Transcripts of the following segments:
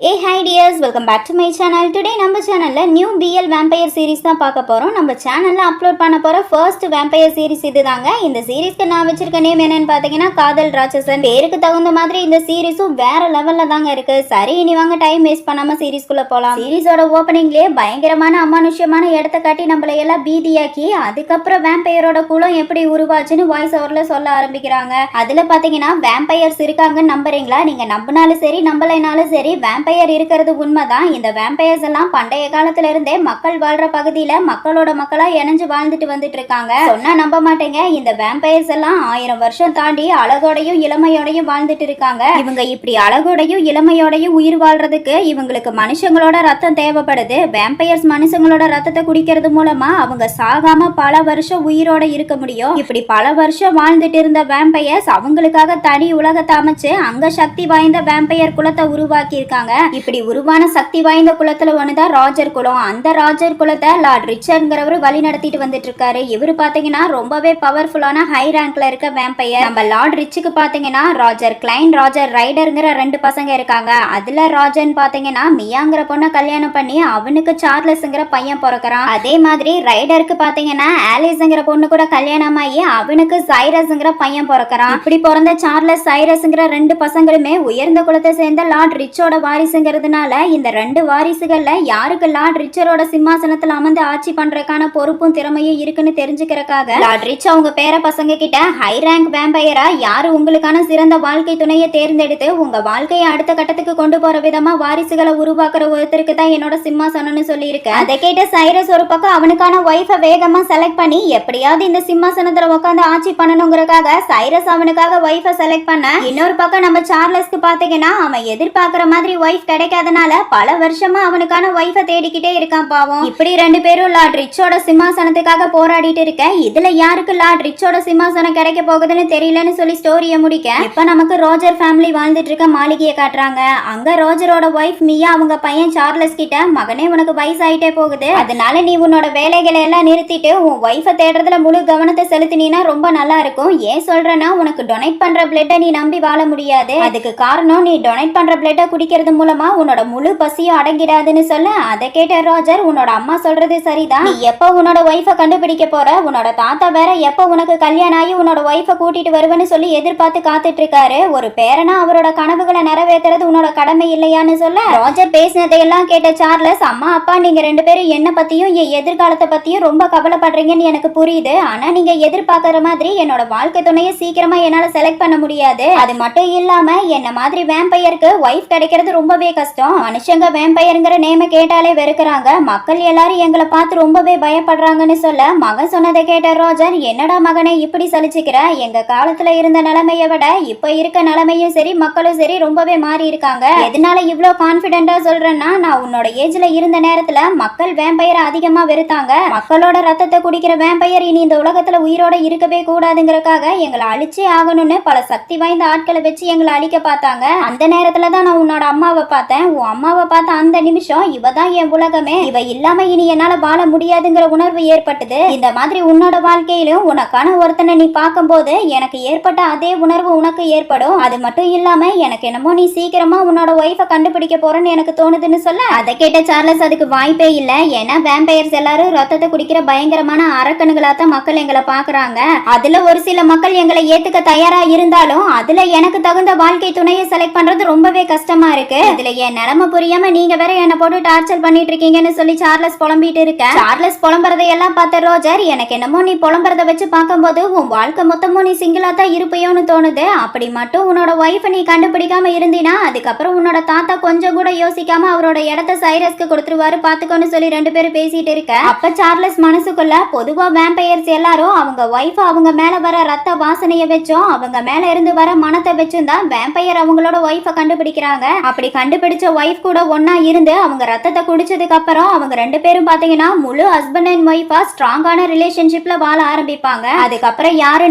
Hi dears, welcome back to my channel. Today நம்ம சேனல்ல new BL vampire series தான் பார்க்க போறோம். நம்ம சேனல்ல அப்லோட் பண்ண போற ஃபர்ஸ்ட் vampire series இதுதாங்க. இந்த சீரிஸ்க்கு நான் வச்சிருக்க நேம் என்னன்னு பாத்தீங்கன்னா காதல் ராட்சசன். பேருக்கு தகுந்த மாதிரி இந்த சீரிஸும் வேற லெவல்ல தாங்க இருக்கு. சரி, இனி வாங்க டைம் வேஸ்ட் பண்ணாம சீரிஸ்க்குள்ள போலாம். சீரிஸோட ஓபனிங்லயே பயங்கரமான அமானுஷ்யமான இடத்தை காட்டி நம்மள எல்லாம் பீதியாக்கி அதுக்கப்புறம் வேம்பையரோட குலம் எப்படி உருவாச்சுன்னு வாய்ஸ் ஓவர்ல சொல்ல ஆரம்பிக்கிறாங்க. அதுல பாத்தீங்கன்னா வேம்பையர்ஸ் இருக்காங்கன்னு நம்புறீங்களா? நீங்க நம்பினாலும் சரி நம்பலைனாலும் சரி வேம்பையர் இருக்கிறது உண்மைதான். இந்த வேம்பையர்ஸ் எல்லாம் பண்டைய காலத்துல இருந்தே மக்கள் வாழ்ற பகுதியில மக்களோட மக்களா இணைஞ்சு வாழ்ந்துட்டு வந்துட்டு இருக்காங்க. சொன்னா நம்ப மாட்டேங்க, இந்த வேம்பையர்ஸ் எல்லாம் 1000 வருஷம் தாண்டி அழகோடையும் இளமையோடையும் வாழ்ந்துட்டு இருக்காங்க. இவங்க இப்படி அழகோடையும் இளமையோடையும் உயிர் வாழ்றதுக்கு இவங்களுக்கு மனுஷங்களோட ரத்தம் தேவைப்படுது. வேம்பையர்ஸ் மனுஷங்களோட ரத்தத்தை குடிக்கிறது மூலமா அவங்க சாகாம பல வருஷம் உயிரோட இருக்க முடியும். இப்படி பல வருஷம் வாழ்ந்துட்டு இருந்த வேம்பையர்ஸ் அவங்களுக்காக தனி உலகத்தை அமைச்சு அங்க சக்தி வாய்ந்த வேம்பையர் குலத்தை உருவாக்கி இருக்காங்க. இப்படி உருவான சக்தி வாய்ந்த குலத்துல ஒண்ணுதான் ராஜர் குலம். அந்த ராஜர் குலத்தை லார்ட் ரிச்சர்ட்ங்கிறவரு வழி நடத்திட்டு வந்துட்டு இருக்காரு. இவரு பாத்தீங்கன்னா ரொம்பவே பவர்ஃபுல்லான ஹை ரேங்க்ல இருக்க வேம்பையர். நம்ம லார்ட் ரிச்சுக்கு பாத்தீங்கன்னா ராஜர் கிளைன், ராஜர் ரைடர்ங்கிற 2 பசங்க இருக்காங்க. அதுல ராஜர்னு பாத்தீங்கன்னா மியாங்கிற பொண்ணை கல்யாணம் பண்ணி அவனுக்கு சார்லஸ்ங்கிற பையன் பிறக்கிறான். அதே மாதிரி ரைடருக்கு பாத்தீங்கன்னா ஆலிஸ்ங்கிற பொண்ணு கூட கல்யாணம் ஆகி அவனுக்கு சைரஸ்ங்கிற பையன் பிறக்கிறான். இப்படி பிறந்த சார்லஸ் சைரஸ்ங்கிற 2 பசங்களுமே உயர்ந்த குலத்தை சேர்ந்த லார்ட் ரிச்சோட வாரிசுங்கிறதுனால இந்த 2 வாரிசுகள்ல யாருக்கு லார்ட் ரிச்சரோட சிம்மாசனத்துல அமர்ந்து ஆட்சி பண்றதுக்கான பொறுப்பும் திறமையும் இருக்குன்னு தெரிஞ்சுக்கிறதுக்காக லார்ட் ரிச் அவங்க பேர பசங்க கிட்ட ஹை ரேங்க் வேம்பையரா யாரு உங்களுக்கான சிறந்த வாழ்க்கை துணையை தேர்ந்தெடுத்து உங்க வாழ்க்கையை அடுத்த கட்டத்துக்கு கொண்டு போற விதமா வாரிசுகளை உருவாக்குற ஒருத்தருக்கு தான் என்னோட சிம்மாசனம்னு சொல்லி இருக்கு. அதை கேட்ட சைரஸ் ஒரு பக்கம் அவனுக்கான ஒய்ஃபை வேகமா செலக்ட் பண்ணி எப்படியாவது இந்த சிம்மாசனத்துல உட்காந்து ஆட்சி பண்ணணுங்கிறதுக்காக சைரஸ் அவனுக்காக ஒய்ஃபை செலக்ட் பண்ண, இன்னொரு பக்கம் நம்ம சார்லஸ்க்கு பாத்தீங்கன்னா அவன் எதிர்பார்க்கிற மாதிரி ஒய்ஃப் கிடைக்காதனால பல வருஷமா அவனுக்கான ஒய்ஃபை தேடிக்கிட்டே இருக்கான் பாவம். இப்படி 2 பேரும் லார்ட் ரிச்சோட சிம்மாசனத்துக்காக போராடிட்டு இருக்க, இதுல யாருக்கு லார்ட் ரிச்சோட சிம்மாசனம் கிடைக்க போகுதுன்னு தெரியலன்னு சொல்லி ஸ்டோரியை முடிக்க இப்ப நமக்கு ரோஜர் ஃபேமிலி வாழ்ந்துட்டு இருக்க மாளிகையை காட்டுறாங்க. அங்க ரோஜரோட ஒய்ஃப் மியா அவங்க பையன் சார்லஸ் கிட்ட, மகனே உனக்கு வயசாயிட்டே போகுது, அதனால நீ உன்னோட வேலைகளை எல்லாம் நிறுத்திட்டு உன் ஒய்ஃபை தேடுறதுல முழு கவனத்தை செலுத்தினா ரொம்ப நல்லா இருக்கும். ஏன் சொல்றேன்னா உனக்கு டொனேட் பண்ற பிளட்டை நீ நம்பி வாழ முடியாது. அதுக்கு காரணம் நீ டொனேட் பண்ற பிளட்டை குடிக்கிறது மூலமா உன்னோட முழு பசியும் அடங்கிடாதுன்னு சொல்ல, அதை கேட்ட ரோஜர் உன்னோட அம்மா சொல்றது சரிதான், நீ எப்ப உன்னோட ஒய்ஃபை கண்டுபிடிக்க போற, உன்னோட தாத்தா வேற எப்ப உனக்கு கல்யாணம் ஆகி உன்னோட ஒய்ஃபை கூட்டிட்டு வருவேன்னு சொல்லி எதிர்பார்த்து காத்துட்டு இருக்காரு. ஒரு பேரனா அவரோட கனவுகளை நிறைவேற்றுறது உன்னோட கடமை இல்லையான்னு சொல்ல, ரோஜர் பேசினதையெல்லாம் கேட்ட சார்லஸ், அம்மா அப்பா நீங்க 2 பேரும் என்ன பத்தியும் என் எதிர்காலத்தை பத்தியும் ரொம்ப கவலைப்படுறீங்கன்னு எனக்கு புரியுது. ஆனா நீங்க எதிர்பார்க்கற மாதிரி என்னோட வாழ்க்கை துணையை சீக்கிரமா என்னால செலக்ட் பண்ண முடியாது. அது மட்டும் இல்லாம என்ன மாதிரி வேம்பையருக்கு ஒய்ஃப் கிடைக்கிறது ரொம்பவே கஷ்டம். மனுஷங்க வேம்பையர்ங்கிற நேம கேட்டாலே வெறுக்கிறாங்க. மக்கள் எல்லாரும் எங்களை பார்த்து ரொம்பவே பயப்படுறாங்கன்னு சொல்ல, மகன் சொன்னதை கேட்ட ரோஜர், என்னடா மகனை இப்படி சலிச்சுக்கிற, எங்க காலத்துல இருந்த நிலைமையை விட இப்ப இருக்க நிலைமையும் சரி மக்களும் சரி ரொம்பவே மாறி இருக்காங்க. எதனால இவ்ளோ கான்பிடென்டா சொல்றேன்னா, நான் உன்னோட ஏஜ்ல இருந்த நேரத்துல மக்கள் வேம்பையரை அதிகமா வெறுத்தாங்க. மக்களோட ரத்தத்தை குடிக்கிற வேம்பையர் இனி இந்த உலகத்துல உயிரோட இருக்கவே கூடாதுங்கிறதுக்காக எங்களை அழிச்சே ஆகணும்னு பல சக்தி வாய்ந்த ஆட்களை வச்சு எங்களை அழிக்க பார்த்தாங்க. அந்த நேரத்துல தான் நான் உன்னோட அம்மாவை பார்த்தேன். உன் அம்மாவை பார்த்த அந்த நிமிஷம் இவ தான் என் உலகமே, இவ இல்லாம இனி என்னால வாழ முடியாதுங்கிற உணர்வு ஏற்பட்டது. இந்த மாதிரி உன்னோட வாழ்க்கையிலும் உனக்கான ஒருத்தனை நீ பார்க்கும்போது எனக்கு ஏற்பட்ட அதே உணர்வு உனக்கு ஏற்படும். அது மட்டும் இல்லாம எனக்கு என்னமோ நீ சீக்கிரமா உன்னோட ஒய்ஃபை கண்டுபிடிக்க போறன்னு எனக்கு தோணுதுன்னு சொல்ல, அதை கேட்ட சார்லஸ் அதுக்கு வாய்ப்பே இல்ல. ஏன்னா வேம்பையர்ஸ் எல்லாரும் ரத்தத்தை குடிக்கிற பயங்கரமான அரக்கணுகளாத்தான் மக்கள் எங்களை பாக்குறாங்க. அதுல ஒரு சில மக்கள் எங்களை ஏத்துக்க தயாரா இருந்தாலும் அதுல எனக்கு தகுந்த வாழ்க்கை துணையை செலக்ட் பண்றது ரொம்பவே கஷ்டமா இருக்கு. இதுல என் நிலைமை புரியாம நீங்க வேற என்ன போட்டு டார்ச்சர் பண்ணிட்டு இருக்கீங்கன்னு சொல்லி சார்லஸ் புலம்பிட்டு இருக்க, சார்லஸ் புலம்புறதை எல்லாம் பார்த்த ரோஜர், எனக்கு என்னமோ நீ புலம்புறத வச்சு பார்க்கும்போது உன் வாழ்க்கை மொத்தமும் நீ சிங்கிளா தான் இருப்பையோன்னு தோணுது. அப்படி மட்டும் உன்னோட ஒய்ஃபை நீ கண்டுபிடிக்காம இருந்தீனா அதுக்கப்புறம் உன்னோட தாத்தா கொஞ்சம் கூட யோசிக்காம அவரோட இடத்த சைரஸ்க்கு கொடுத்துருவாரு பாத்துக்கோன்னு சொல்லி 2 பேரும் பேசிட்டு இருக்க, அப்ப சார்லஸ் மனசுக்குள்ள, பொதுவா வேம்பையர்ஸ் எல்லாரும் அவங்க ஒய்ஃப் அவங்க மேல வர ரத்த வாசனையை வச்சும் அவங்க மேல இருந்து வர மனத்தை வச்சும் தான் வேம்பையர் அவங்களோட ஒய்ஃபை கண்டுபிடிக்கிறாங்க. அப்படி கண்டுபிடிச்ச ஒய்ஃப் கூட ஒன்னா இருந்து அவங்க ரத்தத்தை குடிச்சதுக்கு அப்புறம் அவங்க 2 பேரும் பாத்தீங்கன்னா முழு ஹஸ்பண்ட் அண்ட் ஒய்ஃபா ஸ்ட்ராங்கான ரிலேஷன்ஷிப்ல வாழ ஆரம்பிப்பாங்க. அதுக்கப்புறம் யாரு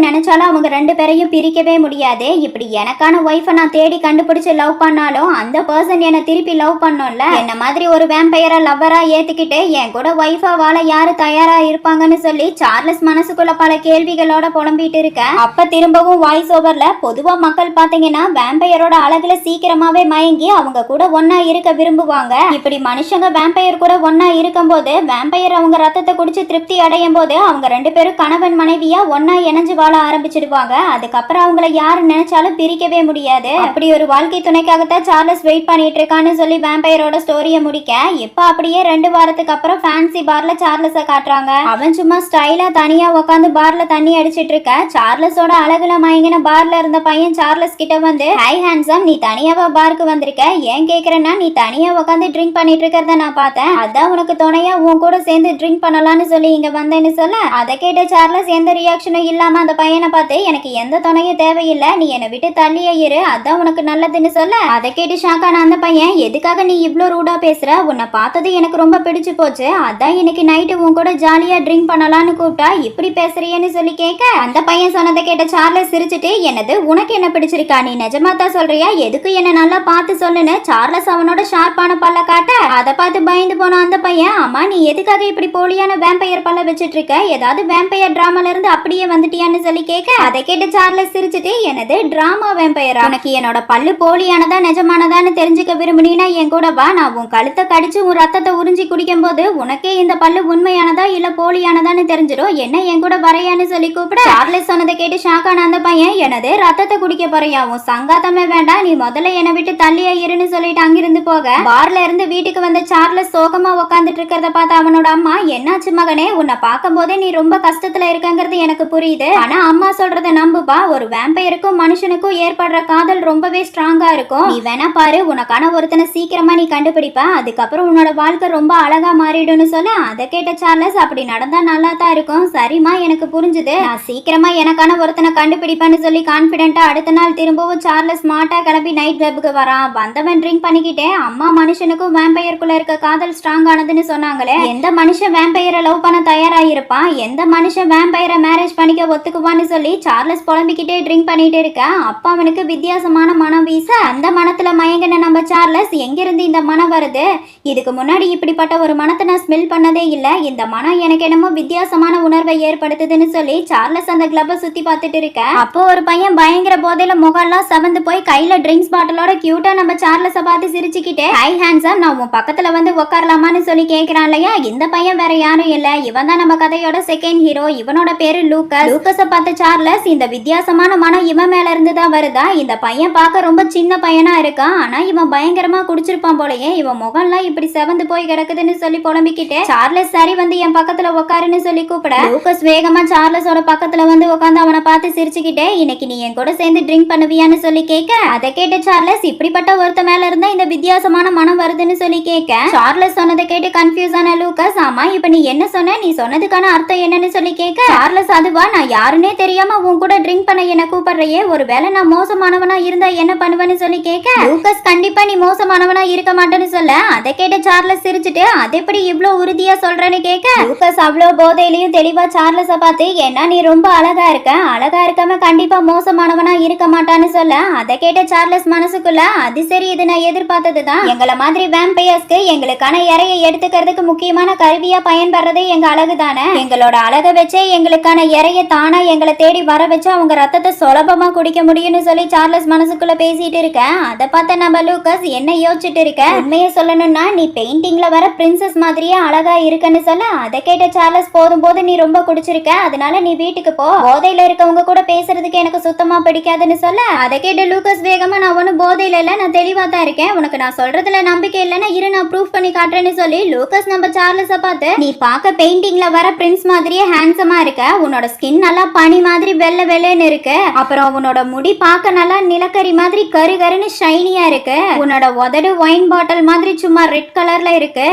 நினைச்சாலும் அவங்க 2 பேரையும் பிரிக்கவே முடியாது. இப்படி எனக்கான ஒய்ஃபை நான் தேடி கண்டுபிடிச்சு லவ் பண்ணாலும் அந்த பர்சன் என்ன திருப்பி லவ் பண்ணோம்ல, என்ன மாதிரி ஒரு வேம்பையரை லவ்வரா ஏத்துக்கிட்டு என் கூட ஒய்ஃபா வாழ யாரு தயாரா இருப்பாங்கன்னு சொல்லி சார்லஸ் மனசுக்குள்ள பல கேள்விகளோட புலம்பிட்டு இருக்க, அப்ப திரும்பவும் வாய்ஸ் ஓவர்ல பொதுவா மக்கள் பாத்தீங்கன்னா வேம்பையரோட அழகுல சீக்கிரமாவே மயங்கி அவங்க அவங்க கூட ஒன்னா இருக்க விரும்புவாங்க. இப்படி மனுஷங்க வேம்பையர் கூட ஒன்னா இருக்கும் போது வேம்பையர் அவங்க ரத்தத்தை குடிச்சு திருப்தி அடையும் போது அவங்க 2 பேரும் கணவன் மனைவியா ஒன்னா இணைஞ்சு வாழ ஆரம்பிச்சிடுவாங்க. அதுக்கப்புறம் அவங்கள யாரு நினைச்சாலும் பிரிக்கவே முடியாது. அப்படி ஒரு வாழ்க்கை துணைக்காகத்தான் சார்லஸ் வெயிட் பண்ணிட்டு இருக்கான்னு சொல்லி வேம்பையரோட ஸ்டோரியை முடிக்க இப்ப அப்படியே 2 வாரத்துக்கு அப்புறம் ஃபேன்சி பார்ல சார்லஸ காட்டுறாங்க. அவன் சும்மா ஸ்டைலா தனியா உட்காந்து பார்ல தண்ணி அடிச்சிட்டு இருக்க. சார்லஸோட அழகுல மயங்கின பார்ல இருந்த பையன் சார்லஸ் கிட்ட வந்து, ஹை ஹேண்ட்ஸம், நீ தனியாவா பாருக்கு வந்திருக்க? ஏன் கேக்குறேன்னா நீ தனியா உட்காந்து ட்ரிங்க் பண்ணிட்டு இருக்கிறத நான் பார்த்தேன். அதான் உனக்கு துணையா உன் கூட சேர்ந்து ட்ரிங்க் பண்ணலாம்னு சொல்லி இங்க வந்தேன்னு சொல்ல, அதை கேட்ட சார்லஸ் எந்த ரியாக்ஷனும் இல்லாம அந்த பையனை பார்த்து, எனக்கு எந்த துணையும் தேவையில்லை, நீ என்னை விட்டு தள்ளியே இரு, அதான் உனக்கு நல்லதுன்னு சொல்ல, அதை கேட்டு ஷாக்கான அந்த பையன், எதுக்காக நீ இவ்ளோ ரூடா பேசுற? உன்னை பார்த்தது எனக்கு ரொம்ப பிடிச்சு போச்சு, அதான் இன்னைக்கு நைட்டு உன் கூட ஜாலியா ட்ரிங்க் பண்ணலான்னு கூப்பிட்டா இப்படி பேசுறியன்னு சொல்லி கேட்க, அந்த பையன் சொன்னதை கேட்ட சார்லஸ் சிரிச்சுட்டு, என்னது உனக்கு என்ன பிடிச்சிருக்கா? நீ நிஜமா தான் சொல்றியா? எதுக்கு என்ன நல்லா பார்த்து சொல்லுன்னு சார்லஸ் அவனோட ஷார்ப்பான பல்ல காட்ட, அதை பார்த்து பயந்து போன அந்த பையன், அம்மா நீ எதுக்காக இப்படி போலியான வேம்பையர் பல்ல வச்சிட்டு இருக்க? ஏதாவது வேம்பையர் டிராமால இருந்து அப்படியே வந்துட்டியான்னு சொல்லி கேட்க, அதை கேட்டு சார்லஸ் சிரிச்சுட்டு, என்னது டிராமா வேம்பையரா? உனக்கு என்னோட பல்லு போலியானதா நிஜமானதான்னு தெரிஞ்சுக்க விரும்புனீனா என் கூட வா, நான் உன் கழுத்தை கடிச்சு உன் ரத்தத்தை உறிஞ்சி குடிக்கும் போது உனக்கே இந்த பல்லு உண்மையானதா இல்ல போலியானதான்னு தெரிஞ்சிடும், என்ன என் கூட வரையான்னு சொல்லி கூப்பிட, சார்லஸ் சொன்னதை கேட்டு ஷாக்கான அந்த பையன், என்னது ரத்தத்தை குடிக்க போறியா? உன் சங்காத்தமே வேண்டாம், நீ முதல்ல என்னை விட்டு தள்ளியா இருன்னு சொல்லிட்டு அங்கிருந்து போக, பார்ல இருந்து வீட்டுக்கு வந்த சார்லஸ் சோகமா உட்காந்துட்டு இருக்கிறத பார்த்து அவனோட அம்மா, என்னாச்சு மகனே? உன்னை பார்க்கும் போதே நீ ரொம்ப கஷ்டத்துல இருக்கங்கிறது எனக்கு புரியுது, ஆனா அம்மா சொல்றத நம்புப்பா, ஒரு வேம்பையருக்கும் மனுஷனுக்கும் ஏற்படுற காதல் ரொம்பவே ஸ்ட்ராங்கா இருக்கும், நீ வேணா பாரு, உனக்கான ஒருத்தனை சீக்கிரமா நீ கண்டுபிடிப்ப, அதுக்கப்புறம் உன்னோட வாழ்க்கை ரொம்ப அழகா மாறிடும்னு சொல்ல, அதை கேட்ட சார்லஸ், அப்படி நடந்தா நல்லா தான் இருக்கும், சரிம்மா எனக்கு புரிஞ்சுது, நான் சீக்கிரமா எனக்கான ஒருத்தனை கண்டுபிடிப்பேன்னு சொல்லி கான்பிடென்ட்டா அடுத்த நாள் திரும்பவும் சார்லஸ் ஸ்மார்ட்டா கிளம்பி நைட் கிளப்புக்கு வரான். வந்தவன் ட்ரிங்க் பண்ணிக்கிட்டே, அம்மா மனுஷனுக்கும் வேம்பையருக்குள்ள இருக்க காதல் ஸ்ட்ராங் ஆனதுன்னு சொன்னாங்களே, எந்த மனுஷன் வேம்பையரை லவ் பண்ண தயாராயிருப்பான்? எந்த மனுஷன் வேம்பையரை மேரேஜ் பண்ணிக்க ஒத்துக்குவான்னு சொல்லி சார்லஸ் புலம்பிக்கிட்டே ட்ரிங்க் பண்ணிட்டு இருக்க, அப்பா அவனுக்கு வித்தியாசமான மனம் வீச, அந்த மனத்துல மயங்கின நம்ம சார்லஸ், எங்கிருந்து இந்த மனம் வருது? இதுக்கு முன்னாடி இப்படிப்பட்ட ஒரு மனத்தை நான் ஸ்மெல் பண்ணதே இல்ல, இந்த மனம் எனக்கு என்னமோ வித்தியாசமான உணர்வை ஏற்படுத்துதுன்னு சொல்லி சார்லஸ் அந்த கிளப்பை சுத்தி பார்த்துட்டு இருக்க, அப்போ ஒரு பையன் பயங்கர போதையில முகம்லாம் சவந்து போய் கையில ட்ரிங்க்ஸ் பாட்டிலோட கியூட்டா நம்ம சார்லஸ பார்த்து சிரிச்சுக்கிட்டே, ஹை ஹேண்ட்ஸம், நான் உன் பக்கத்துல வந்து உட்காரலாமான்னு சொல்லி கேட்கிறான் இல்லையா? இந்த பையன் வேற யாரும் இல்ல, இவன் தான் நம்ம கதையோட செகண்ட் ஹீரோ, இவனோட பேரு லூக்கஸ். லூக்கஸை பார்த்த சார்லஸ், இந்த வித்தியாசமான மனம் இவன் மேல இருந்து தான் வருதா? இந்த பையன் பார்க்க ரொம்ப சின்ன பையனா இருக்கான், ஆனா இவன் பயங்கரமா குடிச்சிருப்பான் போலயே, இவன் முகம்லாம் இப்படி செவந்து போய் கிடக்குதுன்னு சொல்லி புலம்பிக்கிட்டே, சார்லஸ் சரி வந்து என் பக்கத்துல உட்காருன்னு சொல்லி கூப்பிட, லூக்கஸ் வேகமா சார்லஸோட பக்கத்துல வந்து உட்காந்து அவனை பார்த்து சிரிச்சுக்கிட்டே, இன்னைக்கு நீ என் கூட சேர்ந்து ட்ரிங்க் பண்ணுவியான்னு சொல்லி கேட்க, அதை கேட்ட சார்லஸ், இப்படிப்பட்ட ஒருத்த மேல இருந்தா இந்த வித்தியாசமான மனம் வருதுன்னு சொல்லி கேட்க, சார்லஸ் சொன்னதை கேட்டு கன்ஃபியூஸ் ஆன லூக்கஸ், ஆமா இப்ப நீ என்ன சொன்ன? நீ சொன்னதுக்கான அர்த்தம் என்னன்னு சொல்லி கேட்க, சார்லஸ், அதுவா, நான் யாருன்னே தெரியாம உன் கூட ட்ரிங்க் பண்ண என்ன கூப்பிடுறையே, ஒருவேளை நான் மோசமானவனா இருந்தா என்ன பண்ணுவேன்னு சொல்லி கேட்க, லூக்கஸ், கண்டிப்பா நீ மோசமானவனா இருக்க மாட்டேன்னு சொல்ல, அதை கேட்ட சார்லஸ் சிரிச்சுட்டு, அது எப்படி இவ்வளவு உறுதியா சொல்றேன்னு கேட்க, லூக்கஸ் அவ்வளவு போதையிலையும் தெளிவா சார்லஸ பார்த்து, ஏன்னா நீ ரொம்ப அழகா இருக்க, அழகா இருக்காம கண்டிப்பா மோசமானவனா இருக்க மாட்டான்னு சொல்ல, அதை கேட்ட சார்லஸ் மனசுக்குள்ள, அது சரி, இது நான் எதிர்பார்த்ததுதான், எங்களை மாதிரி வேம்பையர்ஸ்க்கு எங்களுக்கான இறையை எடுத்துக்கிறதுக்கு முக்கியமான கருவியா பயன்படுறதே எங்க அழகு தானே, எங்களோட அழகை வச்சே எங்களுக்கான இறைய தானா எங்களை தேடி வர வச்சு அவங்க ரத்தத்தை சுலபமா குடிக்க முடியும்னு சொல்லி சார்லஸ் மனசுக்குள்ள பேசிட்டு இருக்க, அதை பார்த்த நம்ம லூக்கஸ், என்ன யோசிச்சுட்டு இருக்க? உண்மையை சொல்லணும்னா நீ பெயிண்டிங்ல வர பிரின்சஸ் மாதிரியே அழகா இருக்குன்னு சொல்ல, அதை கேட்ட சார்லஸ், போதும் போது நீ ரொம்ப குடிச்சிருக்க, அதனால நீ வீட்டுக்கு போ, போதையில இருக்கவங்க கூட பேசுறதுக்கு எனக்கு சுத்தமா பிடிக்காதுன்னு சொல்ல, அதை கேட்ட லூக்கஸ் வேகமா, நான் ஒன்னும் போதையில இல்ல, நான் தெளிவா தான் இருக்கேன், உனக்கு நான் சொல்றதுல நம்பிக்கை இல்லைன்னா இரு, நான் ப்ரூஃப் பண்ணி காட்டுறேன்னு சொல்லி லூக்கஸ் நம்ம சார்லஸ பார்த்து, நீ பார்க்க பெயிண்டிங்ல வர பிரின்ஸ் மாதிரியே ஹேண்ட்ஸமா இருக்க, உன்னோட ஸ்கின் நல்லா பனி மாதிரி வெள்ளை வெள்ளைன்னு இருக்கு, அப்புறம் உன்னோட முடி பார்க்க நல்லா நிலக்கரி மாதிரி கரு கருன்னு ஷைனியா இருக்கு, உன்னோட உதடு ஒயின் பாட்டில் மாதிரி சும்மா ரெட் கலர்ல இருக்கு,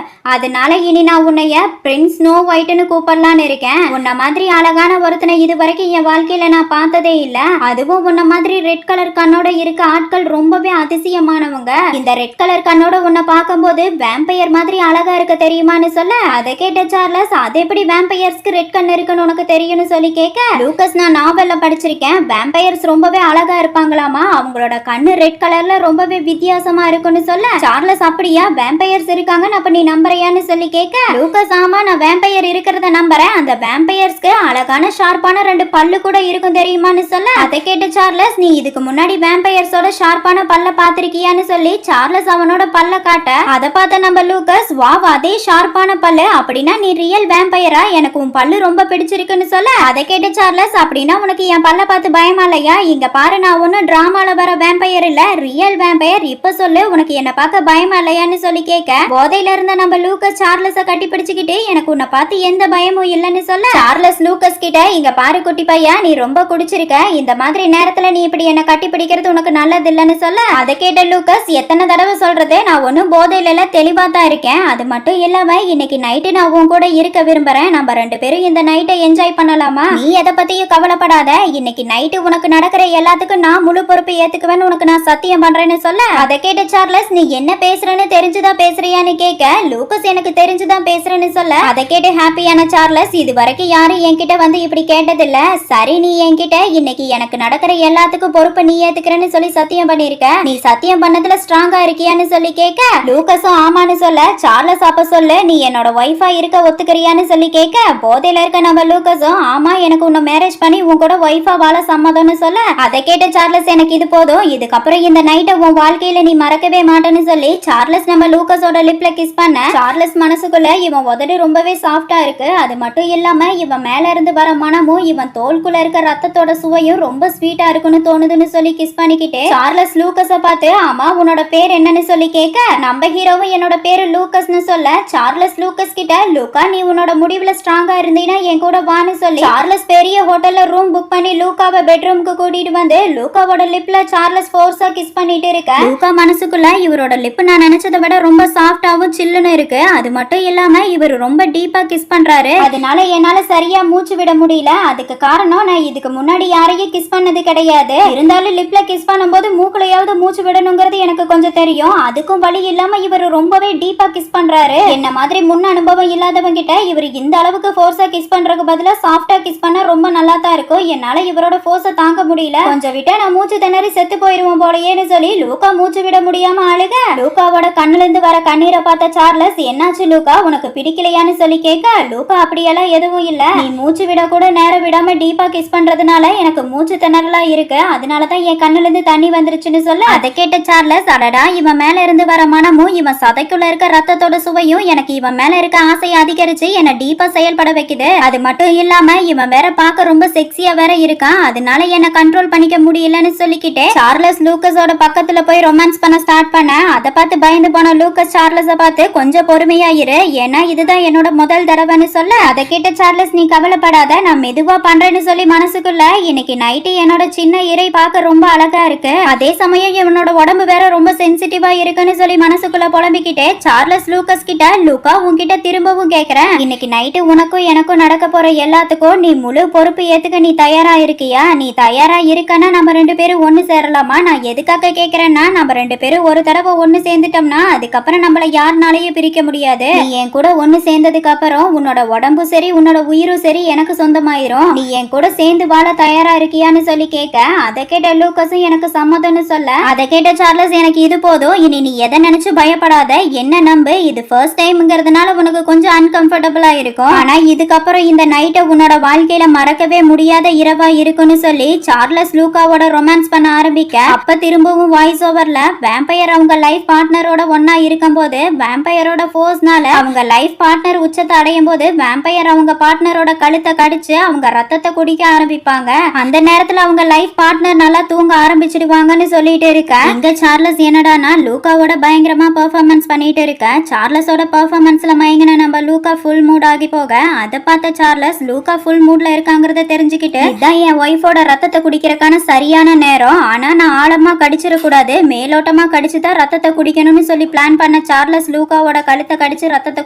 அதனால இனி நான் உன்னைய பிரின்ஸ் ஸ்னோ ஒயிட்னு கூப்பிடலான்னு இருக்கேன், உன்ன மாதிரி அழகான ஒருத்தனை இது வரைக்கும் என் வாழ்க்கையில நான் பார்த்ததே இல்ல, அதுவும் உன்ன மாதிரி ரெட் கலர் கண்ணோட இருக்க ஆட்கள் ரொம்பவே அதிசயமானவங்க, இந்த ரெட் கலர் கண்ணோட உன்னை பார்க்கும்போது வேம்பையர் மாதிரி அழகா இருக்க தெரியுமான்னு சொல்ல, அதை கேட்ட சார்லஸ், அது எப்படி வேம்பையர்ஸ்க்கு ரெட் கண் இருக்குன்னு உனக்கு தெரியும்னு சொல்லி கேட்க, லூக்கஸ், நான் நாவல்ல படிச்சிருக்கேன், வேம்பையர்ஸ் ரொம்பவே அழகா இருப்பாங்களாமா, அவங்களோட கண்ணு ரெட் கலர்ல ரொம்பவே வித்தியாசமா இருக்குன்னு சொல்ல, சார்லஸ், அப்படியா, வேம்பையர் வேம்பயர்ஸ் இருக்காங்கன்னு அப்ப நீ நம்புறியான்னு சொல்லி கேட்க லூகஸ் ஆமா நான் வேம்பயர் இருக்கிறத நம்புறேன். அந்த வேம்பயர்ஸ்க்கு அழகான ஷார்ப்பான 2 பல்லு கூட இருக்கும் தெரியுமான்னு சொல்ல அதை கேட்ட சார்லஸ் நீ இதுக்கு முன்னாடி வேம்பயர்ஸோட ஷார்ப்பான பல்ல பாத்திருக்கியான்னு சொல்லி சார்லஸ் அவனோட பல்ல காட்ட அதை பார்த்த நம்ம லூகஸ் வாவ் அதே ஷார்ப்பான பல்லு அப்படின்னா நீ ரியல் வேம்பயரா, எனக்கு உன் பல்லு ரொம்ப பிடிச்சிருக்குன்னு சொல்ல அதை கேட்ட சார்லஸ் அப்படின்னா உனக்கு என் பல்ல பார்த்து பயமா இல்லையா? இங்க பாரு நான் ஒன்னும் டிராமால வர வேம்பயர் இல்ல, ரியல் வேம்பயர். இப்ப சொல்லு உனக்கு என்ன பார்க்க பயமா இல்லையான்னு சொல்லி கேட்க போதையில இருந்த நம்ம லூகஸ் சார்லஸ கட்டி பிடிச்சுக்கிட்டு எனக்கு உன்னை பார்த்து எந்த பயமும் இல்லைன்னு சொல்ல சார்லஸ் லூகஸ் கிட்ட இங்க பாரு குட்டி பையா நீ ரொம்ப குடிச்சிருக்க, இந்த மாதிரி நேரத்துல நீ இப்படி என்ன கட்டி பிடிக்கிறது உனக்கு நல்லது இல்லைன்னு சொல்ல அதை கேட்ட லூகஸ் எத்தனை தடவை சொல்றது நான் ஒன்னும் போதையில இல்ல தெளிவா தான் இருக்கேன். அது மட்டும் இல்லாம இன்னைக்கு நைட்டு நான் உன் கூட இருக்க விரும்புறேன், நம்ம 2 பேரும் இந்த நைட்டை என்ஜாய் பண்ணலாமா? நீ எதை பத்தியும் கவலைப்படாத, இன்னைக்கு நைட்டு உனக்கு நடக்கிற எல்லாத்துக்கும் நான் முழு பொறுப்பு ஏத்துக்குவேன்னு உனக்கு நான் சத்தியம் பண்றேன்னு சொல்ல அதை கேட்ட சார்லஸ் நீ என்ன பேசுறேன்னு தெரிஞ்சுதான் பேசுறியான்னு கேட்க லூகஸ் எனக்கு தெரிஞ்சுதான் பேசுறேன்னு சொல்ல அதை கேட்டு ஹாப்பியான சார்லஸ் இது வரைக்கும் யாரும் என்கிட்ட வந்து இப்படி கேட்டதில்ல, சரி நீ என்கிட்ட இன்னைக்கு எனக்கு நடக்கிற எல்லாத்துக்கும் பொறுப்பு நீ ஏத்துக்கிறேன்னு சொல்லி சத்தியம் பண்ணிருக்க, நீ சத்தியம் பண்ணதுல ஸ்ட்ராங்கா இருக்கியான்னு சொல்லி கேட்க லூகஸும் ஆமான்னு சொல்ல சார்லஸ் அப்ப சொல்லு நீ என்னோட ஒய்ஃபா இருக்க ஒத்துக்கிறியான்னு சொல்லி கேட்க போதையில இருக்க நம்ம லூகஸும் ஆமா எனக்கு உன்னை மேரேஜ் பண்ணி உன் கூட ஒய்ஃபா வாழ சம்மதம்னு சொல்ல அதை கேட்ட சார்லஸ் எனக்கு இது போதும், இதுக்கப்புறம் இந்த நைட்டை உன் வாழ்க்கையில நீ மறக்கவே மாட்டேன்னு சொல்லி சார்லஸ் நம்ம லூகஸோட லிப்ல கிஸ் பண்ண சார்லஸ் மனசுக்குள்ள இவன் உதடு ரொம்பவே சாஃப்டா இருக்கு, அது மட்டும் இல்லாம இவன் மேல இருந்து வர மனமும் இவன் தோல்குள்ள இருக்க ரத்தத்தோட சுவையும் ரொம்ப ஸ்வீட்டா இருக்குன்னு தோணுதுன்னு சொல்லி கிஸ் பண்ணிக்கிட்டு சார்லஸ் லூகஸ பார்த்து ஆமா உன்னோட பேர் என்னன்னு சொல்லி கேட்க நம்ம ஹீரோவும் என்னோட பேரு லூகஸ்னு சொல்ல சார்லஸ் லூகஸ் கிட்ட லூகா நீ உன்னோட முடிவுல ஸ்ட்ராங்கா இருந்தீனா என் கூட வான்னு சொல்லி சார்லஸ் பெரிய ஹோட்டல்ல ரூம் புக் பண்ணி லூகாவை பெட்ரூமுக்கு கூட்டிட்டு வந்து லூகாவோட லிப்ல சார்லஸ் ஃபோர்ஸா கிஸ் பண்ணிட்டு இருக்க லூகா மனசுக்குள்ள இவரோட லிப் நான் நினைச்சதை விட ரொம்ப சாஃப்டாவும் சில்லுன்னு இருக்கு, அது மட்டும் இல்லாம இவர் ரொம்ப டீப்பா கிஸ் பண்றாரு, அதனால என்னால சரியா மூச்சு விட முடியல, அதுக்கு காரணம் நான் இதுக்கு முன்னாடி யாரையும் கிஸ் பண்ணது கிடையாது, இருந்தாலும் லிப்ல கிஸ் பண்ணும்போது மூக்குலையாவது மூச்சு விடணுங்கிறது எனக்கு கொஞ்சம் தெரியும், அதுக்கும் வழி இல்லாம இவர் ரொம்பவே டீப்பா கிஸ் பண்றாரு, என்ன மாதிரி முன் அனுபவம் இல்லாதவங்க கிட்ட இவர் இந்த அளவுக்கு ஃபோர்ஸா கிஸ் பண்றதுக்கு பதிலா சாஃப்டா கிஸ் பண்ணா ரொம்ப நல்லா தான் இருக்கும், என்னால இவரோட ஃபோர்ஸை தாங்க முடியல, கொஞ்சம் விட்டா நான் மூச்சு திணறி செத்து போயிருவோம் போலயேன்னு சொல்லி லூகா மூச்சு விட முடியாம அழுக லூகாவோட கண்ணுல இருந்து வர கண்ணீரை பார்த்த சார்லஸ் என்னாச்சு லூகா உனக்கு பிடிக்கலையான்னு சொல்லி கேட்க லூகா அப்படியெல்லாம் எதுவும் இல்ல, நீ மூச்சு விட கூட நேரம் விடாம டீப்பா கிஸ் பண்றதுனால எனக்கு மூச்சு திணறலா இருக்கு, அதனாலதான் என் கண்ணுல இருந்து தண்ணி வந்துருச்சுன்னு சொல்ல அதை கேட்ட சார்லஸ் அடடா இவன் மேல இருந்து வர மனமும் இவன் சதைக்குள்ள இருக்க ரத்தத்தோட சுவையும் எனக்கு இவன் மேல இருக்க ஆசையை அதிகரிச்சு என்ன டீப்பா செயல்பட வைக்குது, அது மட்டும் இல்லாம இவன் வேற பார்க்க ரொம்ப செக்ஸியா வேற இருக்கான், அதனால என்ன கண்ட்ரோல் பண்ணிக்க முடியலன்னு சொல்லிக்கிட்டே சார்லஸ் லூகஸோட பக்கத்துல போய் ரொமான்ஸ் பண்ண ஸ்டார்ட் பண்ண அதை பார்த்து பயந்து போன லூகஸ் சார்லஸ பார்த்து கொஞ்சம் பொறுமையா இரு, ஏன்னா இதுதான் என்னோட முதல் தடவைன்னு சொல்ல அதை கேட்ட சார்லஸ் நீ கவலைப்படாத நான் மெதுவா பண்றேன்னு சொல்லி மனசுக்குள்ள இன்னைக்கு நைட்டு என்னோட சின்ன இறை பார்க்க ரொம்ப அழகா இருக்கு, அதே சமயம் இவனோட உடம்பு வேற ரொம்ப சென்சிட்டிவா இருக்குன்னு சொல்லி மனசுக்குள்ள புலம்பிக்கிட்டே சார்லஸ் லூகஸ் கிட்ட லூகா உன்கிட்ட திரும்பவும் கேக்குறேன் இன்னைக்கு நைட்டு உனக்கும் எனக்கும் நடக்க போற எல்லாத்துக்கும் நீ முழு பொறுப்பு ஏத்துக்க நீ தயாரா இருக்கியா, நீ தயாரா இருக்கன்னா நம்ம 2 பேரும் ஒண்ணு சேரலாமா, நான் எதுக்காக கேக்குறேன்னா நம்ம 2 பேரும் ஒரு தடவை ஒண்ணு சேர்ந்துட்டோம்னா அதுக்கப்புறம் நம்மள யாருனாலையும் பிரிக்க முடியாது, நீ என் கூட ஒண்ணு சேர்ந்ததுக்கு அப்புறம் உன்னோட உடம்பும் சரி உன்னோட உயிரும் சரி எனக்கு சொந்தமாயிரும், நீ என் கூட சேர்ந்து வாழ தயாரா இருக்கியான்னு சொல்லி கேட்க அதை கேட்ட லூகஸும் எனக்கு சம்மதம்னு சொல்ல அதை கேட்ட சார்லஸ் எனக்கு இது போதும், இனி நீ எதை நினைச்சு பயப்படாத, என்ன நம்பு, இது ஃபர்ஸ்ட் டைம்ங்கிறதுனால உனக்கு கொஞ்சம் அன்கம்ஃபர்டபுளா இருக்கும், ஆனா இதுக்கப்புறம் இந்த நைட்டை உன்னோட வாழ்க்கையில மறக்கவே முடியாத இரவா இருக்குன்னு சொல்லி சார்லஸ் லூகாவோட ரொமான்ஸ் பண்ண ஆரம்பிக்க அப்ப திரும்பவும் வாய்ஸ் ஓவர்ல வேம்பயர் அவங்க லைஃப் பார்ட்னரோட ஒன்னா இருக்கும்போது வேம்பயரோட ஃபோர்ஸ்னால அவங்க லைஃப் பார்ட்னர் உச்சத்தை அடையும் போது வேம்பயர் அவங்க பார்ட்னரோட கழுத்தை கடிச்சு அவங்க ரத்தத்தை குடிக்க ஆரம்பிப்பாங்க, அந்த நேரத்துல அவங்க லைஃப் பார்ட்னர் நல்லா தூங்க ஆரம்பிச்சிடுவாங்கன்னு சொல்லிட்டு இருக்க இங்க சார்லஸ் என்னடானா லூகாவோட பயங்கரமா பெர்ஃபார்மன்ஸ் பண்ணிட்டு இருக்க சார்லஸோட பெர்ஃபார்மன்ஸ்ல மயங்கின நம்ம லூகா ஃபுல் மூட் ஆகி போக அதை பார்த்த சார்லஸ் லூகா ஃபுல் மூட்ல இருக்காங்கறத தெரிஞ்சுக்கிட்டு இதான் என் ஒய்ஃபோட ரத்தத்தை குடிக்கிறதுக்கான சரியான நேரம், ஆனா நான் ஆழமா கடிச்சிடக்கூடாது மேலோட்டமா கடிச்சுதான் ரத்தத்தை குடிக்கணும்னு சொல்லி பிளான் பண்ண சார்லஸ் லூகாவோட கழுத்தை கடிச்சு ரத்தத்தை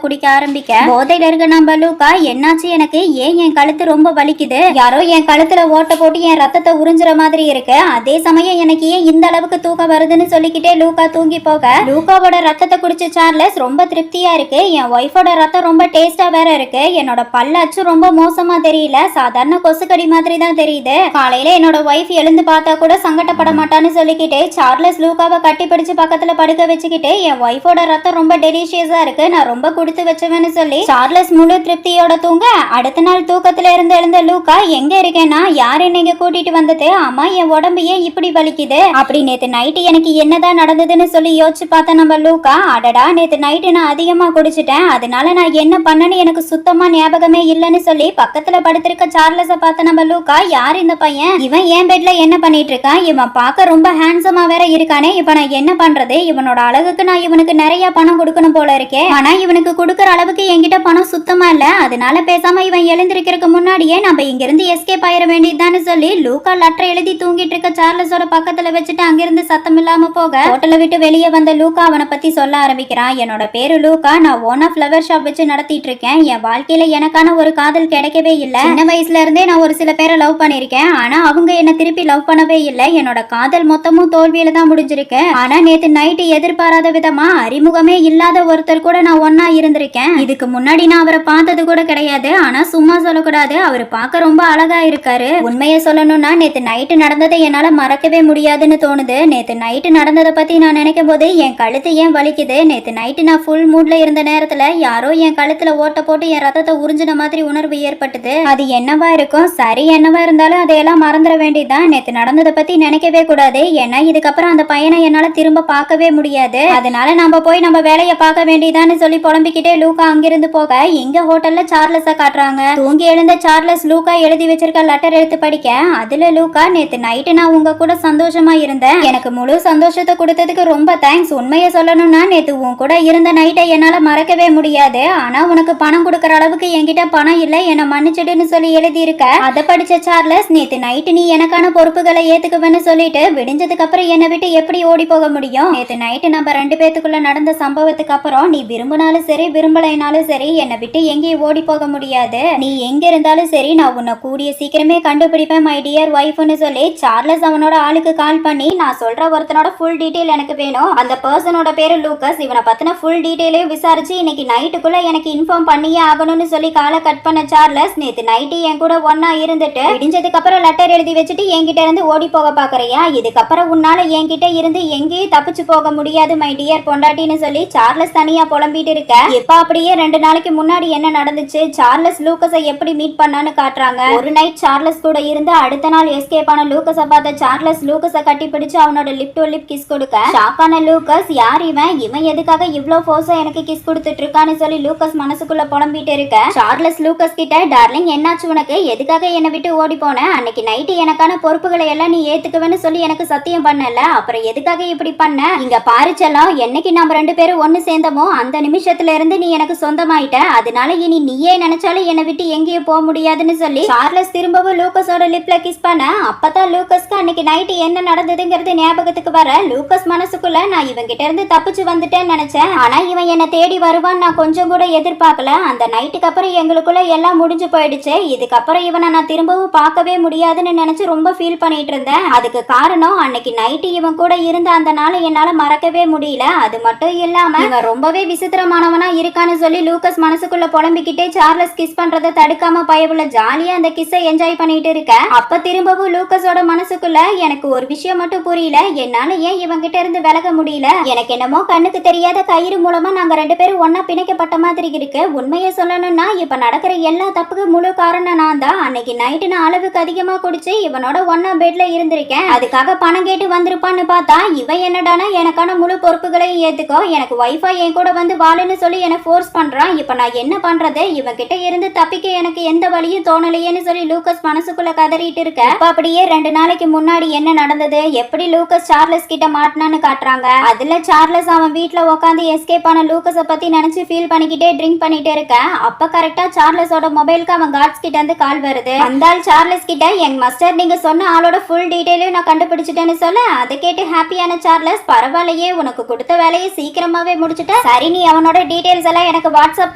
குடிக்க ஆரம்பிக்க போதையில இருக்க நம்ம லூகா என்னாச்சு எனக்கு ஏன் என் கழுத்து ரொம்ப வலிக்குது, யாரோ என் கழுத்துல ஓட்ட போட்டு என் ரத்தத்தை உறிஞ்சுற மாதிரி இருக்கு, அதே சமயம் எனக்கு ஏன் இந்த அளவுக்கு தூக்கம் வருதுன்னு சொல்லிக்கிட்டே லூகா தூங்கி போக லூகாவோட ரத்தத்தை குடிச்ச சார்லஸ் ரொம்ப திருப்தியா இருக்கு, என் ஒய்ஃபோட ரத்தம் ரொம்ப டேஸ்டா வேற இருக்கு, என்னோட பல்லாச்சு ரொம்ப மோசமா தெரியல சாதாரண கொசுக்கடி மாதிரி தான் தெரியுது, காலையில என்னோட ஒய்ஃப் எழுந்து பார்த்தா கூட சங்கடப்பட மாட்டான்னு சொல்லிக்கிட்டு சார்லஸ் லூகாவை கட்டி பிடிச்சு பக்கத்துல படுக்க வச்சுக்கிட்டு என் ஒய்ஃப் ஒய்ஃபோட ரத்தம் ரொம்ப டெலிஷியஸா இருக்கு, நான் ரொம்ப கொடுத்து வச்சவன்னு சொல்லி சார்லஸ் முழு திருப்தியோட தூங்க, அடுத்த நாள் தூக்கத்துல இருந்து எழுந்த லூக்கா எங்க இருக்கேன்னா யார் என்னைங்க கூட்டிட்டு வந்தது, அம்மா என் உடம்பு ஏன் இப்படி வலிக்குது அப்படி நேத்து நைட்டு எனக்கு என்னதான் நடந்ததுன்னு சொல்லி யோசிச்சு பார்த்த நம்ம லூக்கா, அடடா நேத்து நைட்டு நான் அதிகமா குடிச்சிட்டேன், அதனால நான் என்ன பண்ணேன்னு எனக்கு சுத்தமா ஞாபகமே இல்லைன்னு சொல்லி பக்கத்துல படுத்திருக்க சார்லஸ பார்த்த நம்ம லூக்கா, யார் இந்த பையன், இவன் என் பெட்ல என்ன பண்ணிட்டு இருக்கான், இவன் பார்க்க ரொம்ப ஹேண்ட்ஸமா வேற இருக்கானே, இப்ப நான் என்ன பண்றது, இவனோட அழகுக்கு நான் இவனுக்கு நிறைய பணம் கொடுக்கணும் போல இருக்கே, ஆனா இவனுக்கு கொடுக்கற அளவுக்கு என்கிட்ட பணம் சுத்தமா இல்ல, அதனால பேசாம இவன் எழுந்திருக்கிறதுக்கு முன்னாடியே நம்ம இங்க இருந்து எஸ்கேப் ஆயிர வேண்டியதுதான்னு சொல்லி லூக்கா லெட்டர் எழுதி தூங்கிட்டு இருக்க சார்லஸோட பக்கத்துல வச்சுட்டு அங்கிருந்து சத்தம் இல்லாம போக, ஹோட்டலை விட்டு வெளியே வந்த லூக்கா அவனை பத்தி சொல்ல ஆரம்பிக்கிறான். என்னோட பேரு லூக்கா, நான் ஓனா ஃப்ளவர் ஷாப் வச்சு நடத்திட்டு இருக்கேன், என் வாழ்க்கையில எனக்கான ஒரு காதல் கிடைக்கவே இல்லை, சின்ன வயசுல இருந்தே நான் ஒரு சில பேரை லவ் பண்ணிருக்கேன், ஆனா அவங்க என்ன திருப்பி லவ் பண்ணவே இல்லை, என்னோட காதல் மொத்தமும் தோல்வியில தான் முடிஞ்சிருக்கு, ஆனா நேத்து நைட்டு எதிர்பாராத விதமா அறிமுகமே இல்லாத ஒருத்தர் கூட நான் ஒன்னா இருந்திருக்கேன், இதுக்கு முன்னாடி நான் அவரை பார்த்தது கூட கிடையாது, ஆனா சும்மா சொல்லக்கூடாது, அவர் பார்க்க ரொம்ப அழகா இருக்காரு, உண்மையை சொல்லணும்னா நேத்து நைட்டு நடந்ததை என்னால மறக்கவே முடியாதுன்னு தோணுது, நேத்து நைட்டு நடந்ததை பத்தி நான் நினைக்கும் போது என் கழுத்து ஏன் வலிக்குது, நேத்து நைட்டு நான் ஃபுல் மூட்ல இருந்த நேரத்துல யாரோ என் கழுத்துல ஓட்ட போட்டு என் ரத்தத்தை உறிஞ்சின மாதிரி உணர்வு ஏற்பட்டது, அது என்னவா இருக்கும், சரி என்னவா இருந்தாலும் அதையெல்லாம் மறந்துட வேண்டியதுதான், நேத்து நடந்ததை பத்தி நினைக்கவே கூடாது, ஏன்னா இதுக்கப்புறம் அந்த பையனை என்னால திரும்ப பார்க்கவே முடியாது, அதனால நம்ம போய் நம்ம வேலையை பார்க்க வேண்டியதான்னு சொல்லி புலம்பிக்கிட்டே லூக்கா அங்கிருந்து போக, இங்க ஹோட்டல்ல சார்லஸ காட்டுறாங்க. தூங்கி எழுந்த சார்லஸ் லூக்கா எழுதி வச்சிருக்க லெட்டர் எடுத்து படிக்க, அதுல லூக்கா, நேத்து நைட்டு நான் உங்க கூட சந்தோஷமா இருந்தேன், எனக்கு முழு சந்தோஷத்தை கொடுத்ததுக்கு ரொம்ப தேங்க்ஸ், உண்மையை சொல்லணும்னா நேத்து உன் கூட இருந்த நைட்டை என்னால மறக்கவே முடியாது, ஆனா உனக்கு பணம் கொடுக்கற அளவுக்கு என்கிட்ட பணம் இல்ல, என்ன மன்னிச்சிடுன்னு சொல்லி எழுதி இருக்க, அதை படிச்ச சார்லஸ், நேத்து நைட்டு நீ எனக்கான பொறுப்புகளை ஏத்துக்குவேன்னு சொல்லிட்டு விடிஞ்சதுக்கு அப்புறம் என்னை விட்டு எப்படி ஓடி போக முடியும், நேத்து நைட்டு நம்ம ரெண்டு பேத்துக்குள்ள நடந்த சம்பவத்துக்கு அப்புறம் நீ விரும்பினாலும் சரி விரும்பலைனாலும் சரி என்னை விட்டு எங்கேயும் ஓடி போக முடியாது, நீ எங்க இருந்தாலும் சரி நான் உன்னை கூடிய சீக்கிரமே கண்டுபிடிப்பேன் மை டியர் வைஃப்னு சொல்லி சார்லஸ் அவனோட ஆளுக்கு கால் பண்ணி, நான் சொல்ற ஒருத்தனோட ஃபுல் டீடைல் எனக்கு வேணும், அந்த பர்சனோட பேரு லூக்கஸ், இவனை பத்தின ஃபுல் டீடைலையும் விசாரிச்சு இன்னைக்கு நைட்டுக்குள்ள எனக்கு இன்ஃபார்ம் பண்ணியே ஆகணும்னு சொல்லி காலை கட் பண்ண சார்லஸ், நேத்து நைட்டு என் கூட ஒன்னா இருந்துட்டு விடிஞ்சதுக்கு அப்புறம் லெட்டர் எழுதி வச்சுட்டு என்கிட்ட இருந்து ஓடி போக பாக்குறியா, இதுக்கப்புறம் உன்னால என்கிட்ட இருந்து எங்கேயும் தப்பிச்சு போக முடியாது மை டியர் பொண்டாட்டின்னு சொல்லி சார்லஸ் தனியா புலம்பிட்டு இருக்க, இப்ப அப்படியே 2 நாளைக்கு முன்னாடி என்ன நடந்துச்சு, சார்லஸ் லூக்கஸை எப்படி மீட் பண்ணான்னு காட்டுறாங்க. ஒரு நைட் சார்லஸ் கூட இருந்து அடுத்த நாள் எஸ்கேப் ஆன லூக்கஸை பார்த்த சார்லஸ் லூக்கஸை கட்டி பிடிச்சு அவனோட லிப் டு லிப் கிஸ் கொடுக்க, ஷாக்கான லூக்கஸ், யார் இவன் எதுக்காக இவ்ளோ ஃபோர்ஸா எனக்கு கிஸ் கொடுத்துட்டு இருக்கான்னு சொல்லி லூக்கஸ் மனசுக்குள்ள புலம்பிட்டு இருக்க, சார்லஸ் லூக்கஸ் கிட்ட, டார்லிங் என்னாச்சு உனக்கு, எதுக்காக என்னை விட்டு ஓடி போன, அன்னைக்கு நைட்டு எனக்கான பொறுப்புகளை எல்லாம் நீ ஏத்துக்குவேன்னு சொல்லி எனக்கு சத்தியம் பண்ணல, அப்புறம் எதுக்காக இப்படி பண்ண, இங்க பாரிச்செல்லாம் என்னைக்கு நம்ம 2 பேரும் ஒன்னு சேர்ந்தமோ அந்த நிமிஷத்துல இருந்து நீ எனக்கு சொந்தமாயிட்ட, அதனால இனி நீயே நினைச்சாலும் என்னை விட்டு எங்கேயும் போக முடியாதுன்னு சொல்லி சார்லஸ் திரும்பவும் லூக்கஸோட லிப்ல கிஸ் பண்ண, அப்பதான் லூக்கஸ்க்கு அன்னைக்கு நைட்டு என்ன நடந்ததுங்கிறது ஞாபகத்துக்கு வர, லூக்கஸ் மனசுக்குள்ள நான் இவன் கிட்ட இருந்து தப்பிச்சு வந்துட்டேன்னு நினைச்சேன், ஆனா இவன் என்ன தேடி வருவான்னு நான் கொஞ்சம் கூட எதிர்பார்க்கல, அந்த நைட்டுக்கு அப்புறம் எங்களுக்குள்ள எல்லாம் முடிஞ்சு போயிடுச்சு, இதுக்கப்புறம் இவனை நான் திரும்பவும் பார்க்கவே முடியாதுன்னு நினைச்சு ரொம்ப ஃபீல் பண்ணிட்டு இருந்தேன், அதுக்கு காரணம் அன்னைக்கு நைட்டு இவன் கூட இருந்த அந்த நாளை என்னால மறக்கவே முடியல, அது மட்டும் இல்லாம இவன் ரொம்பவே விசித்திரமானவனா இருக்கான்னு சொல்லி லூக்கஸ் மனசுக்குள்ள புலம்பிக்கிட்டே சார்லஸ் கிஸ் பண்றதை தடுக்காம பயவுல ஜாலியா அந்த கிஸ்ஸை என்ஜாய் பண்ணிட்டு இருக்க, அப்ப திரும்பவும் லூக்கஸோட மனசுக்குள்ள எனக்கு ஒரு விஷயம் மட்டும் புரியல, என்னால ஏன் இவன் கிட்ட இருந்து விலக முடியல, எனக்கு என்னமோ கண்ணுக்கு தெரியாத கயிறு மூலமா நாங்க 2 பேரும் ஒன்னா பிணைக்கப்பட்ட மாதிரி இருக்கு, உண்மையை சொல்லணும்னா இப்ப நடக்கிற எல்லா தப்புக்கு முழு காரணம் நான் தான், அன்னைக்கு நைட்டு நான் அளவுக்கு அதிகமா குடிச்சு இவனோட ஒன்னா பெட்ல இருந்திருக்கேன், அதுக்காக பணம் கேட்டு வந்திருப்பான்னு பார்த்தா இவன் என்னடானா எனக்கான முழு பொறுப்புகளையும் ஏத்துக்கோ, எனக்கு வைஃபா என் கூட வந்து வாழுன்னு சொல்லி என்ன ஃபோர்ஸ் பண்றான், இப்ப நான் என்ன பண்றது, இவன் கிட்ட இருந்து தப்பிக்க எனக்கு எந்த வழியும் தோணலையேன்னு சொல்லி லூக்கஸ் மனசுக்குள்ள கதறிட்டு இருக்க, அப்ப அப்படியே 2 நாளைக்கு முன்னாடி என்ன நடந்தது, எப்படி லூக்கஸ் சார்லஸ் கிட்ட மாட்டினான்னு காட்டுறாங்க. அதுல சார்லஸ் அவன் வீட்டுல உட்காந்து எஸ்கேப் ஆன லூக்கஸ பத்தி நினைச்சு ஃபீல் பண்ணிக்கிட்டே ட்ரிங்க் பண்ணிட்டே இருக்க, அப்ப கரெக்டா சார்லஸோட மொபைலுக்கு அவன் கார்ட்ஸ் கிட்ட இருந்து கால் வருது. வந்தால் சார்லஸ் கிட்ட, என் மாஸ்டர் நீங்க சொன்ன ஆளோட ஃபுல் டீடைலையும் நான் கண்டுபிடிச்சிட்டேன்னு சொல்ல, அதை கேட்டு ஹாப்பியான சார்லஸ், பரவாயில்லையே உனக்கு கொடுத்த வேலையை சீக்கிரமாவே முடிச்சுட்ட, சரி நீ அவனோட டீடைல்ஸ் எல்லாம் எனக்கு வாட்ஸ்அப்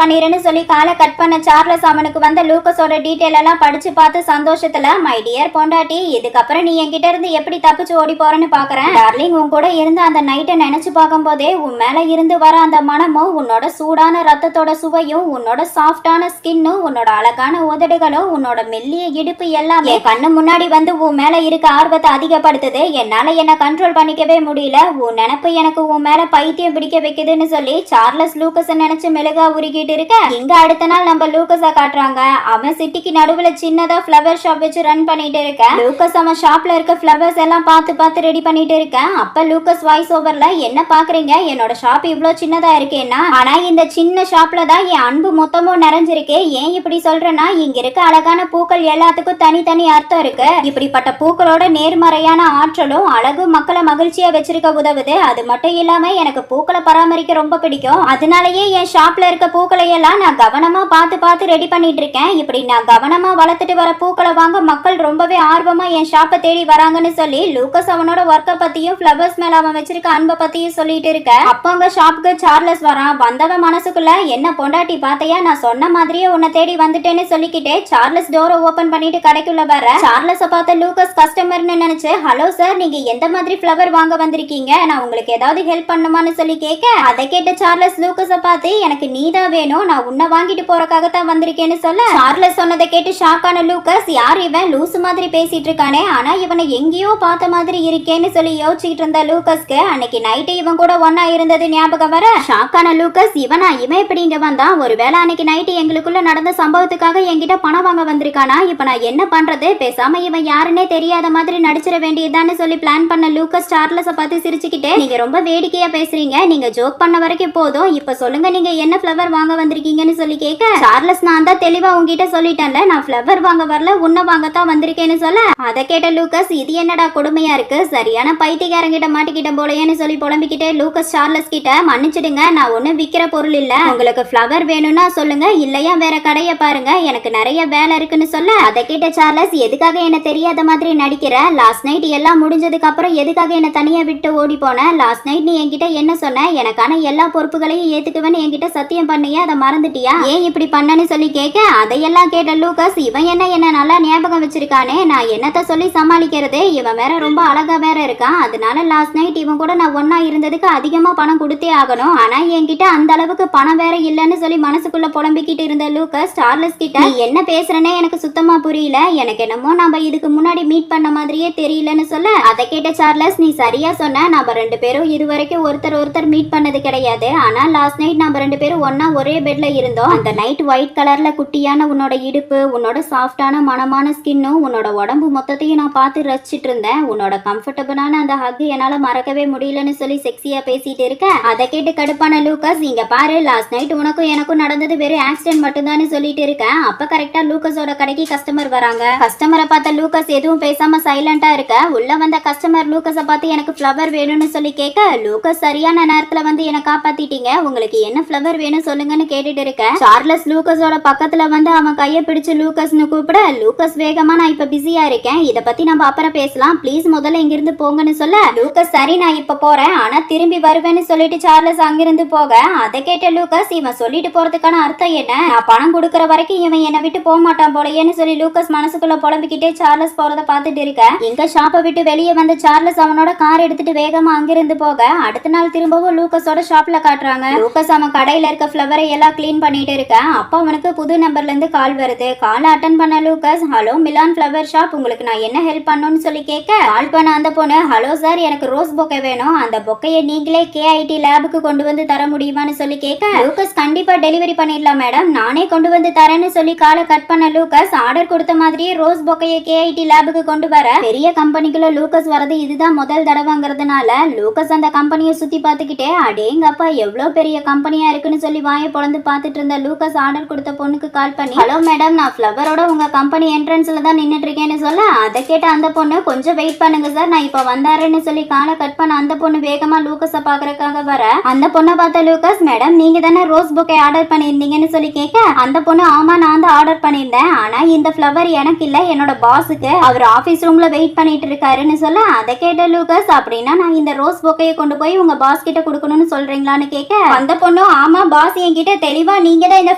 பண்ணிருன்னு சொல்லி காலை கட் பண்ண சார்லஸ் அவனுக்கு வந்த லூக்கஸோட டீடைல் எல்லாம் படிச்சு பார்த்து சந்தோஷத்துல, மை டியர் பொண்டாட்டி இதுக்கப்புறம் நீ என்கிட்ட இருந்து எப்படி தப்பிச்சு ஓடி போறேன்னு பாக்குறேன், டார்லிங் உன் கூட இருந்த அந்த நைட்டை நினைச்சு பார்க்கும் போதே உன் மேல இருந்து வர அந்த மனமும் உன்னோட சூடான ரத்தத்தோட சுவையும் உன்னோட சாஃப்டான ஸ்கின்னும் உன்னோட அழகான உதடுகளும் உன்னோட மெல்லிய இடுப்பு எல்லாம் என் கண்ணு முன்னாடி வந்து உன் மேல இருக்க ஆர்வத்தை அதிகப்படுத்துது, என்னால என்ன கண்ட்ரோல் பண்ணிக்கவே முடியல, உன் நினைப்பு எனக்கு உன் மேல பைத்தியம் பைத்தியம் பிடிக்க வைக்குதுன்னு சொல்லி சார்லஸ் லூக்கஸ நினைச்சு மெழுகா உருகிட்டு இருக்க, இங்க அடுத்த நாள் நம்ம லூக்கஸ காட்டுறாங்க. அவன் சிட்டிக்கு நடுவுல சின்னதா ஃப்ளவர் ஷாப் வச்சு ரன் பண்ணிட்டு இருக்க. லூக்கஸ் அவன் ஷாப்ல இருக்க ஃப்ளவர்ஸ் எல்லாம் பார்த்து பார்த்து ரெடி பண்ணிட்டு இருக்கேன். அப்ப லூக்கஸ் வாய்ஸ் ஓவர்ல, என்ன பாக்குறீங்க, என்னோட ஷாப் இவ்வளவு சின்னதா இருக்கேன்னா, ஆனா இந்த சின்ன ஷாப்ல தான் என் அன்பு மொத்தமும் நிறைஞ்சிருக்கு. ஏன் இப்படி சொல்றேன்னா, இங்க இருக்க அழகான பூக்கள் எல்லாத்துக்கும் தனித்தனி அர்த்தம் இருக்கு. இப்படிப்பட்ட பூக்களோட நேர்மறையான ஆற்றலும் அழகு மக்களை மகிழ்ச்சியா வச்சிருக்க உதவுது. அது மட்டும் இல்லாம எனக்கு பூக்களை பராமரிக்க ரொம்ப பிடிக்கும். அதனாலயே என் ஷாப்ல இருக்க பூக்களை எல்லாம் நான் கவனமா பார்த்து பார்த்து ரெடி பண்ணிட்டு இருக்கேன். இப்படி நான் கவனமா வளர்த்துட்டு வர பூக்களை வாங்க மக்கள் ரொம்பவே ஆர்வமா என் ஷாப்பை தேடி வராங்கன்னு சொல்லி லூக்கஸ் அவனோட ஒர்க்கை பத்தியும் ஃப்ளவர்ஸ் மேல அவன் வச்சிருக்க அன்பை பத்தியும் சொல்லிட்டு இருக்க. அப்ப அங்க ஷாப்புக்கு சார்லஸ் வரான். வந்தவன் மனசுக்குள்ள, என்ன பொண்டாட்டி பாத்தையா, நான் சொன்ன மாதிரியே உன்னை தேடி வந்துட்டேன்னு சொல்லிக்கிட்டே சார்லஸ் டோரை ஓபன் பண்ணிட்டு கடைக்குள்ள வர. சார்லஸ பார்த்த லூக்கஸ் கஸ்டமர்னு நினைச்சு, ஹலோ சார், நீங்க எந்த மாதிரி ஃப்ளவர் வாங்க வந்திருக்கீங்க, நான் உங்களுக்கு ஏதாவது ஹெல்ப் பண்ணுமான்னு சொல்லி கேட்க, அதை கேட்ட சார்லஸ் லூக்கஸ பார்த்து, எனக்கு நீதான் வேணும், நான் உன்னை வாங்கிட்டு போறக்காகத்தான் வந்திருக்கேன்னு சொல்ல, சார்லஸ் சொன்னதை கேட்டு ஷாக்கான லூக்கஸ், யார் இவன் லூசு மாதிரி பேசிட்டு இருக்கானே, ஆனா இவனை எங்கேயோ பார்த்த மாதிரி இருக்கேன்னு சொல்லி யோசிச்சுட்டு இருந்த லூக்கஸ்க்கு அன்னைக்கு நைட்டு இவன் கூட ஒன்னா இருந்தது ஞாபகம் வர, ஷாக்கான லூக்கஸ், இவன் எப்படி இங்க வந்தான், ஒருவேளை அன்னைக்கு நைட்டு எங்களுக்குள்ள நடந்த சம்பவத்துக்காக என்கிட்ட பணம் வாங்க வந்திருக்கானா, இப்ப நான் என்ன பண்றது, பேசாம இவன் யாருன்னே தெரியாத மாதிரி நடிச்சிட வேண்டியதுதான்னு சொல்லி பிளான் பண்ண லூக்கஸ் சார்லஸ பார்த்து சிரிச்சுக்கிட்டே, நீங்க ரொம்ப வேடிக்கையா பேசுறீங்க, நீங்க ஜோக் பண்ண வரைக்கும் போதும், இப்ப சொல்லுங்க நீங்க என்ன ஃப்ளவர் வாங்க வந்திருக்கீங்கன்னு சொல்லி கேட்க, சார்லஸ், நான் தான் தெளிவா உங்ககிட்ட சொல்லிட்டேன்ல, நான் ஃப்ளவர் வாங்க வரல, உன்ன வாங்கத்தான் வந்திருக்கேன்னு சொல்ல, அதை கேட்ட லூக்கஸ், இது என்னடா கொடுமையா இருக்கு, சரியான பைத்தியக்காரங்கிட்ட மாட்டிக்கிட்ட போலையேன்னு சொல்லி புலம்பிக்கிட்டே லூக்கஸ் சார்லஸ் கிட்ட, மன்னிச்சிடுங்க, நான் ஒன்னும் விக்கிற பொருள் இல்ல, உங்களுக்கு ஃப்ளவர் வேணும்னா சொல்லுங்க, இல்லையா வேற கடைய பாருங்க, எனக்கு நிறைய வேலை இருக்குன்னு சொல்ல, அதை கேட்ட சார்லஸ், எதுக்காக என்ன தெரியாத மாதிரி நடிக்கிற, லாஸ்ட் நைட் எல்லாம் முடிஞ்சதுக்கு அப்புறம் எதுக்காக என்ன தனியா விட்டு ஓடி போன, லாஸ்ட் நைட் நீ என்கிட்ட என்ன சொன்ன, எனக்கான எல்லா பொறுப்புகளையும் ஏத்துக்குவேன்னு என்கிட்ட சத்தியம் பண்ணியா, அதை மறந்துட்டியா, ஏன் இப்படி பண்ணன்னு சொல்லி கேட்க, அதையெல்லாம் கேட்ட லூக்கஸ், இவன் என்ன நல்லா ஞாபகம் வச்சிருக்கானே, நான் என்னத்த சொல்லி சமாளிக்கிறது, இவன் வேற ரொம்ப அழகா வேற இருக்கான், அதனால லாஸ்ட் நைட் இவன் கூட நான் ஒன்னா இருந்ததுக்கு அதிகமா பணம் கொடுத்தே ஆகணும், ஆனா என்கிட்ட அந்த அளவுக்கு பணம் வேற இல்லன்னு சொல்லி மனசுக்குள்ள புலம்பிக்கிட்டு இருந்த லூக்கஸ் சார்லஸ் கிட்ட, நீ என்ன பேசுறனே எனக்கு சுத்தமா புரியல, எனக்கு என்னமோ நம்ம இதுக்கு முன்னாடி மீட் பண்ண மாதிரியே தெரியலன்னு சொல்ல, அதை கேட்ட சார்லஸ், நீ சரியா சொன்ன, நம்ம ரெண்டு பேரும் இதுவரைக்கும் ஒருத்தர் மீட் பண்ணது கிடையாது, ஆனா லாஸ்ட் நைட் நம்ம ரெண்டு பேரும் ஒன்னா ஒரே பெட்ல இருந்தோம், அந்த நைட் ஒயிட் கலர்ல குட்டியான உன்னோட இடுப்பு, உன்னோட சாஃப்டான மனமான ஸ்கின்னும் உன்னோட உடம்பு மொத்தத்தையும் நான் பார்த்து ரசிச்சிட்டு இருந்தேன், உன்னோட கம்ஃபர்டபுளான அந்த ஹக் என்னால மறக்கவே முடியலன்னு சொல்லி செக்ஸியா பேசிட்டு இருக்க, அதை கேட்டு கடுப்பான லூக்கஸ், இங்க பாரு, லாஸ்ட் நைட் உனக்கும் எனக்கும் நடந்தது வெறும் ஆக்சிடென்ட் மட்டும்தான் சொல்லிட்டு இருக்கேன். அப்ப கரெக்டா லூக்கஸோட கடைக்கு கஸ்டமர் வராங்க. கஸ்டமரை பார்த்த லூக்கஸ் எதுவும் பேசாம சைலண்டா இருக்க, உள்ள வந்த கஸ்டமர் லூக்கஸை பார்த்து எனக்கு ஃப்ளவர் வேணும்னு சொல்லி கேட்க, லூக்கஸ் சரியான நேரத்துல வந்து என்ன காப்பாத்திட்டீங்க, உங்களுக்கு என்ன ஃப்ளவர் வேணும் சொல்லுங்கன்னு கேட்டுட்டு இருக்க, சார்லஸ் லூக்கஸோட பக்கத்துல வந்து அவன் கையை பிடிச்சு லூக்கஸ்னு கூப்பிட, லூக்கஸ் வேகமா, நான் இப்ப பிஸியா இருக்கேன், இத பத்தி நம்ம அப்புறம் பேசலாம், ப்ளீஸ் முதல்ல இங்கிருந்து போங்கன்னு சொல்ல, லூக்கஸ், சரி நான் இப்ப போறேன், ஆனா திரும்பி வருவேன்னு சொல்லிட்டு சார்லஸ் அங்கிருந்து போக, அதை கேட்ட லூக்கஸ், இவன் சொல்லிட்டு போறதுக்கான அர்த்தம் என்ன, நான் பணம் கொடுக்கற வரைக்கும் இவன் என்னை விட்டு போக மாட்டான் போலயேன்னு சொல்லி லூக்கஸ் மனசுக்குள்ள புலம்பிக்கிட்டே சார்லஸ் போறத பார்த்துட்டு இருக்க, எங்க ஷாப்பை விட்டு வெளியே வந்த சார்லஸ் அவனோட கார் எடுத்துட்டு வேகமா அங்கிருந்து போக, அடுத்த நாள் திரும்பவும் லூக்கஸோட ஷாப்ல காட்டுறாங்க. லூக்கஸ் அவன் கடையில இருக்க ஃப்ளவரை எல்லாம் கிளீன் பண்ணிட்டு இருக்க, அப்ப அவனுக்கு புது நம்பர்ல இருந்து கால் வருது. கால் அட்டன் பண்ண Lucas, hello Milan flower shop, உங்களுக்கு நான் என்ன ஹெல்ப் பண்ணணும்னு சொல்லி கேட்க, கால் பண்ண அந்த பொண்ணு, ஹலோ சார், எனக்கு ரோஸ் பொக்கை வேணும், அந்த பொக்கையை நீங்களே KIT லேபுக்கு கொண்டு வந்து தர முடியுமான்னு சொல்லி கேட்க, லூக்கஸ், கண்டிப்பா டெலிவரி பண்ணிடலாம் மேடம், நானே கொண்டு வந்து தரேன்னு சொல்லி காலை கட் பண்ண லூக்கஸ், ஆர்டர் கொடுத்த மாதிரியே ரோஸ் பொக்கையை KIT லேபுக்கு கொண்டு வர, பெரிய கம்பெனிக்குள்ள லூக்கஸ் வரது இதுதான் முதல் தடவைங்கிறதுனால லூக்கஸ் அந்த கம்பெனியை சுத்தி பார்த்துக்கிட்டே, அடேங்கப்பா எவ்வளவு பெரிய கம்பெனியா இருக்குன்னு சொல்லி வாயை பொழந்து பார்த்துட்டு இருந்த லூக்கஸ் ஆர்டர் கொடுத்த பொண்ணுக்கு கால் பண்ணி, ஹலோ மேடம், நான் ஃப்ளவரோட உங்க கம்பெனி என்ட்ரன்ஸ்ல தான் நின்னுட்டு இருக்கேன்னு சொல்ல, அதை கேட்ட அந்த பொண்ணு, கொஞ்சம் வெயிட் பண்ணுங்க சார், நான் இப்ப வந்தாருன்னு சொல்லி காலை கட் பண்ண அந்த பொண்ணு வேகமா லூக்கஸை பாக்குறதுக்காக வர, அந்த பொண்ணை பார்த்த லூக்கஸ், மேடம் நீங்க தானே ரோஸ் பொக்கை ஆர்டர் பண்ணியிருந்தீங்கன்னு சொல்லி கேட்க, அந்த பொண்ணு, ஆமா நான் தான் ஆர்டர் பண்ணியிருந்தேன், ஆனா இந்த ஃப்ளவர் எனக்கு இல்ல, என்னோட பாஸுக்கு, அவர் ஆபீஸ் ரூம்ல வெயிட் பண்ணிட்டு இருக்காருன்னு சொல்ல, அதை கேட்ட லூக்கஸ், அப்படின்னா நான் இந்த ரோஸ் பொக்கையை கொண்டு போய் உங்க பாஸ் கிட்ட கொடுக்கணும்னு சொல்றீங்களான்னு கேட்க, அந்த பொண்ணு, ஆமா பாஸ் என்கிட்ட தெளிவா நீங்க தான் இந்த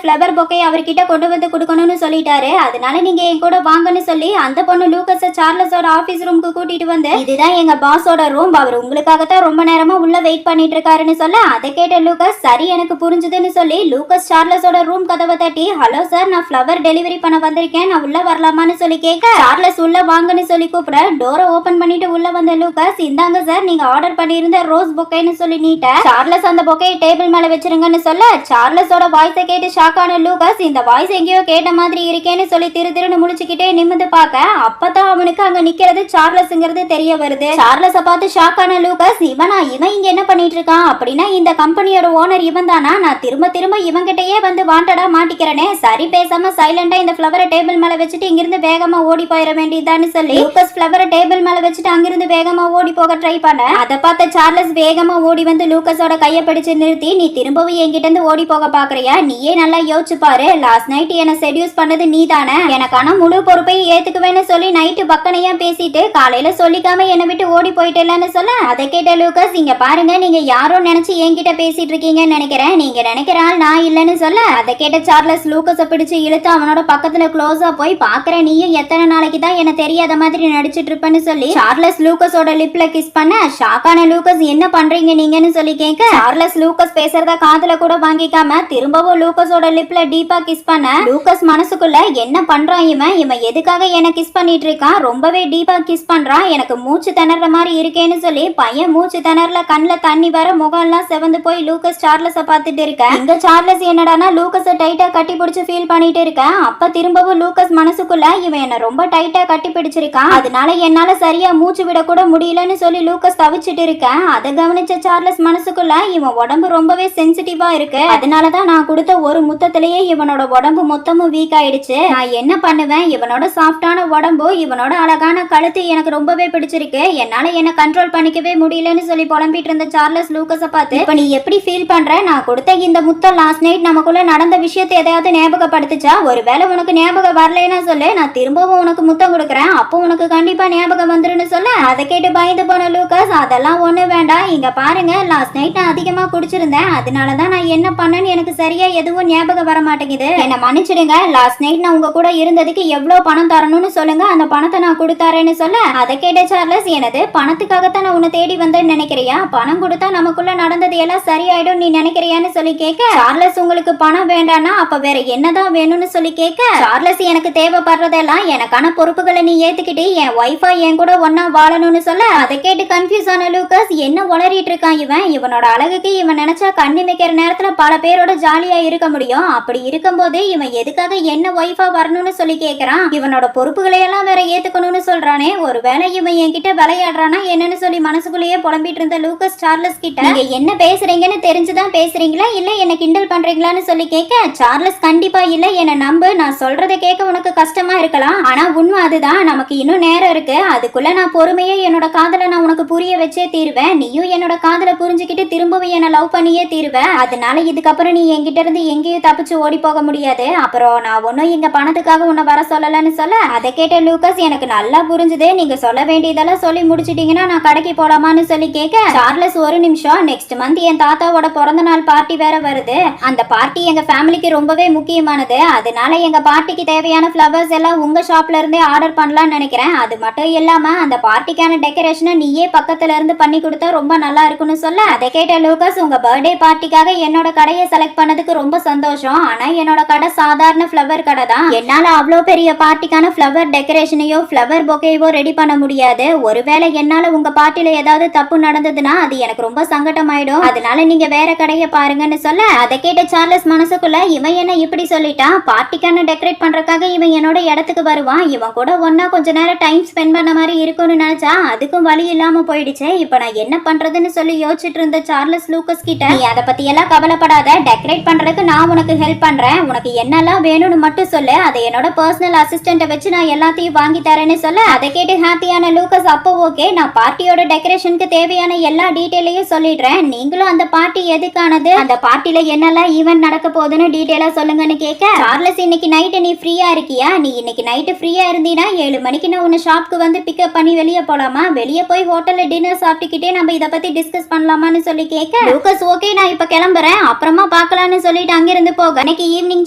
ஃப்ளவர் பொக்கையை அவர்கிட்ட கொண்டு வந்து கொடுக்கணும்னு சொல்லிட்டாரு, அதனால நீங்க என் கூட வாங்கன்னு சொல்லி அந்த பொண்ணு லூக்கஸ சார்லஸோட ஆபீஸ் ரூமுக்கு கூட்டிட்டு வந்து, இதுதான் எங்க பாஸோட ரூம், அவர் உங்களுக்காகத்தான் ரொம்ப நேரமா உள்ள வெயிட் பண்ணிட்டு இருக்காருன்னு சொல்ல, அதை கேட்ட லூக்கஸ், சரி எனக்கு புரிஞ்சுதுன்னு சொல்லி லூக்கஸ் சார்லஸோட ரூம் கதவை தட்டி, ஹலோ சார், நான் ஃப்ளவர் டெலிவரி பண்ண வந்திருக்கேன், நான் உள்ள வரலாமான்னு சொல்லி கேட்க, சார்லஸ் உள்ள வாங்கன்னு சொல்லி கூப்பிட, டோரை ஓபன் பண்ணிட்டு உள்ள வந்த லூக்கஸ், இந்தாங்க சார், நீங்க ஆர்டர் பண்ணியிருந்த ரோஸ் பொக்கைன்னு சொல்லி சொல்லி நீட்ட சார்லஸ் அந்த பொக்கையை டேபிள் மேல வச்சிருங்கன்னு சொல்ல சார்லஸோட வாய்ஸை கேட்டு ஷாக்கான லூகாஸ் இந்த வாய்ஸ் எங்கேயோ கேட்ட மாதிரி இருக்கேன்னு சொல்லி திருன்னு முழிச்சுக்கிட்டே நிமிந்து பார்க்க அப்பதான் அவனுக்கு அங்க நிக்கிறது சார்லஸ்ங்கிறது தெரிய வருது. சார்லஸ பார்த்து ஷாக்கான லூகாஸ் இவன் இங்க என்ன பண்ணிட்டு இருக்கான் அப்படின்னா இந்த கம்பெனியோட ஓனர் இவன் தானா? நான் திரும்ப இவங்கிட்டயே வந்து வாண்டடா மாட்டிக்கிறேனே. சரி பேசாம சைலண்டா இந்த ஃப்ளவரை டேபிள் மேல வச்சுட்டு இங்கிருந்து வேகமா ஓடி போயிட வேண்டியதான்னு சொல்லி லூகாஸ் ஃப்ளவரை டேபிள் மேல வச்சுட்டு அங்கிருந்து வேகமா ஓடி போக ட்ரை பண்ண அதை பார்த்த சார்லஸ் வேகமா ஓடி வந்து லூகாஸோட கையை பிடிச்சு நிறுத்தி நீ திரும்பவும் என்கிட்ட இருந்து ஓடி போக பாக்குறியா? நீயே நல்லா யோசிச்சு பாரு. லாஸ்ட் நைட் என்ன செடியூஸ் பண்ணது நீ தானே. எனக்கான முழு பொறுப்பையும் ஏத்துக்குவேன்னு சொல்லி நைட்டு பக்கனையா பேசிட்டு காலையில சொல்லிக்காம என்னை விட்டு ஓடி போயிட்டேன்னு சொல்ல அதை கேட்ட லூகாஸ் இங்க பாருங்க நீங்க யாரோ நினைச்சு என்கிட்ட பேசிட்டு இருக்கீங்கன்னு நினைக்கிறேன். நீங்க நினைக்கிற ஆள் நான் இல்லைன்னு சொல்ல அதை கேட்ட சார்லஸ் லூகாஸை பிடிச்சு இழுத்து அவனோட பக்கத்துல க்ளோஸா போய் பாக்குறேன் நீயும் எத்தனை நாளைக்கு தான் என்ன தெரியாத மாதிரி நடிச்சிட்டு இருப்பேன்னு சொல்லி சார்லஸ் லூகாஸோட லிப்ல கிஸ் பண்ண ஷாக்கான லூகாஸ் என்ன பண்றீங்க நீங்கன்னு சொல்லி கேட்க சார்லஸ் லூகாஸ் பேசுறத காதுல கூட வாங்கிக்காம திரும்பவும் லூகாஸோட லிப்ல டீப்பா கிஸ் பண்ண லூகாஸ் மனசுக்குள்ள என்ன பண்றான் இவன் எதுக்காக என்ன கிஸ் பண்ணிட்டு இருக்கான்? ரொம்பவே டீப்பா கிஸ் பண்றான். எனக்கு மூச்சு திணற மாதிரி இருக்கேன்னு சொல்லி பையன் மூச்சு திணறல கண்ணுல தண்ணி வர முகம் எல்லாம் செவந்து போய் லூகாஸ் சார்லஸ பார்த்துட்டு இருக்க. இங்க சார்லஸ் என்னடானா லூகாஸ டைட்டா கட்டி பிடிச்சு ஃபீல் பண்ணிட்டு இருக்க. அப்ப திரும்பவும் லூகாஸ் மனசுக்குள்ள இவன் என்ன ரொம்ப டைட்டா கட்டி பிடிச்சிருக்கான், அதனால என்னால சரியா மூச்சு விட கூட முடியலன்னு சொல்லி லூகாஸ் தவிச்சிட்டு இருக்க. அதை கவனிச்ச சார்லஸ் மனசுக்குள்ள இவன் உடம்பு ரொம்பவே சென்சிட்டிவா இருக்கு, அதனாலதான் நான் கொடுத்த ஒரு முத்தத்திலேயே இவனோட உடம்பு மொத்தமும் வீக் ஆயிடுச்சு. நான் என்ன பண்ணுவேன்? இவனோட சாஃப்டான உடம்பு இவனோட அழகான கழுத்து எனக்கு ரொம்பவே பிடிச்சிருக்கு, என்னால என்ன கண்ட்ரோல் பண்ணிக்கவே முடியலன்னு சொல்லி புலம்பிட்டு இருந்த சார்லஸ் லூகாஸ பார்த்து இப்ப நீ எப்படி ஃபீல் பண்ற? நான் கொடுத்த இந்த முத்தம் லாஸ்ட் நைட் நமக்குள்ள நடந்த விஷயத்தை எதையாவது ஞாபகப்படுத்துச்சா? ஒருவேளை உனக்கு ஞாபகம் வரலன்னா சொல்லு, நான் திரும்பவும் உனக்கு முத்தம் கொடுக்குறேன், அப்போ உனக்கு கண்டிப்பா ஞாபகம் வந்துருன்னு சொல்ல அதை கேட்டு பயந்து போன லூகாஸ் அதெல்லாம் ஒண்ணு வேண்டாம், இங்க பாருங்க லாஸ்ட் நைட் நான் அதிகமா குடிச்சிருந்தேன், அதனாலதான் நான் என்ன பண்ணேன்னு எனக்கு சரியா எதுவும் ஞாபகம் வர மாட்டேங்குது, என்ன மன்னிச்சிடுங்க. லாஸ்ட் நைட் நான் உங்க கூட இருந்ததுக்கு எவ்வளவு பணம் தரணும்னு சொல்லுங்க, அந்த பணத்தை நான் கொடுத்தாரேன்னு சொல்ல அதை கேட்ட சார்லஸ் எனது பணத்துக்காகத்தான் நான் உன்னை தேடி வந்தேன்னு நினைக்கிறியா? பணம் கொடுத்தா நமக்குள்ள நடந்தது எல்லாம் சரியாயிடும் நீ நினைக்கிறியான்னு சொல்லி கேட்க சார்லஸ் உங்களுக்கு பணம் வேண்டானா அப்ப வேற என்னதான் வேணும்னு சொல்லி கேட்க சார்லஸ் எனக்கு தேவைப்படுறதெல்லாம் எனக்கான பொறுப்புகளை நீ ஏத்துக்கிட்டு என் ஒய்ஃபா என் கூட ஒன்னா வாழணும்னு சொல்ல அதை கேட்டு கன்ஃபியூஸ் ஆன லூகாஸ் என்ன உளறிட்டு இருக்கான் இவனோட அழகுக்கு இவன் நினைச்சா கண்ணி வைக்கிற நேரத்துல பல பேரோட ஜாலியா இருக்க முடியும், அப்படி இருக்கும்போது இவன் எதுக்காக என்ன ஒய்ஃபா வரணும்னு சொல்லி கேட்கறான்? இவனோட பொறுப்புகளை எல்லாம் வேற ஏத்துக்கணும்னு சொல்றானே, ஒருவேளை இவன் என்கிட்ட விளையாடுறானா என்னன்னு சொல்லி மனசுக்குள்ளேயே புலம்பிட்டு இருந்த லூகாஸ் சார்லஸ் கிட்ட நீங்க என்ன பேசுறீங்கன்னு தெரிஞ்சுதான் பேசுறீங்களா இல்ல என்ன கிண்டல் பண்றீங்களான்னு சொல்லி கேட்க சார்லஸ் கண்டிப்பா இல்ல, என்ன நம்பு, நான் சொல்றதை கேட்க உனக்கு கஷ்டமா இருக்கலாம், ஆனா உண்மை அதுதான், நமக்கு இன்னும் நேரம் இருக்கு, அதுக்குள்ள நான் பொறுமையே என்னோட காதலை நான் உனக்கு புரிய வச்சே தீருவேன், நீயும் என்னோட காதலை புரிஞ்சுக்கிட்டு திரும்பவும் என்ன லவ் பண்ணியே தீருவேன், அதனால இதுக்கப்புறம் நீ என்கிட்ட இருந்து எங்கேயும் தப்பிச்சு ஓடி போக முடியாது, அப்புறம் நான் ஒன்னும் இங்க பணத்துக்காக உன்னை வர சொல்லலன்னு சொல்ல அதை கேட்ட லூகாஸ் எனக்கு நல்லா புரிஞ்சுது, நீங்க சொல்ல வேண்டியதெல்லாம் சொல்லி முடிச்சிட்டீங்கன்னா நான் கடைக்கு போலாமான்னு சொல்லி கேட்க சார்லஸ் ஒரு நிமிஷம், நெக்ஸ்ட் மந்த் என் தாத்தாவோட பிறந்த நாள் பார்ட்டி வேற வருது, அந்த பார்ட்டி எங்க ஃபேமிலிக்கு ரொம்பவே முக்கியமானது, அதனால எங்க பார்ட்டிக்கு தேவையான ஃப்ளவர்ஸ் எல்லாம் உங்க ஷாப்ல இருந்தே ஆர்டர் பண்ணலாம்னு நினைக்கிறேன், அது மட்டும் இல்லாம அந்த பார்ட்டிக்கான டெக்கரேஷனை நீயே பக்கத்துல இருந்து பண்ணி கொடுத்தா ரொம்ப நல்லா இருக்கும்னு சொல்ல அதை கேட்ட லூகாஸ் உங்க பர்த்டே பார்ட்டிக்காக என்னோட கடையை செலக்ட் பண்ணதுக்கு ரொம்ப சந்தோஷம், ஆனா என்னோட கடை சாதாரண ஃப்ளவர் கடை தான், என்னால அவ்வளோ பெரிய பார்ட்டிக்கான ஃப்ளவர் டெக்கரேஷனையோ ஃப்ளவர் பொக்கேவோ ரெடி பண்ண முடியாது, ஒருவேளை என்னால உங்க பார்ட்டில ஏதாவது தப்பு நடந்ததுன்னா அது எனக்கு ரொம்ப சங்கடமாயிடும், அதனால நீங்க வேற கடையை பாருங்கன்னு சொல்ல அதை கேட்ட சார்லஸ் மனசுக்குள்ள இவன் என்ன இப்படி சொல்லிட்டான், பார்ட்டிக்கான டெக்கரேட் பண்றதுக்காக இவன் என்னோட இடத்துக்கு வருவான், இவன் கூட ஒன்னா கொஞ்ச நேரம் டைம் ஸ்பெண்ட் பண்ண மாதிரி இருக்கும்னு நினைச்சா அதுக்கும் வழி இல்லாம போயிடுச்சு, இப்ப நான் என்ன பண்றதுன்னு சொல்லி யோசிச்சுட்டு இருந்த சார்லஸ் லூகாஸ் கிட்ட நீ அதை பத்தி எல்லாம் கவலைப்படாத, டெக்கரேட் பண்றதுக்கு நான் உனக்கு ஹெல்ப் பண்றேன், உனக்கு என்னெல்லாம் வேணும்னு மட்டும் சொல்லு, அதை என்னோட பர்சனல் அசிஸ்டன்ட்டை வச்சு நான் எல்லாத்தையும் வாங்கி தரேன்னு சொல்ல அதை கேட்டு ஹாப்பியான லூகாஸ் அப்போ ஓகே, நான் பார்ட்டியோட டெக்கரேஷனுக்கு தேவையான எல்லா டீடைலையும் சொல்லிடுறேன், நீங்களும் அந்த பார்ட்டி எதுக்கானது, அந்த பார்ட்டில என்னெல்லாம் ஈவென்ட் நடக்க போகுதுன்னு டீடைலா சொல்லுங்கன்னு கேட்க சார்லஸ் இன்னைக்கு நைட்டு நீ ஃப்ரீயா இருக்கியா? நீ இன்னைக்கு நைட்டு ஃப்ரீயா இருந்தீனா 7 மணிக்கு நான் உன்னை ஷாப்க்கு வந்து பிக்கப் பண்ணி வெளியே போலாமா? வெளியே போய் ஹோட்டல்ல டின்னர் சாப்பிட்டுக்கிட்டே நம்ம இதை பத்தி டிஸ்கஸ் பண்ணலாமான்னு சொல்லி கேட்க லூகாஸ் ஓகே நான் இப்ப கிளம்புறேன் அப்புறமா பார்க்கலாம்னு சொல்லிட்டு அங்கிருந்து போக அன்னைக்கு ஈவினிங்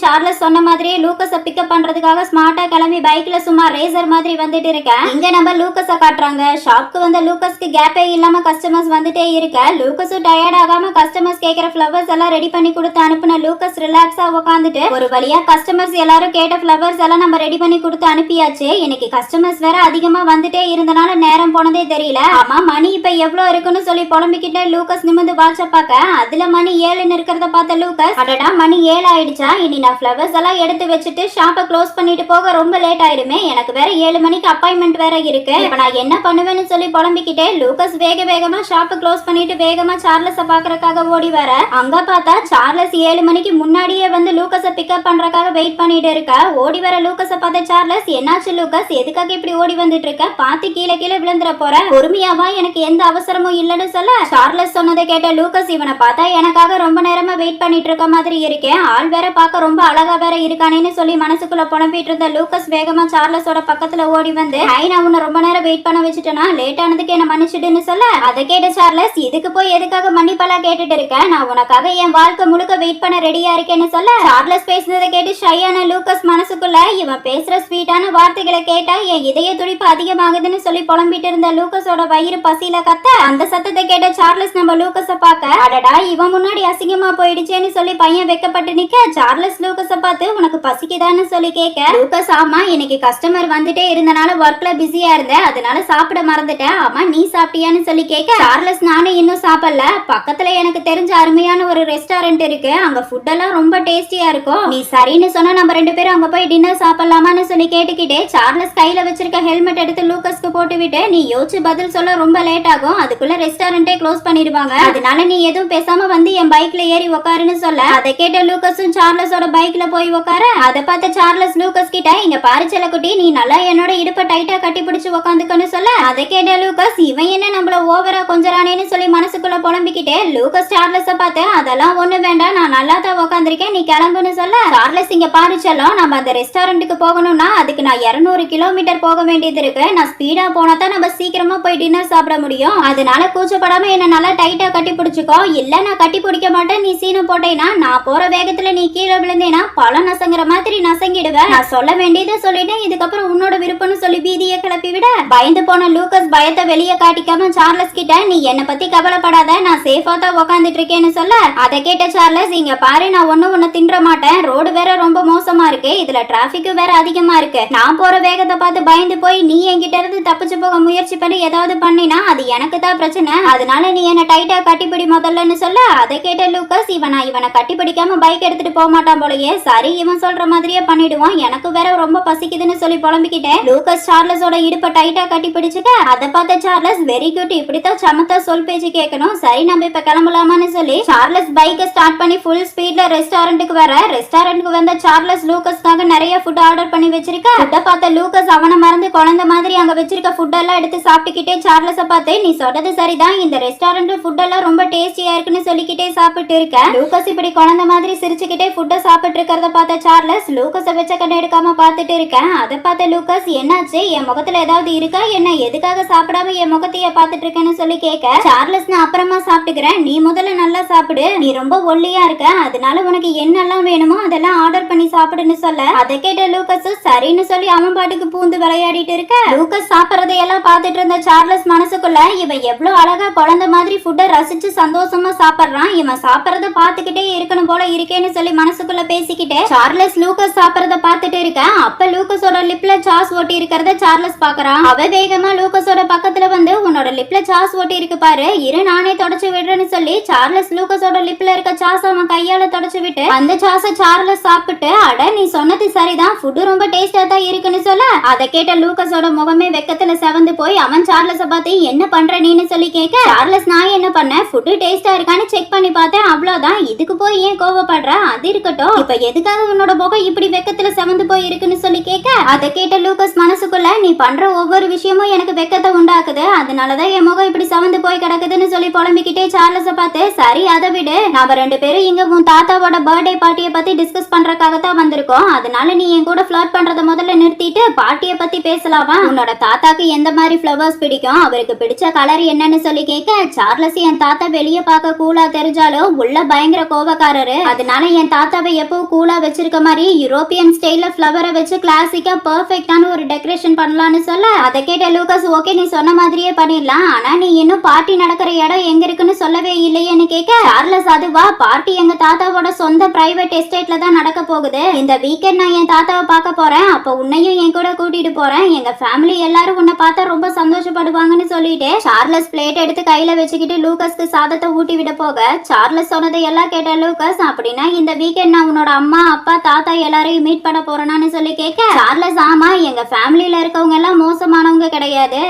சார்லஸ் சொன்ன மாதிரியே லூகாஸை பிக்கப் பண்றதுக்காக ஸ்மார்ட்டா கிளம்பி பைக்ல சும்மா ரேசர் மாதிரி வந்துட்டு இருக்கேன். இங்க நம்ம லூகாஸை காட்டுறாங்க. ஷாப்க்கு வந்த லூகாஸ்க்கு கேப்பே இல்லாம கஸ்டமர்ஸ் வந்துட்டே இருக்க லூகாஸும் டயர்ட் ஆகாம கஸ்டமர்ஸ் கேட்கிற ஃப்ளவர்ஸ் எல்லாம் ரெடி பண்ணி கொடுத்து அனுப்புன லூகாஸ் ரிலாக்ஸா உட்காந்துட்டு ஒரு வழியா கஸ்டமர்ஸ் எல்லாரும் கேட்ட ஃப்ளவர்ஸ் எல்லாம் நம்ம ரெடி பண்ணி கொடுத்து அனுப்பியாச்சு. இன்னைக்கு கஸ்டமர்ஸ் வேற அதிகமா வந்துட்டே இருந்தனால நேரம் போனதே தெரியல. ஆமா மணி இப்ப எவ்வளவு இருக்குன்னு சொல்லி புலம்பிக்கிட்டு கிட்ட லூகஸ் நிமிந்து வாட்ச பார்க்க அதுல மணி 7ன்னு இருக்கிறத பார்த்த லூகஸ், அடடா மணி 7 ஆயிடுச்சா, இனி நான் ஃப்ளவர்ஸ் எல்லாம் எடுத்து வச்சுட்டு ஷாப்பை க்ளோஸ் பண்ணிட்டு போக ரொம்ப லேட் ஆயிடுமே, எனக்கு வேற 7 மணிக்கு அப்பாயின்மெண்ட் வேற இருக்கு, இப்ப நான் என்ன பண்ணுவேன்னு சொல்லி புலம்பிக்கிட்டே லூகஸ் வேகமா ஷாப்பை க்ளோஸ் பண்ணிட்டு வேகமா சார்லஸ பாக்குறதுக்காக ஓடி வர, அங்க பார்த்தா சார்லஸ் 7 மணிக்கு முன்னாடியே வந்து லூகஸ பிக்கப் பண்றதுக்காக வெயிட் பண்ணிட்டு இருக்க. ஓடி வர லூகஸ பார்த்த சார்லஸ், என்னாச்சு லூகஸ், எதுக்காக இப்படி ஓடி வந்துட்டு இருக்க, பார்த்து கீழே விழுந்துற போற, பொறுமையாவா, எனக்கு எந்த அவசரமும் இல்லன்னு சொல்ல, சார்லஸ் சொன்னதை கேட்ட லூகஸ், இவனை பார்த்தா எனக்காக ரொம்ப நேரமா வெயிட் பண்ணிட்டு இருக்க மாதிரி இருக்கேன், ஆள் வேற பார்க்க ரொம்ப அழகா வேற இருக்கானேன்னு சொல்லி மனசுக்குள்ள புலம்பிட்டு இருந்த லூகஸ் வேகமா சார்லஸோட பக்கத்துல ஓடி வந்து, நான் உன்னை ரொம்ப நேரம் வெயிட் பண்ண வச்சுட்டேனா, லேட் ஆனதுக்கு என்ன மன்னிச்சுடுன்னு சொல்ல, அதை கேட்ட சார்லஸ், இதுக்கு போய் எதுக்காக மன்னிப்பெல்லாம் கேட்டுட்டு இருக்க, நான் உனக்காக என் வாழ்க்கை முழுக்க வெயிட் பண்ண ரெடியா இருக்கேன்னு சொல்ல, சார்லஸ் பேசுனதை கேட்டு ஷையான லூகஸ் மனசுக்குள்ள, இவன் பேசுற ஸ்வீட்டான வார்த்தைகளை கேட்டா என் இதய துடிப்பு அதிகமாகுதுன்னு சொல்லி புலம்பிட்டு இருந்த லூகஸோட வயிறு பசியில கத்த, அந்த சத்தத்தை கேட்ட சார்லஸ் நம்ம லூகஸ பார்க்க, அடடா இவன் முன்னாடி அசிங்கமா போயிடுச்சேன்னு சொல்லி பையன் வெக்கப்பட்டு நிக்க, சார்லஸ் லூகஸ பார்த்து, உனக்கு பசிக்குதான்னு சொல்லி கேட்க, லூகஸ், ஆமா இன்னைக்கு கஸ்டமர் வந்துட்டே இருந்தனால ஒர்க்ல பிஸியா இருந்தேன், அதனால சாப்பிட மறந்துட்டேன், ஆமா நீ சாப்பிட்டியான்னு சொல்லி கேட்க, சார்லஸ், நானும் இன்னும் சாப்பிடல, பக்கத்துல எனக்கு தெரிஞ்ச அருமையான ஒரு ரெஸ்டாரண்ட் இருக்கு, அங்க ஃபுட் எல்லாம் ரொம்ப டேஸ்டியா இருக்கும், நீ சரின்னு சொன்னா நம்ம 2 பேரும் அங்க போய் டின்னர் சாப்பிடலாமான்னு சொல்லி கேட்டுக்கிட்டே சார்லஸ் கையில வச்சிருக்க ஹெல்மெட் எடுத்து லூகஸ்க்கு போட்டு விட்டு, நீ யோசிச்சு பதில் சொல்ல ரொம்ப லேட் ஆகும், அதுக்குள்ள ரெஸ்டாரண்டே க்ளோஸ் பண்ணிடுவாங்க, அதனால நீ எதுவும் பேசாம வந்து என் பைக்ல ஏறி உட்காருன்னு சொல்ல, அதை கேட்ட லூகஸும் சார்லஸோட பைக்ல போய் உட்கார, அதை பார்த்த சார்லஸ் லூகஸ் கிட்ட, இங்க பாரு செல்லக்குட்டி, நீ நல்லா என்னோட இடுப்பை டைட்டா கட்டி பிடிச்சு உட்காந்துக்கன்னு சொல்ல, அதை கேட்ட லூகஸ், இவன் என்ன நம்மள ஓவரா கொஞ்சரானேன்னு சொல்லி மனசுக்குள்ள புலம்பிக்கிட்டே லூகஸ் சார்லஸ பார்த்து, அதெல்லாம் ஒண்ணு வேண்டாம், நான் நல்லா தான் உட்காந்துருக்கேன், நீ கிளம்புன்னு சொல்ல, சார்லஸ், இங்க பாரு செல்லம், நம்ம அந்த ரெஸ்டாரண்ட்டுக்கு போகணும்னா அதுக்கு நான் 200 கிலோமீட்டர் போக வேண்டியது இருக்கு, நான் ஸ்பீடா போனா தான் நம்ம சீக்கிரமா போய் டின்னர் சாப்பிட முடியும், அதனால கூச்சப்படாம என்ன நல்லா டைட்டா கட்டி பிடிச்சுக்கோ, இல்ல நான் கட்டி பிடிக்க மாட்டேன், நீ சீனு போட்டேனா நான் போற வேகத்துல நீ கீழே விழுந்தேனா பழம் நசங்குற மாதிரி நசங்கிடுவேன், நான் சொல்ல வேண்டியதை சொல்லிட்டேன், இதுக்கப்புறம் உன்னோட விருப்பம்னு சொல்லி பீதியை கிளப்பி விட, பயந்து போன லூகஸ் பயத்தை வெளியே காட்டிக்காம சார்லஸ் கிட்ட, நீ என்னை பத்தி கவலைப்படாத, நான் சேஃபா தான் உட்காந்துட்டு இருக்கேன்னு சொல்ல, அதை கேட்ட சார்லஸ், இங்க பாரு நான் ஒண்ணு தின்ற மாட்டேன், ரோடு வேற ரொம்ப மோசமா இருக்கு, இதுல டிராபிக் வேற அதிகமா இருக்கு, நான் போற வேகத்தை பார்த்து பயந்து போய் நீ என்கிட்ட இருந்து தப்பிச்சு போக முயற்சி பண்ணி ஏதாவது பண்ணினா அது எனக்கு தான் பிரச்சனை, அதனால நீ என்ன டைட்டா கட்டிப்பிடி முதல்லன்னு சொல்ல, அதை கேட்ட லூகஸ், இவனை கட்டிப்பிடிக்காம பைக் எடுத்துட்டு போக மாட்டான் போலயே, சரி இவன் சொல்ற மாதிரியே பண்ணிடுவான், எனக்கு வேற ரொம்ப பசிக்குதுன்னு சொல்லி புலம்பிக்கிட்டேன் லூகஸ் சார்லஸோட இடுப்பை டைட்டா கட்டி பிடிச்சுக்க, அதை பார்த்த சார்லஸ், வெரி குட், இப்படித்தான் சமத்தா சொல் பேச்சு கேட்கணும், சரி நம்ம இப்ப கிளம்பலாமான்னு சொல்லி சார்லஸ் பைக்கை ஸ்டார்ட் பண்ணி ஃபுல் ஸ்பீட்ல ரெஸ்டாரண்ட்டுக்கு வர, ரெஸ்டாரண்ட்டுக்கு வந்த சார்லஸ் லூகஸ்க்காக நிறைய ஃபுட் ஆர்டர் பண்ணி வச்சிருக்க, ஃபுட்டை பார்த்த லூகஸ் அவனை மறந்து குழந்தை மாதிரி அங்க வச்சிருக்க ஃபுட் எல்லாம் எடுத்து சாப்பிட்டுக்கிட்டே சார்லஸ பார்த்து, நீ சொல்றது சரிதான், இந்த ரெஸ்டாரண்ட் ஃபுட் எல்லாம் ரொம்ப டேஸ்டியா இருக்குன்னு சொல்லிக்கிட்டே சாப்பிட்டு இருக்க, லூகஸ் இப்படி குழந்தை மாதிரி சிரிச்சுக்கிட்டே ஃபுட்டை சாப்பிட்டு இருக்கிறத பார்த்த சார்லஸ் லூகஸ வச்ச கண்ணு எடுக்காம பார்த்துட்டு இருக்கேன், அதை பார்த்த லூகஸ், என்னாச்சு, என் முகத்துல ஏதாவது இருக்கா என்ன, எதுக்காக சாப்பிடாம என் முகத்தைய பார்த்துட்டு இருக்கேன்னு சொல்லி கேட்க, சார்லஸ், நான் அப்புறமா சாப்பிட்டுக்கிறேன், நீ முதல்ல நல்லா சாப்பிடு, நீ ரொம்ப ஒல்லியா இருக்க, அதனால உனக்கு என்னெல்லாம் வேணுமோ அதெல்லாம் ஆர்டர் பண்ணி சாப்பிடுன்னு சொல்ல, அதை கேட்ட லூகஸ் சரின்னு சொல்லி அவன் பாட்டுக்கு பூந்து விளையாடிட்டு இருக்க, லூகஸ் சாப்பிடறதையெல்லாம் பார்த்துட்டு இருந்த சார்லஸ் மனசுக்குள்ள, இவன் எவ்வளவு அழகா குழந்தை மாதிரி ஃபுட்டை ரசிச்சு சந்தோஷமா சாப்பிடுறான், இவன் சாப்பிடறத பார்த்துக்கிட்டே இருக்கணும் போல இருக்கேன்னு சொல்லி மனசுக்குள்ள பேசிக்கிட்டே சார்லஸ் லூகஸ் சாப்பிடறத பார்த்துட்டு இருக்க, அப்ப லூகஸோட லிப்ல சாஸ் ஒட்டி இருக்கிறத சார்லஸ் பாக்குறான், அவ வேகமா லூகஸோட பக்கத்துல வந்து, உன்னோட லிப்ல சாஸ் ஒட்டி இருக்கு பாரு, இரு நானே தொடச்சு விடுறேன்னு சொல்லி சார்லஸ் லூகஸோட லிப்ல இருக்க சாஸ் அவன் கையால தொடச்சு விட்டு அந்த சாஸை சார்லஸ் சாப்பிட்டு, அட நீ சொன்னது சரிதான், ஃபுட் ரொம்ப டேஸ்டா தான் இருக்குன்னு சொல்ல, அதை கேட்ட லூகஸோட முகமே வெக்கத்துல செவந்து போய் அவன் சார்லஸ பார்த்து, என்ன பண்ற நீன்னு சொல்லி கேட்க, சார்லஸ், நான் என்ன பண்ணேன், ஃபுட் டேஸ்டா இருக்கான்னு செக் பண்ணி பார்த்தேன், அவ்வளவுதான், இதுக்கு போய் ஏன் கோவப்படுற, அது இருக்கட்டும், இப்ப எதுக்காக உன்னோட முகம் இப்படி வெக்கத்துல செவந்து போய் இருக்குன்னு சொல்லி கேட்க, அதை கேட்ட லூகஸ் மனசுக்குள்ள, நீ பண்ற ஒவ்வொரு விஷயமும் எனக்கு வெக்கத்தை உண்டாக்குது, அதனாலதான் என் முகம் இப்படி செவந்து போய் கிடக்குதுன்னு சொல்லி புலம்பிக்கிட்டே சார்லஸ பார்த்து, சரி அதை விடு, நாம 2 பேரும் இங்க உன் தாத்தாவோட பர்த்டே பார்ட்டியை பத்தி டிஸ்கஸ் பண்றதுக்காக தான் வந்திருக்கோம், அதனால நீ என் கூட ஃபிளர்ட் பண்றத முதல்ல நிறுத்திட்டு பார்ட்டியை பத்தி பேசலாமா, உன்னோட தாத்தாக்கு எந்த மாதிரி ஃப்ளவர்ஸ் பிடிக்கும், அவருக்கு பிடிச்ச கலர் என்னன்னு சொல்லி கேட்க, சார்லஸ், என் தாத்தா வெளியே பார்க்க கூலா தெரிஞ்சாலும் உள்ள பயங்கர கோபக்காரரு, அதனால என் தாத்தாவை எப்பவும் கூலா வச்சிருக்க மாதிரி யூரோப்பியன் ஸ்டைல்ல ஃப்ளவரை வச்சு கிளாசிக்கா பெர்ஃபெக்ட்டான ஒரு டெக்கரேஷன் பண்ணலாம்னு சொல்ல, அதை கேட்ட லூகஸ், ஓகே நீ சொன்ன மாதிரியே பண்ணிடலாம், ஆனா நீ இன்னும் பார்ட்டி நடக்கிற இடம் எங்க இருக்குன்னு சொல்லவே இல்லையேன்னு கேட்க, சார்லஸ், அதுவா, பார்ட்டி எங்க தாத்தாவோட சொந்த பிரைவேட் எஸ்டேட்ல தான் நடக்க போகுது, இந்த வீக்கெண்ட் நான் என் தாத்தாவை பார்க்க போறேன், அப்ப உன்னையும் என் கூட கூட்டிட்டு போறேன், எங்க ஃபேமிலி எல்லாரும் உன்னை பார்த்தா ரொம்ப சந்தோஷப்படுவாங்கன்னு சொல்லிட்டு சார்லஸ் பிளேட் எடுத்து கையில வச்சுக்கிட்டு லூகஸ்க்கு சாதத்தை ஊட்டி விட போக சார்லஸ் சொன்னதை எல்லாம் கேட்ட லூகஸ், அப்படின்னா இந்த வீக்கெண்ட் நான் உன்னோட அம்மா அப்பா தாத்தா எல்லாரையும் மீட் பண்ண போறேன்னு சொல்லி கேட்க சார்லஸ், ஆமா எங்க ஃபேமிலியில இருக்கவங்க எல்லாம் மோசமானவங்க கிடையாது,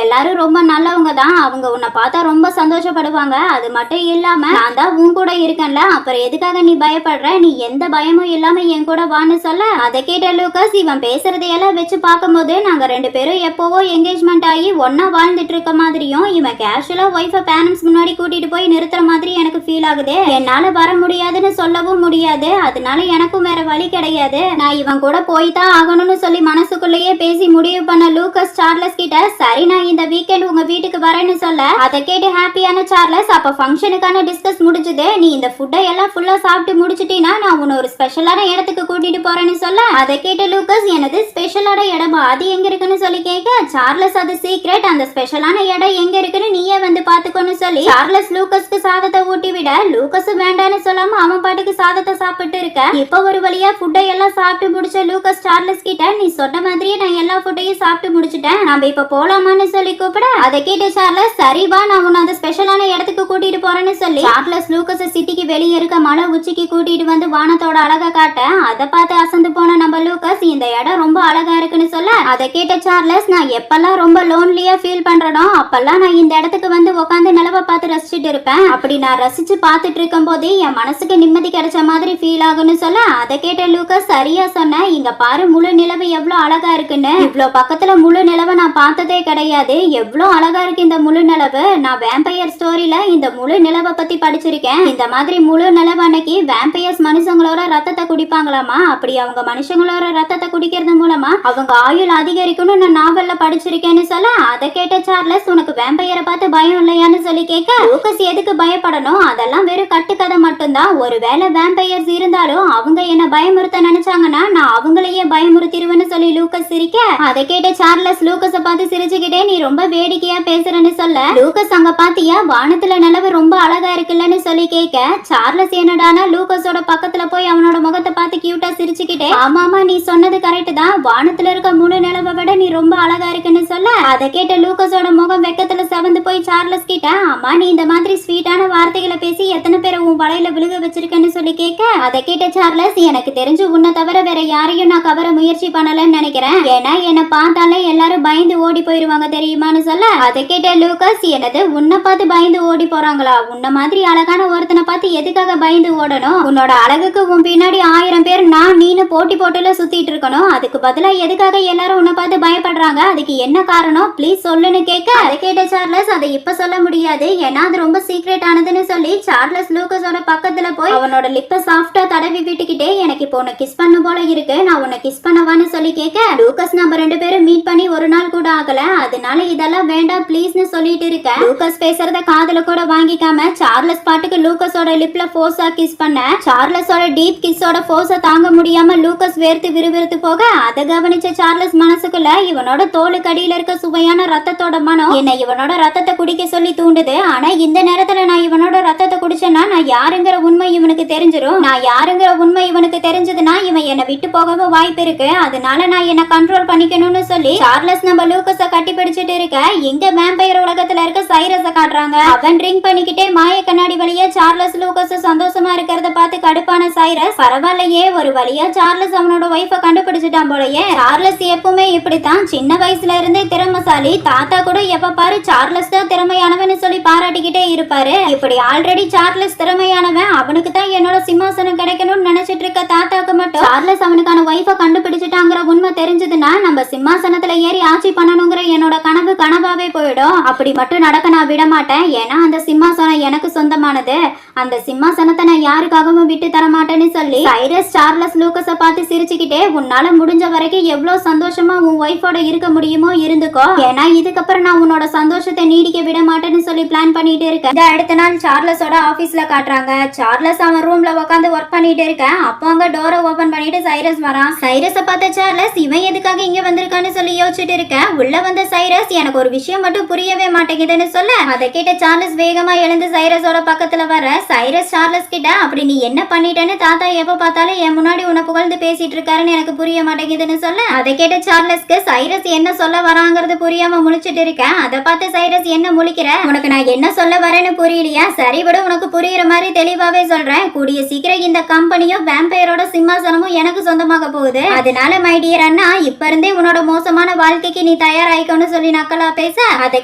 எல்லாரும் ரொம்ப நல்லவங்க தான், அவங்க உன்னை பார்த்தா ரொம்ப சந்தோஷப்படுவாங்க, அது மட்டும் இல்லாம நான் தான் உன் கூட இருக்கேன்ல, அப்புறம் எதுக்காக நீ பயப்படுற, நீ எந்த பயமும் இல்லாம என் கூட வான்னு சொல்ல அதை கேட்ட லூகஸ், இவன் பேசுறதையெல்லாம் வச்சு பார்க்கும்போது நாங்க 2 பேரும் எப்போவோ என்கேஜ்மெண்ட் ஆகி ஒன்னா வாழ்ந்துட்டு இருக்க மாதிரியும் இவன் கேஷுவலா ஒய்ஃபை பேரண்ட்ஸ் முன்னாடி கூட்டிட்டு போய் நிறுத்துற மாதிரி எனக்கு ஃபீல் ஆகுது, என்னால வர முடியாதுன்னு சொல்லவும் முடியாது, அதனால எனக்கும் வேற வழி கிடையாது, நான் இவன் கூட போய் தான் ஆகணும்னு சொல்லி மனசுக்குள்ளேயே பேசி முடிவு பண்ண லூகஸ் சார்லஸ் கிட்ட, சரி நான் இந்த வீக்கெண்ட் உங்க வீட்டுக்கு வரேன்னு சொல்ல அதை கேட்டு ஹாப்பியான சார்லஸ், அப்ப ஃபங்க்ஷனுக்கான டிஸ்கஸ் முடிஞ்சது, நீ இந்த ஃபுட்டை எல்லாம் ஃபுல்லா சாப்பிட்டு முடிச்சிட்டீனா நான் உன்னை ஒரு ஸ்பெஷலான இடத்துக்கு கூட்டிட்டு போறேன்னு சொல்ல அதை கேட்ட லூகஸ், எனது ஸ்பெஷலான இடமா அது எங்க இருக்குன்னு சொல்லி கேட்க சார்லஸ், அது சீக்ரெட், அந்த ஸ்பெஷலான இடம் எங்க இருக்குன்னு நீயே வந்து பாத்துக்கோன்னு சொல்லி சார்லஸ் லூகஸ்க்கு சாதத்தை ஊட்டி விட லூகஸ் வேண்டான்னு சொல்லாம அவன் பாட்டுக்கு சாதத்தை சாப்பிட்டு இருக்க இப்ப ஒரு வழியா ஃபுட்டை எல்லாம் சாப்பிட்டு முடிச்ச லூகஸ் சார்லஸ் கிட்ட, நீ சொன்ன மாதிரியே நான் எல்லா ஃபுட்டையும் சாப்பிட்டு முடிச்சிட்டேன், நம்ம இப்ப போலாமான்னு சொல்லி கூப்பிட அதை கேட்ட சார்லஸ், சரி வா நான் உன்னை அந்த ஸ்பெஷலான இடத்துக்கு கூட்டிட்டு போறேன்னு சொல்லி சார்லஸ் லூகஸ் சிட்டிக்கு வெளியே இருக்க மலை உச்சிக்கு கூட்டிட்டு வந்து வானத்தோட அழகா காட்ட அதை பார்த்து அசந்து போன நம்ம லூகஸ், இந்த இடம் ரொம்ப அழகா இருக்குன்னு சொல்ல அதை கேட்ட சார்லஸ், நான் எப்பெல்லாம் ரொம்ப லோன்லியா ஃபீல் பண்றனோ அப்பெல்லாம் நான் இந்த இடத்துக்கு வந்து உட்காந்து நிலவை பார்த்து ரசிச்சுட்டு இருப்பேன், அப்படி நான் ரசிச்சு பார்த்துட்டு இருக்கும் போதே என் மனசுக்கு நிம்மதி கிடைச்ச மாதிரி ஃபீல் ஆகும்னு சொல்ல அதை கேட்ட லூகஸ், சரியா சொன்ன, இங்க பாரு முழு நிலவு எவ்வளவு அழகா இருக்குன்னு, இவ்வளவு பக்கத்துல முழு நிலவை நான் பார்த்ததே கிடையாது, எவ்வளோ அழகா இருக்கு இந்த முழு நிலவு, நான் வேம்பயர் ஸ்டோரியில இந்த முழு நிலவை பத்தி படிச்சிருக்கேன், இந்த மாதிரி முழு நிலவு அன்னைக்கு வேம்பயர்ஸ் மனுஷங்களோட ரத்தத்தை குடிப்பாங்களாமா, அப்படி அவங்க மனுஷங்களோட ரத்தத்தை குடிக்கிறது மூலமா அவங்க ஆயுள் அதிகரிக்கும்னு நான் நாவல்ல படிச்சிருக்கேன்னு சொல்ல அதை கேட்ட சார்லஸ், உனக்கு வேம்பயரை பார்த்து பயம் இல்லையான்னு சொல்லி கேட்க லூகஸ், எதுக்கு பயப்படணும், அதெல்லாம் வெறும் கட்டுக்கதை மட்டும்தான், ஒருவேளை வேம்பயர்ஸ் இருந்தாலும் அவங்க என்ன பயமுறுத்த நினைச்சாங்கன்னா நான் அவங்களையே பயமுறுத்திடுவேன்னு சொல்லி லூகஸ் சிரிக்க அதை கேட்ட சார்லஸ் லூகஸை பார்த்து சிரிச்சுக்கிட்டே, நீ ரொம்ப வேடிக்கையா பேசுறேன்னு சொல்ல லூகஸ், அங்க பாத்தியா வானத்துல நிலவு ரொம்ப அழகா இருக்குல்லன்னு சொல்லி கேட்க சார்லஸ் என்னடானா லூகஸோட பக்கத்துல போய் அவனோட முகத்தை பார்த்து கியூட்டா சிரிச்சுக்கிட்டே, ஆமாமா நீ சொன்னது கரெக்ட் தான், வானத்துல இருக்க முழு நிலவை விட நீ ரொம்ப அழகா இருக்குன்னு சொல்ல அதை கேட்ட லூகஸோட முகம் வெக்கத்துல செவந்து போய் சார்லஸ் கிட்ட, ஆமா நீ இந்த மாதிரி ஸ்வீட்டான வார்த்தைகளை பேசி எத்தனை பேரை உன் வலையில விழுக வச்சிருக்கேன்னு சொல்லி கேட்க அதை கேட்ட சார்லஸ், எனக்கு தெரிஞ்சு உன்னை தவிர வேற யாரையும் நான் கவர முயற்சி பண்ணலன்னு நினைக்கிறேன், ஏன்னா என்னை பார்த்தாலே எல்லாரும் பயந்து ஓடி போயிருவாங்க தெரியுமான்னு சொல்ல அதை கேட்ட லூகஸ், என்னது உன்னை பார்த்து பயந்து ஓடி போறாங்களா, உன்ன மாதிரி அழகான ஒருத்தனை பார்த்து எதுக்காக பயந்து ஓடணும், உன்னோட அழகுக்கு உன் பின்னாடி 1000 பேர் நான் நீனு போட்டி போட்டுல சுத்திட்டு இருக்கணும், அதுக்கு பதிலா எதுக்காக எல்லாரும் உன்னை பார்த்து பயப்படுறாங்க, அதுக்கு என்ன காரணம் ப்ளீஸ் சொல்லுன்னு கேட்க அதை கேட்ட சார்லஸ், அதை இப்ப சொல்ல முடியாது, ஏன்னா அது ரொம்ப சீக்ரெட் ஆனதுன்னு சொல்லி சார்லஸ் லூகஸோட பக்கத்துல போய் அவனோட லிப்ப சாஃப்டா தடவி விட்டுக்கிட்டே, எனக்கு இப்போ உன்னை கிஸ் பண்ண போல இருக்கு, நான் உன்னை கிஸ் பண்ணவான்னு சொல்லி கேட்க லூகஸ், நம்ம 2 பேரும் மீட் பண்ணி ஒரு நாள் கூட ஆகல, அதனால இதெல்லாம் வேண்டாம் ப்ளீஸ்னு சொல்லிட்டு இருக்க லூகஸ் பேசுறத காதுல கூட வாங்கிக்காம சார்லஸ் பாட்டுக்கு லூகஸோட லிப்ல ஃபோர்ஸா கிஸ் பண்ண சார்லஸோட டீப் கிஸ்ஸோட ஃபோர்ஸை தாங்க முடியாம லூகஸ் வேர்த்து விறுவிறுத்து போக அதை கவனிச்ச சார்லஸ் மனசுக்குள்ள, இவனோட தோலுக்கு அடியில இருக்க சுவையான ரத்தத்தோட மனம் என்ன இவனோட ரத்தத்தை குடிக்க சொல்லி தூண்டுது, ஆனா இந்த நேரத்துல நான் இவனோட ரத்தத்தை குடிச்சேன்னா நான் யாருங்கிற உண்மை இவனுக்கு தெரிஞ்சிடும், நான் யாருங்கிற உண்மை இவனுக்கு தெரிஞ்சதுன்னா இவன் என்னை விட்டு போகவும் வாய்ப்பு இருக்கு, அதனால நான் என்ன கண்ட்ரோல் பண்ணிக்கணும்னு சொல்லி சார்லஸ் நம்ம லூகஸை கட்டி பிடிச்சிட்டு இருக்க இங்க வேம்பயர் உலகத்துல இருக்க சைரஸை காட்டுறாங்க, அவன் ட்ரிங்க் பண்ணிக்கிட்டே மாய கண்ணாடி வழியா சார்லஸ் லூகஸ் சந்தோஷமா இருக்கிறத பார்த்து கடுப்பான சைரஸ், பரவாயில்லையே ஒரு வழியா சார்லஸ் அவனோட வைஃபை கண்டுபிடிச்சிட்டான் போலயே, சார்லஸ் எப்பவுமே இப்படித்தான் சின்ன வயசுல இருந்தே திறமைசாலி, தாத்தா கூட எப்ப பாரு சார்லஸ் தான் திறமையானவன்னு சொல்லி பாராட்டிக்கிட்டே இருப்பாரு, இப்படி ஆல்ரெடி சார்லஸ் திறமையானவன், அவனுக்கு தான் என்னோட சிம்மாசனம் கிடைக்கணும்னு நினைச்சிட்டு இருக்க தாத்தாக்கு மட்டும் சார்லஸ் அவனுக்கான வைஃபை கண்டுபிடிச்சிட்டாங்கிற உண்மை தெரிஞ்சதுன்னா நம்ம சிம்மாசனத்துல ஏறி ஆட்சி பண்ணணுங்கிற என்னோட கனவு கனவாவே போயிடும், அப்படி மட்டும் நடக்க நான் விட மாட்டேன், ஏன்னா அந்த சிம்மாசனம் எனக்கு சொந்தமானது, அந்த சிம்மாசனத்தை நான் யாருக்காகவும் விட்டு தர மாட்டேன்னு சொல்லி சைரஸ் சார்லஸ் லூகஸை பார்த்து சிரிச்சுக்கிட்டே, உன்னால முடிஞ்ச வரைக்கும் எவ்வளவு சந்தோஷமா உன் ஒய்ஃபோட இருக்க முடியுமோ இருந்துக்கோ, ஏன்னா இதுக்கப்புறம் நான் உன்னோட சந்தோஷத்தை நீடிக்க விட மாட்டேன்னு சொல்லி பிளான் பண்ணிட்டு இருக்கேன். அடுத்த நாள் சார்லஸோட ஆபீஸ்ல காட்டுறாங்க, சார்லஸ் அவன் ரூம்ல உட்காந்து ஒர்க் பண்ணிட்டு இருக்கேன், அப்போ அங்க டோரை ஓபன் பண்ணிட்டு சைரஸ் வரான், சைரஸை பார்த்த சார்லஸ் இவன் எதுக்காக இங்க வந்திருக்கான்னு சொல்லி யோசிச்சுட்டு இருக்க உள்ள வந்த சைரஸ், எனக்கு ஒரு விஷயம் மட்டும் புரியவே மாட்டேங்குதுன்னு சொல்ல அதை கேட்ட சார்லஸ் வேகமா எழுந்து சைரஸோட பக்கத்துல வர சைரஸ் சார்லஸ் கிட்ட அப்படி நீ என்ன பண்ணிட்டேன்னு தாத்தா எப்ப பார்த்தாலும் என் முன்னாடி உன்னை புகழ்ந்து பேசிட்டு இருக்காருன்னு எனக்கு புரிய மாட்டேங்குதுன்னு சொல்ல, அதை கேட்ட சார்லஸ்க்கு சைரஸ் என்ன சொல்ல வராங்கிறது புரியாம முழிச்சிட்டு இருக்கேன். அதை பார்த்து சைரஸ் என்ன முழிக்கிற, உனக்கு நான் என்ன சொல்ல வரேன்னு புரியலையா? சரி விட, உனக்கு புரியுற மாதிரி தெளிவாவே சொல்றேன். கூடிய சீக்கிரம் இந்த கம்பெனியும் வேம்பையரோட சிம்மாசனமும் எனக்கு சொந்தமாக போகுது. அதனால மை டியர் அண்ணா, இப்ப இருந்தே உன்னோட மோசமான வாழ்க்கைக்கு நீ தயாராயிக்கணும்னு சொல்லி நக்கலா பேச, அதை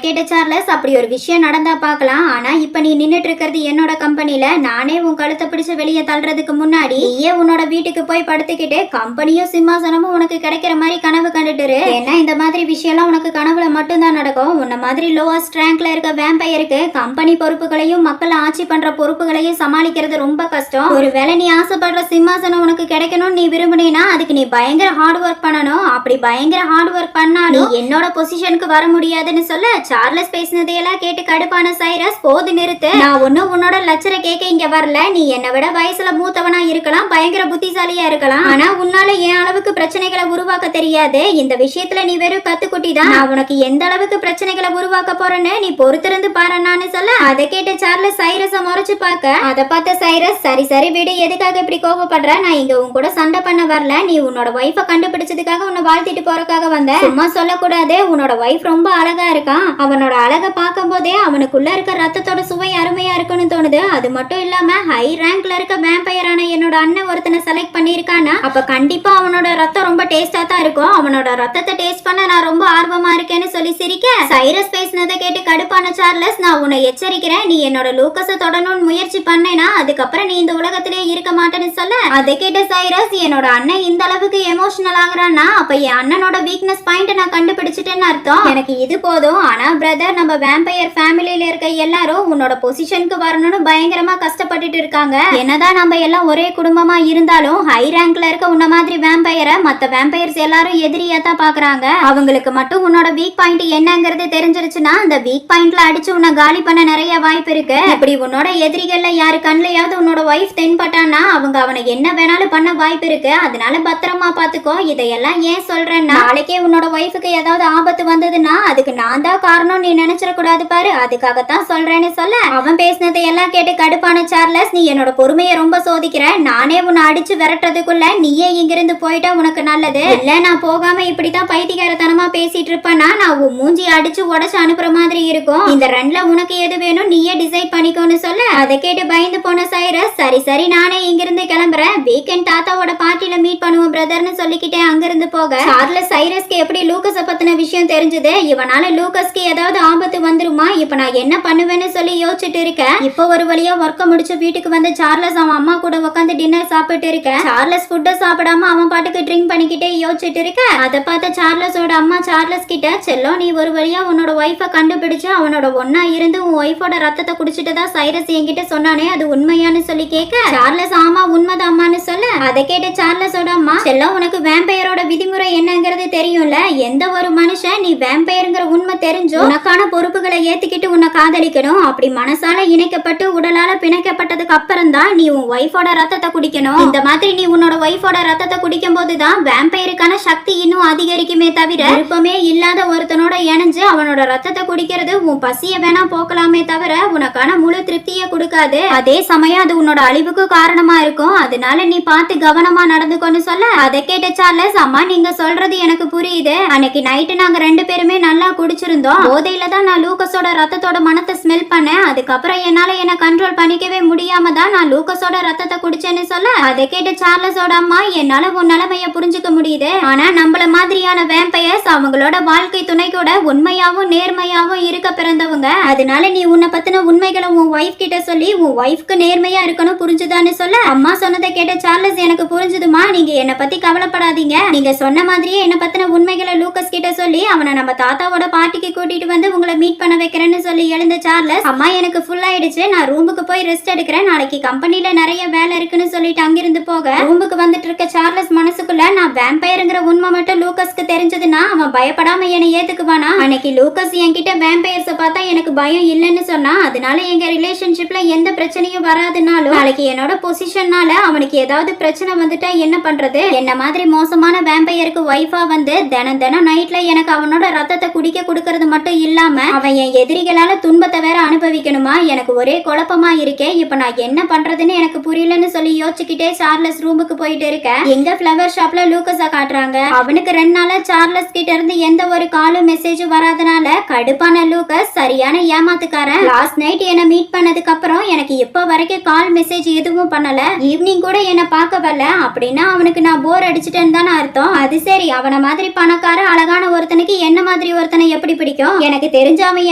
கேட்ட சார்லஸ் அப்படி ஒரு விஷயம் நடந்தா பார்க்கலாம். ஆனா இப்ப நீ நின்னுட்டு இருக்கிறது என்னோட கம்பெனில. நானே உன் கழுத்தை பிடிச்சு வெளியே தள்ளுறதுக்கு முன்னாடி நீயே உன்னோட வீட்டுக்கு போய் படுத்துக்கிட்டு கம்பெனியும் சிம்மாசனமும் உனக்கு கிடைக்கிற மாதிரி கனவு கண்டுட்டு. ஏன்னா இந்த மாதிரி விஷயம்லாம் உனக்கு கனவுல மட்டும்தான் நடக்கும். உன்ன மாதிரி லோவஸ்ட் ரேங்க்ல இருக்க வேம்பையருக்கு கம்பெனி பொறுப்புகளையும் மக்கள் ஆட்சி பண்ற பொறுப்புகளையும் சமாளிக்கிறது ரொம்ப கஷ்டம். ஒருவேளை நீ ஆசைப்படுற சிம்மாசனம் உனக்கு கிடைக்கணும்னு நீ விரும்பினா அதுக்கு நீ பயங்கர ஹார்ட் ஒர்க் பண்ணணும். அப்படி பயங்கர ஹார்ட் ஒர்க் பண்ணாலும் என்னோட பொசிஷனுக்கு வர முடியாதுன்னு சொல்ல, சார்லஸ் பேசினதையெல்லாம் கேட்டு கடுப்பான சைரஸ், போது நிறுத்து. நான் ஒன்னும் உன்னோட லட்சரை கேட்க இங்க வரல. நீ என்னை விட வயசுல மூத்தவனா இருக்கலாம், பயங்கர புத்திசாலியா இருக்கலாம். ஆனா உன்னால என் அளவுக்கு பிரச்சனைகளை உருவாக்க தெரியாது. இந்த விஷயத்துல நீ வெறும் கத்துக்குட்டி தான். நான் உனக்கு எந்த அளவுக்கு பிரச்சனைகளை உருவாக்க போறேன்னு நீ பொறுத்திருந்து பாருன்னு சொல்ல, அதை கேட்ட சார்லஸ் சைரஸ முறைச்சு பார்க்க, அதை பார்த்த சைரஸ், சரி சரி விடு, எதுக்காக இப்படி கோபப்படுற? நான் இங்க உன் கூட சண்டை பண்ண வரல. நீ உன்னோட வைஃபை கண்டுபிடிச்சதுக்காக உன்னை வாழ்த்திட்டு போறதுக்காக வந்த. சும்மா சொல்லக்கூடாது. உன்னோட வைஃப் ரொம்ப அழகா இருக்கான். அவனோட அழகை பார்க்கும் போதே அவனுக்குள்ள இருக்க ரத்தத்தோட சுவை அருமையா இருக்குன்னு தோணுது. அது மட்டும் இல்லாம ஹை ரேங்க்ல இருக்க வேம்பையரான என்னோட அண்ணன் ஒருத்தனை செலக்ட் பண்ணிருக்கானா, அப்ப கண்டிப்பா அவனோட ரத்தம் ரொம்ப டேஸ்டா தான் இருக்கும். அவனோட ரத்தத்தை டேஸ்ட் பண்ண நான் ரொம்ப ஆர்வமா இருக்கேன்னு சொல்லி சிரிக்க, சைரஸ் பேசினதை கேட்டு கடுப்பான சார்லஸ், நான் உன்னை எச்சரிக்கிறேன். நீ என்னோட லூக்கஸை தொடணும்னு முயற்சி பண்ணேனா அதுக்கப்புறம் நீ இந்த உலகத்திலே இருக்க மாட்டேன்னு சொல்ல, அதை கேட்ட சைரஸ், என்னோட அண்ணன் இந்த அளவுக்கு எமோஷனல் ஆகுறான்னா அப்ப என் அண்ணனோட வீக்னஸ் பாயிண்ட் நான் கண்டுபிடிச்சிட்டேன்னு அர்த்தம். எனக்கு இது போதும். ஆனா பிரதர், நம்ம வேம்பையர் ஃபேமிலியில இருக்க எல்லாரும் உன்னோட பொசிஷனுக்கு வரணும்னு பயங்கரமா கஷ்டப்பட்டுட்டு இருக்காங்க. என்னதான் நம்ம எல்லாம் ஒரே குடும்பமா இருந்தாலும் ஹை ரேங்க்ல இருக்க உன்ன மாதிரி வேம்பையரை மத்த வேம்பையர்ஸ் எல்லாரும் எதிரியா தான் பாக்குறாங்க. அவங்களுக்கு மட்டும் உன்னோட வீக் பாயிண்ட் என்னங்கிறது தெரிஞ்சிருச்சுன்னா அந்த வீக் பாயிண்ட்ல அடிச்சு உன்னை காலி பண்ண நிறைய வாய்ப்பு இருக்கு. இப்படி உன்னோட எதிரிகள்ல யாரு கண்ணுலயாவது உன்னோட வைஃப் தென்பட்டானா அவங்க அவனை என்ன வேணாலும் பண்ண வாய்ப்பு இருக்கு. அதனால பத்திரமா பாத்துக்கோ. இதையெல்லாம் ஏன் சொல்றேன்னா, நாளைக்கே உன்னோட வைஃபுக்கு ஏதாவது ஆபத்து வந்ததுன்னா அதுக்கு நான் தான் காரணம் நீ நினைச்சிட கூடாது பாரு, அதுக்காகத்தான் சொல்றேன்னு சொல்ல, அவன் பேசினதை எல்லாம் கேட்டு கடுப்பான சார்லஸ், நீ என்னோட பொறுமையை ரொம்ப சோதிக்கிற. நானே உன்னை அடிச்சு விரட்டுறதுக்குள்ள நீயே இங்கிருந்து போயிட்டா உனக்கு நல்லது. இல்ல நான் போகாம இப்படித்தான் பைத்தியக்காரத்தனமா பேசிட்டு இருப்பேன்னா நான் உன் மூஞ்சி அடிச்சு உடச்சு அனுப்புற மாதிரி இருக்கும். இந்த ரெண்டுல உனக்கு எது வேணும் நீயே டிசைட் பண்ணிக்கோன்னு சொல்ல, அதை கேட்டு பயந்து போன சைரஸ், சரி சரி நானே இங்கிருந்து கிளம்புறேன். வீக்கெண்ட் தாத்தாவோட பார்ட்டில மீட் பண்ணுவோம் பிரதர்னு சொல்லிக்கிட்டே அங்கிருந்து போக, சார்லஸ் சைரஸ்க்கு எப்படி லூக்கஸ பத்தின விஷயம் தெரிஞ்சது, இவனால லூக்கஸ்க்கு ஏதாவது ஆபத்து வந்துருமா, இப்ப நான் என்ன பண்ணுவேன்னு சொல்லி யோசிச்சுட்டு இருக்கேன். இப்போ ஒரு வழியா ஒர்க்க முடிச்சு வீட்டுக்கு வந்து சார்லஸ் அவன் அம்மா கூட உட்காந்து டின்னர் சாப்பிட்டு இருக்க. சார்லஸ் ஃபுட்டை சாப்பிடாம அவன் பாட்டுக்கு ட்ரிங்க் பண்ணிக்கிட்டே யோசிச்சுட்டு இருக்க. அதை பார்த்த சார்லஸோட அம்மா சார்லஸ் கிட்ட, செல்லம் நீ ஒரு வழியா உன்னோட ஒய்ஃபை கண்டுபிடிச்சு அவனோட ஒன்னா இருந்து உன் ஒய்ஃபோட ரத்தத்தை குடிச்சிட்டு தான் சைரஸ் என்கிட்ட சொன்னானே, அது உண்மையான்னு சொல்லி கேட்க, சார்லஸ் ஆமா உண்மைதான் அம்மான்னு சொல்ல, அதை கேட்ட சார்லஸோட அம்மா, செல்லம் உனக்கு வேம்பையரோட விதிமுறை என்னங்கிறது தெரியும்ல. எந்த ஒரு மனுஷன் நீ வேம்பையருங்கிற உண்மை தெரிஞ்சோ உனக்கான பொறுப்புகளை ஏத்துக்கிட்டு உன்னை காதலிக்கணும். அப்படி மனசால இணைக்கப்பட்டு உடலால பிணைக்கப்பட்டதுக்கு அப்புறம் தான் நீ உன் ஒய்ஃபோட ரத்தத்தை குடிக்கணும். இந்த மாதிரி நீ உன்னோட ஒய்ஃபோட ரத்தத்தை குடிக்கும் போதுதான் வேம்பையருக்கான சக்தி இன்னும் அதிகரிக்குமே தவிர, விருப்பமே இல்லாத ஒருத்தனோட இணைஞ்சு அவனோட ரத்தத்தை குடிக்கிறது உன் பசிய வேணா போக்கலாமே தவிர உனக்கான முழு திருப்தியை கொடுக்காது. அதே சமயம் அது உன்னோட அழிவுக்கு காரணமா இருக்கும். அதனால நீ பார்த்து கவனமா நடந்துக்கொண்டு சொல்ல, அதை கேட்ட சார்லஸ், அம்மா நீங்க சொல்றது எனக்கு புரியுது. அன்னைக்கு நைட்டு நாங்க ரெண்டு பேருமே நல்லா குடிச்சிருந்தோம். போதையில தான் நான் லூக்கஸோட ரத்தத்தோட மனத்தை ஸ்மெல் பண்ணேன். அதுக்கப்புறம் என்னால என்ன கண்ட்ரோல் பண்ணிக்கவே முடியாம தான் நான் லூக்கஸோட ரத்தத்தை குடிச்சேன்னு சொல்ல, அதை கேட்ட சார்லஸோட அம்மா, என்னால உன் நிலைமைய புரிஞ்சுக்க முடியுது. ஆனா நம்மள மாதிரியான வேம்பையர்ஸ் அவங்களோட வாழ்க்கை துணை கூட உண்மையாவும் நேர்மையாவும் இருக்க பிறந்தவங்க. அதனால நீ உன்னை பத்தின உண்மைகளை உன் ஒய்ஃப் கிட்ட சொல்லி உன் ஒய்ஃப்க்கு நேர்மையா இருக்கணும், புரிஞ்சுதான்னு சொல்ல, அம்மா சொன்னதை கேட்ட சார்லஸ், எனக்கு புரிஞ்சுதுமா, நீங்க என்ன பத்தி கவலைப்படாதீங்க. நீங்க சொன்ன மாதிரியே என்ன பத்தின உண்மைகளை லூக்கஸ் கிட்ட சொல்லி அவனை நம்ம தாத்தாவோட பார்ட்டிக்கு கூட்டிட்டு வந்து உங்களை மீட் பண்ண வைக்கிறேன்னு சொல்லி எழுந்த சார்லஸ், அம்மா எனக்கு ஃபுல் ஆயிடுச்சு, நான் ரூமுக்கு போய் ரெஸ்ட் எடுக்கிறேன், நாளைக்கு கம்பெனில நிறைய வேலை இருக்குன்னு சொல்லிட்டு அங்கிருந்து போக, ரூமுக்கு வந்துட்டு இருக்க சார்லஸ் மனசுக்குள்ள, நான் வேம்பையருங்கிற உண்மை மட்டும் லூக்கஸ்க்கு தெரிஞ்சதுன்னா அவன் பயப்படாம என்னை ஏத்துக்குவானா. அன்னைக்கு லூக்கஸ் என்கிட்ட வேம்பையர்ஸ பார்த்தா எனக்கு பயம் இல்லைன்னு சொன்னா, அதனால எங்க ரிலேஷன்ஷிப்ல எந்த பிரச்சனையும் வராதுனாலும் நாளைக்கு என்னோட பொசிஷன்னால அவனுக்கு ஏதாவது பிரச்சனை வந்துட்டா என்ன பண்றது? என்ன மாதிரி மோசமான வேம்பையருக்கு ஒய்ஃபா வந்து தினம் தினம் நைட்ல எனக்கு அவனோட ரத்தத்தை குடிக்க கொடுக்கறது மட்டும் இல்லாம அவன் என் எதிரிகளால துன்பத்தை வேற அனுபவிக்கணுமா? எனக்கு ஒரே குழப்பமா குழப்பமா இருக்கே. இப்ப நான் என்ன பண்றதுன்னு எனக்கு புரியலன்னு சொல்லி யோசிச்சுக்கிட்டே சார்லஸ் ரூமுக்கு போயிட்டு இருக்க. எங்க ஃபிளவர் ஷாப்ல லூக்கஸ காட்டுறாங்க. அவனுக்கு 2 நாளா சார்லஸ் கிட்ட இருந்து எந்த ஒரு காலும் மெசேஜும் வராதனால கடுப்பான லூக்கஸ் சரியான ஏமாத்துக்காரன். லாஸ்ட் நைட் என்ன மீட் பண்ணதுக்கு அப்புறம் எனக்கு இப்ப வரைக்கும் கால் மெசேஜ் எதுவும் பண்ணல. ஈவினிங் கூட என்ன பார்க்க வரல. அப்படின்னா அவனுக்கு நான் போர் அடிச்சிட்டேன்னு தானே அர்த்தம். அது சரி, அவன மாதிரி பணக்கார அழகான ஒருத்தனுக்கு என்ன மாதிரி ஒருத்தனை எப்படி பிடிக்கும்? எனக்கு தெரிஞ்ச அவன்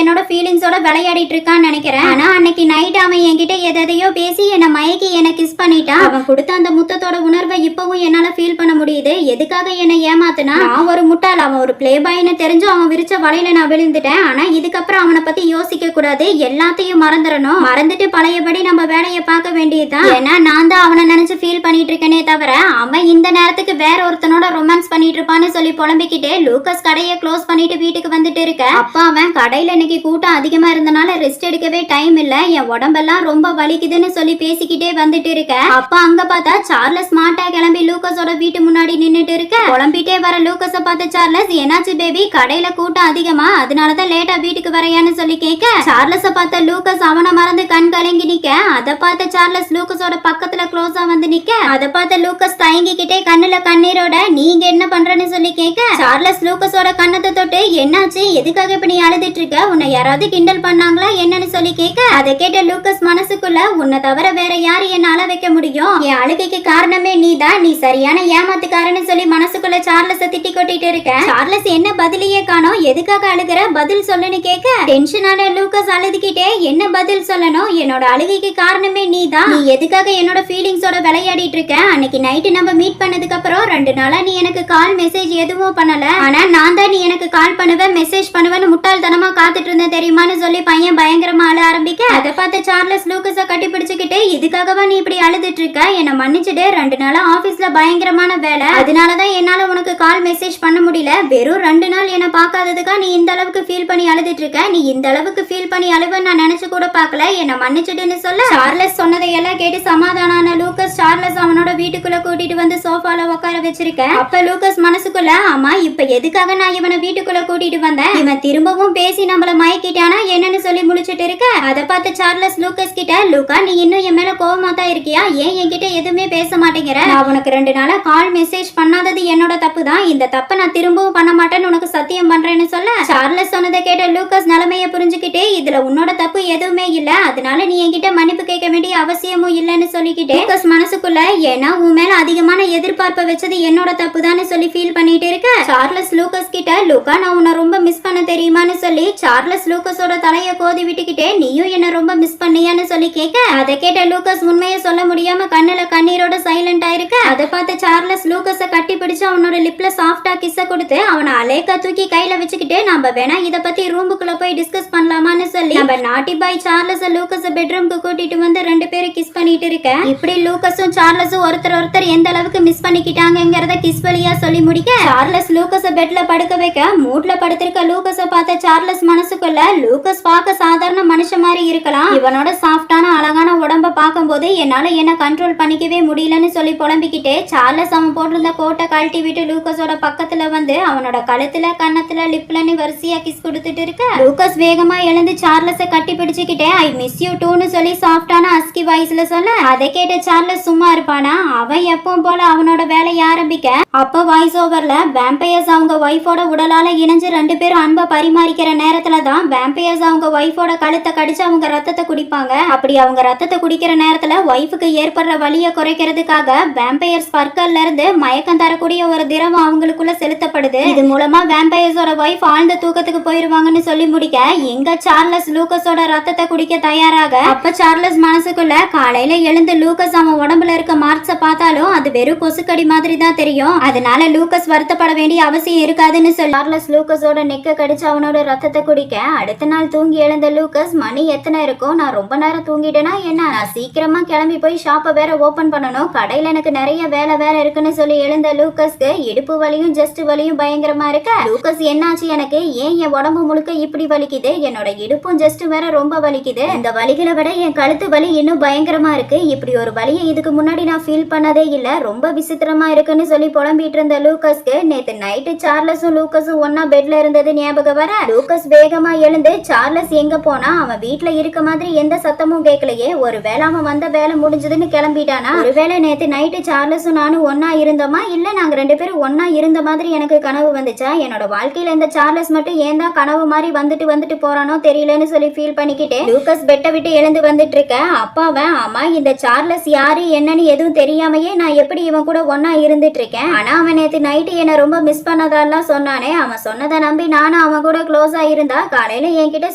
என்னோட ஃபீலிங்ஸோட விளையாடிட்டு இருக்கான்னு நினைக்கிறேன். ஆனா அன்னைக்கு நைட் அவன் என்கிட்ட எதையோ பேசி என்ன மயக்கி என்ன கிஸ் பண்ணிட்டான். அவன் கொடுத்த அந்த முத்தத்தோட உணர்வை இப்பவும் என்னால ஃபீல் பண்ண முடியுது. எதுக்காக என்ன ஏமாத்துனா? நான் ஒரு முட்டாள். அவன் ஒரு பிளே பாய்னு தெரிஞ்சு அவன் விரிச்ச வலையில நான் விழுந்துட்டேன். ஆனா இதுக்கப்புறம் அவனை பத்தி யோசிக்க கூடாது. எல்லாத்தையும் மறந்துடணும். மறந்துட்டு பழையபடி நம்ம வேலையை பார்க்க வேண்டியதுதான். ஏன்னா நான் தான் அவனை நினைச்சு ஃபீல் பண்ணிட்டு இருக்கேனே தவிர அவன் இந்த நேரத்துக்கு வேற ஒருத்தனோட ரொமான்ஸ் பண்ணிட்டு இருப்பான்னு சொல்லி புலம்பிக்கிட்டே லூக்கஸ் கடையை க்ளோஸ் பண்ணிட்டு வீட்டுக்கு வந்துட்டு இருக்க. அப்பா அவன் கடையில இன்னைக்கு கூட்டம் அதிகமா இருந்தனால ரெஸ்ட் எடுக்கவே டைம் இல்ல, என் உடம்பெல்லாம் ரொம்ப வலிக்குதுன்னு சொல்லி பேசிக்கிட்டே வந்துட்டு இருக்க. அப்பா அங்க பார்த்தா சார்லஸ் ஸ்மார்ட்டா கிளம்பி லூக்கஸோட வீட்டு முன்னாடி நின்னுட்டு இருக்க. புலம்பிட்டே வர லூக்கஸ பார்த்த சார்லஸ், என்னாச்சு பேபி, கடையில கூட்டம் அதிகமா, அதனாலதான் லேட்டா வீட்டுக்கு வரையான்னு சொல்லி கேட்க. சார்லஸ பார்த்த லூக்கஸ் அவனை மறந்து கண் கலங்கி நிக்க. அதை பார்த்த சார்லஸ் லூக்கஸோட பக்கத்துல க்ளோஸா வந்து நிக்க. அதை பார்த்த லூக்கஸ் தயங்கிக்கிட்டே கண்ணுல கண்ணீரோட, நீங்க என்ன பண்றன்னு சொல்லி கேட்க. சார்லஸ் லூக்கஸோட கண்ணத்தை தொட்டு, என்னாச்சு, எதுக்காக இப்ப நீ அழுதுட்டு இருக்க, உன்னை யாராவது கிண்டல் பண்ணாங்களா என்னன்னு சொல்லி கேட்க. அதை கேட்ட லூக்கஸ் மனசுக்குள்ள, உன்னை தவிர வேற யாரு என்ன அழ வைக்க முடியும், என் அழுகைக்கு காரணமே நீதான், நீ சரியான ஏமாத்துக்காரன்னு சொல்லி மனசுக்குள்ள சார்லஸ திட்டி கொட்டிட்டு இருக்க. சார்லஸ் என்ன பதிலையே காணோம். எதுக்காக அழுகிற, பதில் சொல்லுன்னு கேட்க. டென்ஷனான லூக்கஸ் அழுதுகிட்டே, என்ன பதில் சொல்லணும், என்னோட அழுகைக்கு காரணமே நீதான், நீ எதுக்காக என்னோட ஃபீலிங்ஸோட விளையாடிட்டு இருக்க, அன்னைக்கு நைட்டு நம்ம மீட் பண்ணதுக்கு அப்புறம் 2 நாளா நீ எனக்கு கால் மெசேஜ் எதுவும் பண்ணல, ஆனா நான் தான் நீ எனக்கு கால் பண்ணுவேன் மெசேஜ் பண்ணுவேன்னு முட்டாள்தனமா காத்துட்டு இருந்தேன் தெரியுமான்னு சொல்லி பையன் பயங்கரமா அழ ஆரம்பிக்க. அதை பார்த்த சார்லஸ் லூக்கஸ கட்டி பிடிச்சுக்கிட்டு, இதுக்காகவா நீ இப்படி அழுதுட்டு இருக்க, என்ன மன்னிச்சுட்டு, 2 நாளா ஆபீஸ்ல பயங்கரமான வேலை, அதனாலதான் என்னால உனக்கு கால் மெசேஜ் பண்ண முடியல, வெறும் 2 நாள் என்ன பார்க்காததுக்கா நீ இந்த அளவுக்கு ஃபீல் பண்ணி அழுதுட்டு இருக்க, நீ இந்த அளவுக்கு ஃபீல் பண்ணி அழுவன்னு நான் நினைச்சு கூட பார்க்கல, என்ன மன்னிச்சுட்டுன்னு சொல்ல. சார்லஸ் சொன்னதை எல்லாம் கேட்டு சமாதானான லூக்கஸ் சார்லஸ் அவனோட வீட்டுக்குள்ள கூட்டிட்டு வந்து சோஃபால உட்கார வச்சிருக்க. அப்ப லூக்கஸ் மனசுக்குள்ள, ஆமா இப்ப எதுக்காக நான் இவனை வீட்டுக்குள்ள கூட்டிட்டு வந்தேன், இவன் திரும்பவும் பேசி நம்மள மயக்கிட்டானா என்னன்னு சொல்லி முடிச்சிட்டு இருக்க. அதை பார்த்து சார்லஸ் லூக்கஸ் கிட்ட, லூக்கா நீ இன்னும் என் மேல கோவமா தான் இருக்கியா, ஏன் என்கிட்ட எதுவுமே பேச மாட்டேங்கிற, நான் உனக்கு 2 நாளா கால் மெசேஜ் பண்ணாதது என்னோட தப்பு தான், இந்த தப்பை நான் திரும்பவும் பண்ண மாட்டேன்னு உனக்கு சத்தியம் பண்றேன்னு சொல்ல. சார்லஸ் சொன்னதை கேட்ட லூக்கஸ் நிலைமைய புரிஞ்சுக்கிட்டே, இதுல உன்னோட தப்பு எதுவுமே இல்ல, அதனால நீ என்கிட்ட மன்னிப்பு கேட்க வேண்டிய அவசியமும் இல்லன்னு சொல்லிக்கிட்டே லூக்கஸ் மனசுக்குள்ள, ஏன்னா உன் மேல அதிகமான எதிர்பார்ப்பை வச்சது என்னோட தப்பு தான் சொல்லி ஃபீல் பண்ணிட்டு இருக்க. சார்லஸ் லூக்கஸ் கிட்ட, லூக்கா நான் உன்னை ரொம்ப மிஸ் பண்ண தெரியுமான்னு சொல்லி சார்லஸ் லூக்கஸோட தலைய கோதி விட்டுக்கிட்டே, நீயும் என்ன ரொம்ப மிஸ் பண்ணியான்னு சொல்லி கேட்க. அதை கேட்ட லூக்கஸ் உண்மையை சொல்ல முடியாம கண்ணுல கண்ணீரோட சைலண்டா இருக்க. அதை பார்த்து சார்லஸ் லூக்கஸ கட்டி பிடிச்சு அவனோட லிப்ல சாஃப்டா கிஸ்ஸ கொடுத்து அவனை அலேக்கா தூக்கி கையில வச்சுக்கிட்டு, நம்ம வேணா இத பத்தி ரூமுக்குள்ள போய் டிஸ்கஸ் பண்ணலாமான்னு சொல்லி நம்ம நாட்டி பாய் சார்லஸ் லூக்கஸ் பெட்ரூம்க்கு கூட்டிட்டு வந்து 2 பேரும் கிஸ் பண்ணிட்டு இருக்க. இப்படி லூக்கஸும் சார்லஸும் ஒருத்தர் எந்த அளவுக்கு மிஸ் பண்ணிக்கிட்டாங்கிறத கிஸ் வழியா சொல்லி முடிக்க. சார்லஸ் லூக்கஸ பெட்ல படுக்க வைக்க. மூட்ல படுத்திருக்க லூக்கஸ பார்த்த சார்லஸ் மனசுக்குள்ள, லூக்கஸ் பார்க்க சாதாரண மனுஷன் மாதிரி இருக்கலாம், இவனோட சாஃப்டான அழகான உடம்ப பார்க்கும்போது என்னால என்ன கண்ட்ரோல் பண்ணிக்கவே முடியலன்னு சொல்லி புலம்பிக்கிட்டே சார்லஸ் அவன் போட்டிருந்த கோட்டை கழட்டி விட்டு லூக்கஸோட பக்கத்துல வந்து அவனோட கழுத்துல கன்னத்துல லிப்லன்னு வரிசையா கிஸ் கொடுத்துட்டு இருக்க. லூக்கஸ் வேகமா எழுந்து சார்லஸ கட்டி பிடிச்சுக்கிட்டே, ஐ மிஸ் யூ டூன்னு சொல்லி சாஃப்டான அஸ்கி வாய்ஸ்ல சொல்ல. அதை கேட்ட சார்லஸ் சும்மா இருப்பானா, அவன் எப்பவும் போல அவனோட வேலையை ஆரம்பிக்க. அப்ப வாய்ஸ் ஓவர்ல வேம்பயர்ஸ் அவங்க ஒய்ஃபோட உடலால இணைஞ்சு 2 பேரும் அன்பை பரிமாறிக்கிற நேரத்துல தான் வேம்பயர்ஸ் அவங்க ஒய்ஃபோட கழுத்தை கடிச்சு அவங்க ரத்தத்தை குடிப்பாங்க. அப்படி அவங்க ரத்தத்தை குடிக்கிற நேரத்துல ஒய்ஃபுக்கு ஏற்படுற வலியை குறைக்கிறதுக்காக வேம்பயர்ஸ் பற்கள்ல இருந்து மயக்கம் தரக்கூடிய ஒரு திரவம் அவங்களுக்குள்ள செலுத்தப்படுது. இது மூலமா வேம்பயர்ஸோட ஒய்ஃப் ஆழ்ந்த தூக்கத்துக்கு போயிருவாங்கன்னு சொல்லி முடிக்க. எங்க சார்லஸ் லூக்கஸோட ரத்தத்தை குடிக்க தயாராக. அப்ப சார்லஸ் மனசுக்குள்ள, காலையில எழுந்து லூக்கஸ் அவன் உடம்புல இருக்க மார்க்ஸ பார்த்தாலும் அது வெறும் கொசுக்கடி மாதிரி தான் தெரியும், அதனால லூக்கஸ் வருத்தப்பட வேண்டிய அவசியம் இருக்காதுன்னு சொல்லி சார்லஸ் லூக்கஸோட நெக்க கடிச்சு அவனோட ரத்தத்தை குடிக்க. அடுத்த நாள் தூங்கி எழுந்த லூக்கஸ், மணி எத்தனை இருக்கும், நான் ரொம்ப நேரம் தூங்கிட்டேனா என்ன, நான் சீக்கிரமா கிளம்பி போய் ஷாப்பை வேற ஓபன் பண்ணணும், கடையில எனக்கு நிறைய வேலை இருக்குன்னு சொல்லி எழுந்த லூக்கஸ்க்கு இடுப்பு வலியும் ஜஸ்ட் வலியும் பயங்கரமா இருக்க. லூக்கஸ் என்னாச்சு எனக்கு, ஏன் என் உடம்பு முழுக்க இப்படி வலிக்குது, என்னோட இடுப்பும் ஜஸ்ட் வேற ரொம்ப வலிக்குது, இந்த வலிகளை விட என் கழுத்து வலி இன்னும் பயங்கரமா இருக்கு, இப்படி ஒரு வலியை இதுக்கு முன்னாடி நான் ஃபீல் பண்ணதே இல்ல, ரொம்ப விசித்திரமா இருக்குன்னு சொல்லி புலம்பிட்டு இருந்த லூக்கஸ்க்கு நேத்து நைட்டு சார்லஸும் லூக்கஸும் ஒன்னா பெட்ல இருந்தது ஞாபகம் வர. லூக்கஸ் வேகமா எழுந்து, சார்லஸ் எங்க போனா, அவன் வீட்டுல இருக்க மாதிரி எந்த சத்தமும் கேட்கலையே, ஒருவேளை அவன் வந்த வேலை முடிஞ்சதுன்னு கிளம்பிட்டானா? ஒருவேளை நேத்து நைட்டு சார்லஸும் நானும் ஒன்னா இருந்தோமா, இல்ல நாங்க 2 பேரும் ஒன்னா இருந்த மாதிரி எனக்கு கனவு வந்துச்சா? என்னோட வாழ்க்கையில இந்த சார்லஸ் மட்டும் ஏன் தான் கனவு மாதிரி வந்துட்டு போறானோ தெரியலன்னு சொல்லி ஃபீல் பண்ணிக்கிட்டு லூக்கஸ் பெட்டை விட்டு எழுந்து வந்துட்டு இருக்க. அப்பாவன், ஆமா இந்த சார்லஸ் யாரு என்னன்னு எதுவும் தெரியாமையே நான் எப்படி இவன் கூட ஒன்னா இருந்துட்டு இருக்கேன். ஆனா அவன் நேத்து நைட்டு என்ன ரொம்ப மிஸ் பண்ணதாலாம் சொன்னானே, அவன் சொன்னதை நம்பி நானும் அவன் கூட க்ளோஸா இருந்தா காலையில என்கிட்ட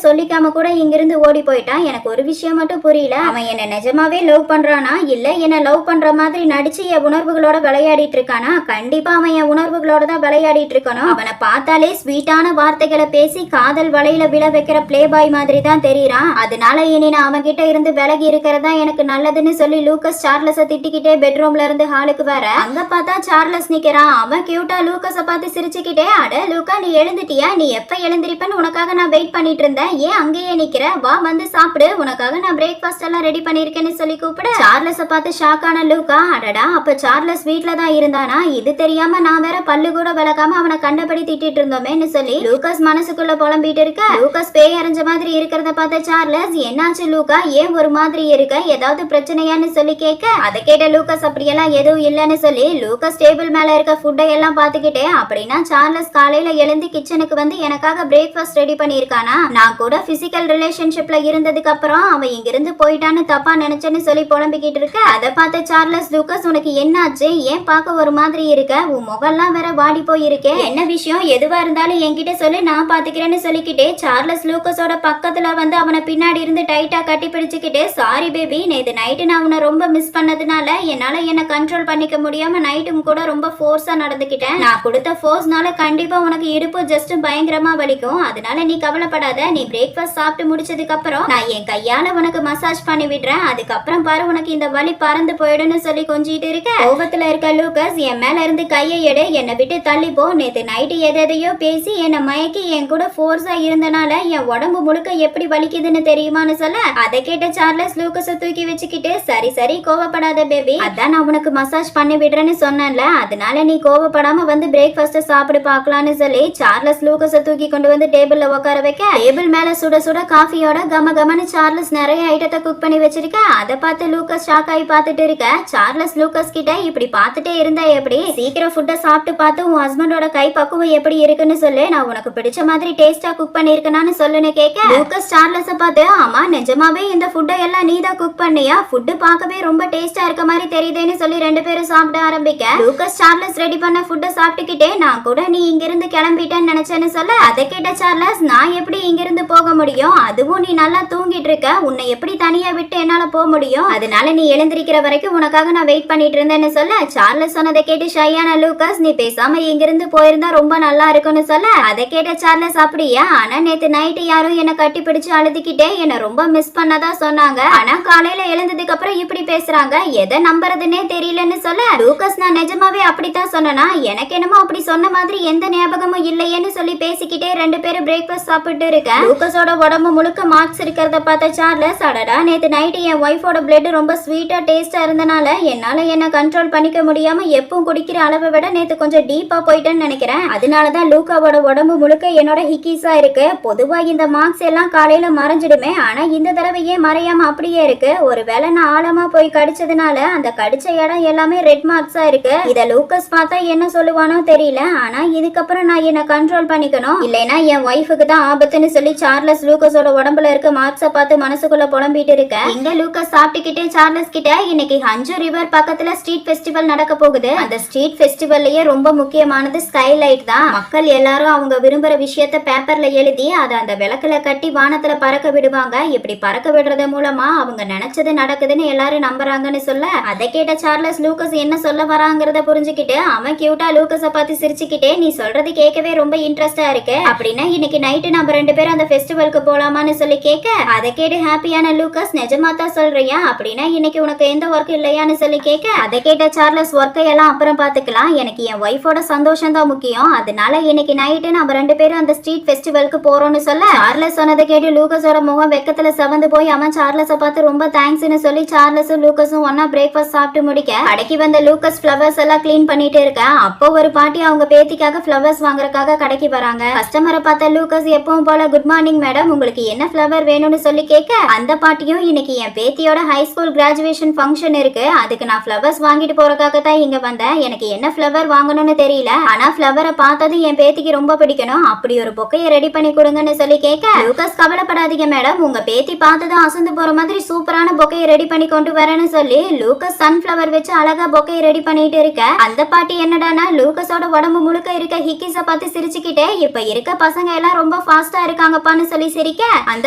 சொல்லிக்காம கூட இங்கிருந்து ஓடி போயிட்டான். எனக்கு ஒரு விஷயம் மட்டும் புரியல, அவன் என்ன நிஜமாவே லவ் பண்றானா இல்ல என்ன லவ் பண்ற மாதிரி நடிச்சு என் உணர்வுகளோட விளையாடிட்டு இருக்கானா? கண்டிப்பா அவன் என் உணர்வுகளோட தான் விளையாடிட்டு இருக்கணும். அவனை பார்த்தாலே ஸ்வீட்டான வார்த்தைகளை பேசி காதல் வலையில விழ வைக்கிற பிளே பாய் மாதிரி தான் தெரியறான். அதனால இனி நான் அவன் கிட்ட இருந்து விலகி இருக்கிறதா எனக்கு நல்லதுன்னு சொல்லி லூக்கஸ் சார்லஸ திட்டிக்கிட்டே பெட்ரூம்ல இருந்து ஹாலுக்கு வர, அங்க பார்த்தா சார்லஸ் நிக்கிறான். அவன் கியூட்டா லூக்கஸ பார்த்து சிரிச்சுக்கிட்டே, அட லூக்கா நீ எழுந்துட்டியா? நீ எப்ப எழுந்திருப்பன்னு உனக்காக நான் வெயிட் பண்ணிட்டு இருந்தேன், ஏன் அங்கேயே நிக்கிற? வா வந்து சாப்பிடு, உனக்காக நான் பிரேக்ஃபாஸ்ட் எல்லாம் ரெடி பண்ணிருக்கேன்னு சொல்லி கூப்பிட சார்லஸ பார்த்து ஷாக்கான லூக்கா, அடடா அப்ப சார்லஸ் வீட்ல தான் இருந்தானா? இது தெரியாம நான் வேற பல்லு கூட விளக்காம அவனை கண்டபடி திட்டிட்டு இருந்தோமேன்னு சொல்லி லூக்கஸ் மனசுக்குள்ள புலம்பிட்டு இருக்க. லூக்கஸ் பேய் அரைஞ்ச மாதிரி இருக்கிறத பார்த்த சார்லஸ், என்னாச்சு லூக்கா, ஏன் ஒரு மாதிரி இருக்க, ஏதாவது பிரச்சனையான்னு சொல்லி கேட்க, அதை கேட்ட லூக்கஸ் அப்படியெல்லாம் எதுவும் இல்லைன்னு சொல்லி லூக்கஸ் டேபிள் மேல இருக்க ஃபுட்டை எல்லாம் பார்த்துக்கிட்டே, அப்படின்னா சார்லஸ் காலையில எழுந்து கிச்சனுக்கு வந்து எனக்காக பிரேக்ஃபாஸ்ட் ரெடி பண்ணியிருக்கானா? நான் கூட பிசிக்கல் ரிலேஷன்ஷிப்ல இருந்ததுக்கு அப்புறம் அவன் இங்கிருந்து போயிட்டான்னு தப்பா நினைச்சேன்னு சொல்லி புலம்பிக்கிட்டு இருக்க. அதை பார்த்த சார்லஸ், லூக்கஸ் உனக்கு என்னாச்சு, ஏன் பார்க்க ஒரு மாதிரி இருக்க, உன் முகம்லாம் வேற வாடி போயிருக்கே, என்ன விஷயம், எதுவா இருந்தாலும் என்கிட்ட சொல்லி நான் பாத்துக்கிறேன்னு சொல்லிக்கிட்டே சார்லஸ் லூக்கஸோட பக்கத்துல வந்து அவனை பின்னாடி இருந்து டைட்டா கட்டி பிடிச்சுக்கிட்டு, சாரி பேபி, நேத்து நைட்டு நான் அவனை ரொம்ப மிஸ் பண்ணதுனால என்னால என்ன கண்ட்ரோல் பண்ணிக்க முடியாம நைட்டும் கூட ரொம்ப ஃபோர்ஸா நடந்துக்கிட்டேன். நான் கொடுத்த ஃபோர்ஸ்னால கண்டிப்பா உனக்கு இடுப்பு ஜஸ்ட் பயங்கரமா வலிக்கும், அதனால நீ கவலைப்படாத. நீ பிரேக்ஃபாஸ்ட் சாப்பிட்டு முடிச்சதுக்கு அப்புறம் நான் என் கையால உனக்கு மசாஜ் பண்ணி விடுறேன், அதுக்கப்புறம் பாரு உனக்கு இந்த வலி பறந்து போயிடுன்னு சொல்லி கொஞ்சிட்டு இருக்க. கோபத்துல இருக்க லூக்கஸ், என் மேல இருந்து கையை எடு, என்னை விட்டு தள்ளி போ, நேத்து நைட்டு எதையோ பேசி என்னை மயக்கி என் கூட ஃபோர்ஸா இருந்தனால என் உடம்பு முழுக்க எப்படி வலிக்குதுன்னு தெரியுமான்னு சொல்ல, அதை கேட்ட சார்லஸ் லூக்கஸை தூக்கி வச்சுக்கிட்டு, சரி சரி கோவப்படாத பேபி, அதான் நான் உனக்கு மசாஜ் பண்ணி விடுறேன்னு சொன்னேன்ல, அதனால நீ கோவப்படாம வந்து பிரேக்ஃபாஸ்ட் சாப்பிடு பார்க்கலான்னு சொல்லி சார்லஸ் லூக்கஸை தூக்கி கொண்டு வந்து டேபிள்ல உட்கார வைக்க, டேபிள் மேல சுட சுட காஃபியோட கம கமன்னு சார்லஸ் நிறைய ஐட்டத்தை குக் பண்ணி வச்சிருக்க. அதை பார்த்து லூக்கஸ் ஷாக் ஆகி பார்த்துட்டு இருக்க. சார்லஸ் லூக்கஸ் கிட்ட, இப்படி பார்த்துட்டே இருந்தா எப்படி, சீக்கிரம் ஃபுட்டை சாப்பிட்டு பார்த்து உன் ஹஸ்பண்டோட கை பக்குவம் எப்படி இருக்குன்னு சொல்லு, நான் உனக்கு பிடிச்ச மாதிரி டேஸ்டா குக் பண்ணிருக்கேன்னு சொல்லுன்னு கேட்க, லூக்கஸ் சார்லஸ பார்த்து, ஆமா நிஜமாவே இந்த ஃபுட்டை எல்லாம் நீ தான் குக் பண்ணியா, ஃபுட்டு பார்க்கவே ரொம்ப டேஸ்டா இருக்க மாதிரி தெரியுதுன்னு சொல்லி 2 பேரும் சாப்பிட ஆரம்பிக்க, லூக்கஸ் சார்லஸ் ரெடி பண்ண ஃபுட்டை சாப்பிட்டுக்கிட்டே, நான் கூட நீ இங்கிருந்து கிளம்பிட்டேன்னு நினைச்சேன்னு சொல்ல, அதை கேட்ட சார்லஸ், நான் எப்படி இங்கிருந்து போக முடியும், அதுவும் நீ நல்லா தூங்கிட்டு இருக்க, உன்னை எப்படி தனியா விட்டு என்னால போக முடியும், அதனால நீ எழுந்திருக்கிற வரைக்கும் உனக்காக நான் வெயிட் பண்ணிட்டு இருந்தேன்னு சொல்ல, சார்லஸ் சொன்னதை கேட்டு ஷையான லூக்கஸ், நீ பேசாம இங்கிருந்து போயிருந்தா ரொம்ப நல்லா இருக்கும்னு சொல்ல, அதை கேட்ட சார்லஸ், அப்படியா, ஆனா நேத்து நைட்டு யாரும் என்ன கட்டி பிடிச்சு அழுதுகிட்டே என்ன ரொம்ப மிஸ் பண்ணதா சொன்னாங்க, ஆனா காலையில எழுந்ததுக்கு அப்புறம் இப்படி பேசுறாங்க, எதை நம்புறதுன்னே தெரியலன்னு சொல்ல, லூக்கஸ், நான் நிஜமாவே அப்படித்தான் சொன்னா, எனக்கு என்னமோ அப்படி சொன்ன மாதிரி எந்த ஞாபகமும் இல்லையேன்னு சொல்லி பேசிக்கிட்டே 2 பேரும் பிரேக்ஃபாஸ்ட் சாப்பிட்டு இருக்க. லூக்கஸோட உடம்பு முழுக்க மார்க்ஸ் இருக்கிறத பார்த்த சார்லஸ், அடடா நேத்து நைட்டு என் ஒய்ஃபோட பிளட் ரொம்ப ஸ்வீட்டா டேஸ்டா இருந்தனால என்னால என்ன கண்ட்ரோல் பண்ணிக்க முடியாம எப்பவும் குடிக்கிற அளவை விட நேத்து கொஞ்சம் டீப்பா போயிட்டேன்னு நினைக்கிறேன், அதனாலதான் லூக்காவோட உடம்பு முழுக்க என்னோட ஹிக்கீஸா இருக்கு. பொதுவா இந்த மார்க்ஸ் எல்லாம் காலையில மறைஞ்சிடுமே, ஆனா இந்த தடவை ஏன் மறையாம அப்படியே இருக்கு, ஒருவேளை நான் ஆழமா போய் கடிச்சதுனால அந்த கடிச்ச இடம் எல்லாமே ரெட் மார்க்ஸா இருக்கு. இத லூக்கஸ் பார்த்தா என்ன சொல்லுவானோ தெரியல, ஆனா இதுக்கப்புறம் நான் என்ன கண்ட்ரோல் பண்ணிக்கணும், இல்லைன்னா என் ஒய்ஃபுக்கு தான் ஆபத்துன்னு சொல்லி சார்லஸ் லூக்கஸோட உடம்புல இருக்க மார்க்ஸை பார்த்து மனசுக்குள்ள புலம்பிட்டு இருக்க. இங்க லூக்கஸ் சாப்பிட்டுக்கிட்டே சார்லஸ் கிட்ட, இன்னைக்கு ஹஞ்சு ரிவர் பக்கத்துல ஸ்ட்ரீட் ஃபெஸ்டிவல் நடக்க போகுது, அந்த ஸ்ட்ரீட் ஃபெஸ்டிவல்லயே ரொம்ப முக்கியமானது ஸ்கைலைட் தான். மக்கள் எல்லாரும் அவங்க விரும்புற விஷயத்த பேப்பர்ல எழுதி அதை அந்த விளக்குல கட்டி வானத்துல பறக்க விடுவாங்க. இப்படி பறக்க விடுறது மூலமா அவங்க நினைச்சது நடக்குதுன்னு எல்லாரும் நம்புறாங்கன்னு சொல்ல, அதை கேட்ட சார்லஸ் லூக்கஸ் என்ன சொல்ல வராங்கிறத புரிஞ்சுக்கிட்டு அவன் கியூட்டா லூக்கஸ பார்த்து சிரிச்சுக்கிட்டே, நீ சொல்றது கேட்கவே ரொம்ப இன்ட்ரெஸ்டா இருக்கு, அப்படின்னா இன்னைக்கு நைட்டு நம்ம 2 பேரும் அந்த ஃபெஸ்டிவலுக்கு போலாமான்னு சொல்லி கேட்க, அதை கேட்டு ஹாப்பியான லூக்கஸ், நிஜமா தான் சொல்றியா, அப்படின்னா இன்னைக்கு உனக்கு எந்த ஒர்க் இல்லையான்னு சொல்லி கேட்க, அதை கேட்ட சார்லஸ், ஒர்க்கை எல்லாம் அப்புறம் பாத்துக்கலாம், எனக்கு என் ஒய்ஃபோட சந்தோஷம் தான் முக்கியம், அதனால இன்னைக்கு நைட்டு நம்ம 2 பேரும் அந்த ஸ்ட்ரீட் ஃபெஸ்டிவலுக்கு போறோம்னு சொல்ல, சார்லஸ் சொன்னதை கேட்டு லூக்கஸோட முகம் வெக்கத்துல செவந்து போய் அவன் சார்லஸை பார்த்து ரொம்ப தேங்க்ஸ்னு சொல்லி சார்லஸும் லூக்கஸும் ஒன்னா பிரேக்ஃபாஸ்ட் சாப்பிட்டு முடிக்க, கடைக்கு வந்த லூக்கஸ் ஃப்ளவர்ஸ் எல்லாம் கிளீன் பண்ணிட்டு இருக்க. அப்போ ஒரு பாட்டி அவங்க பேத்திக்காக ஃப்ளவர்ஸ் வாங்குறதுக்காக கடைக்கு வராங்க. கஸ்டமரை பார்த்த லூக்கஸ் எப்பவும் போல, குட் மார்னிங் மேடம், உங்களுக்கு என்ன ஃப்ளவர் வேணும்னு சொல்லி கேட்க, அந்த பாட்டியும் இன்னைக்கு என் பேத்தியோட ஹை ஸ்கூல் கிராஜுவேஷன் ஃபங்க்ஷன் இருக்கு, அதுக்கு நான் ஃப்ளவர்ஸ் வாங்கிட்டு போறதுக்காக தான் இங்க வந்தேன். எனக்கு என்ன ஃப்ளவர் வாங்கணும்னு தெரியல, ஆனா ஃப்ளவரை பார்த்தது என் பேத்திக்கு ரொம்ப பிடிக்கணும், அப்படி ஒரு பொக்கையை ரெடி பண்ணி கொடுங்கன்னு சொல்லி கேட்க, லூகாஸ் கவலைப்படாதீங்க மேடம், உங்க பேத்தி பார்த்ததும் அசந்து போற மாதிரி சூப்பரான பொக்கையை ரெடி பண்ணி கொண்டு வரேன்னு சொல்லி லூகாஸ் சன்ஃப்ளவர் வச்சு அழகா பொக்கையை ரெடி பண்ணிட்டு இருக்க, அந்த பாட்டி என்னடானா லூகாஸோட உடம்பு முழுக்க இருக்க ஹிக்கிஸ பார்த்து சிரிச்சுக்கிட்டே, இப்ப இருக்க பசங்க எல்லாம் ரொம்ப ஃபாஸ்டா இருக்காங்கப்பான்னு சொல்லி சிரிக்க, அந்த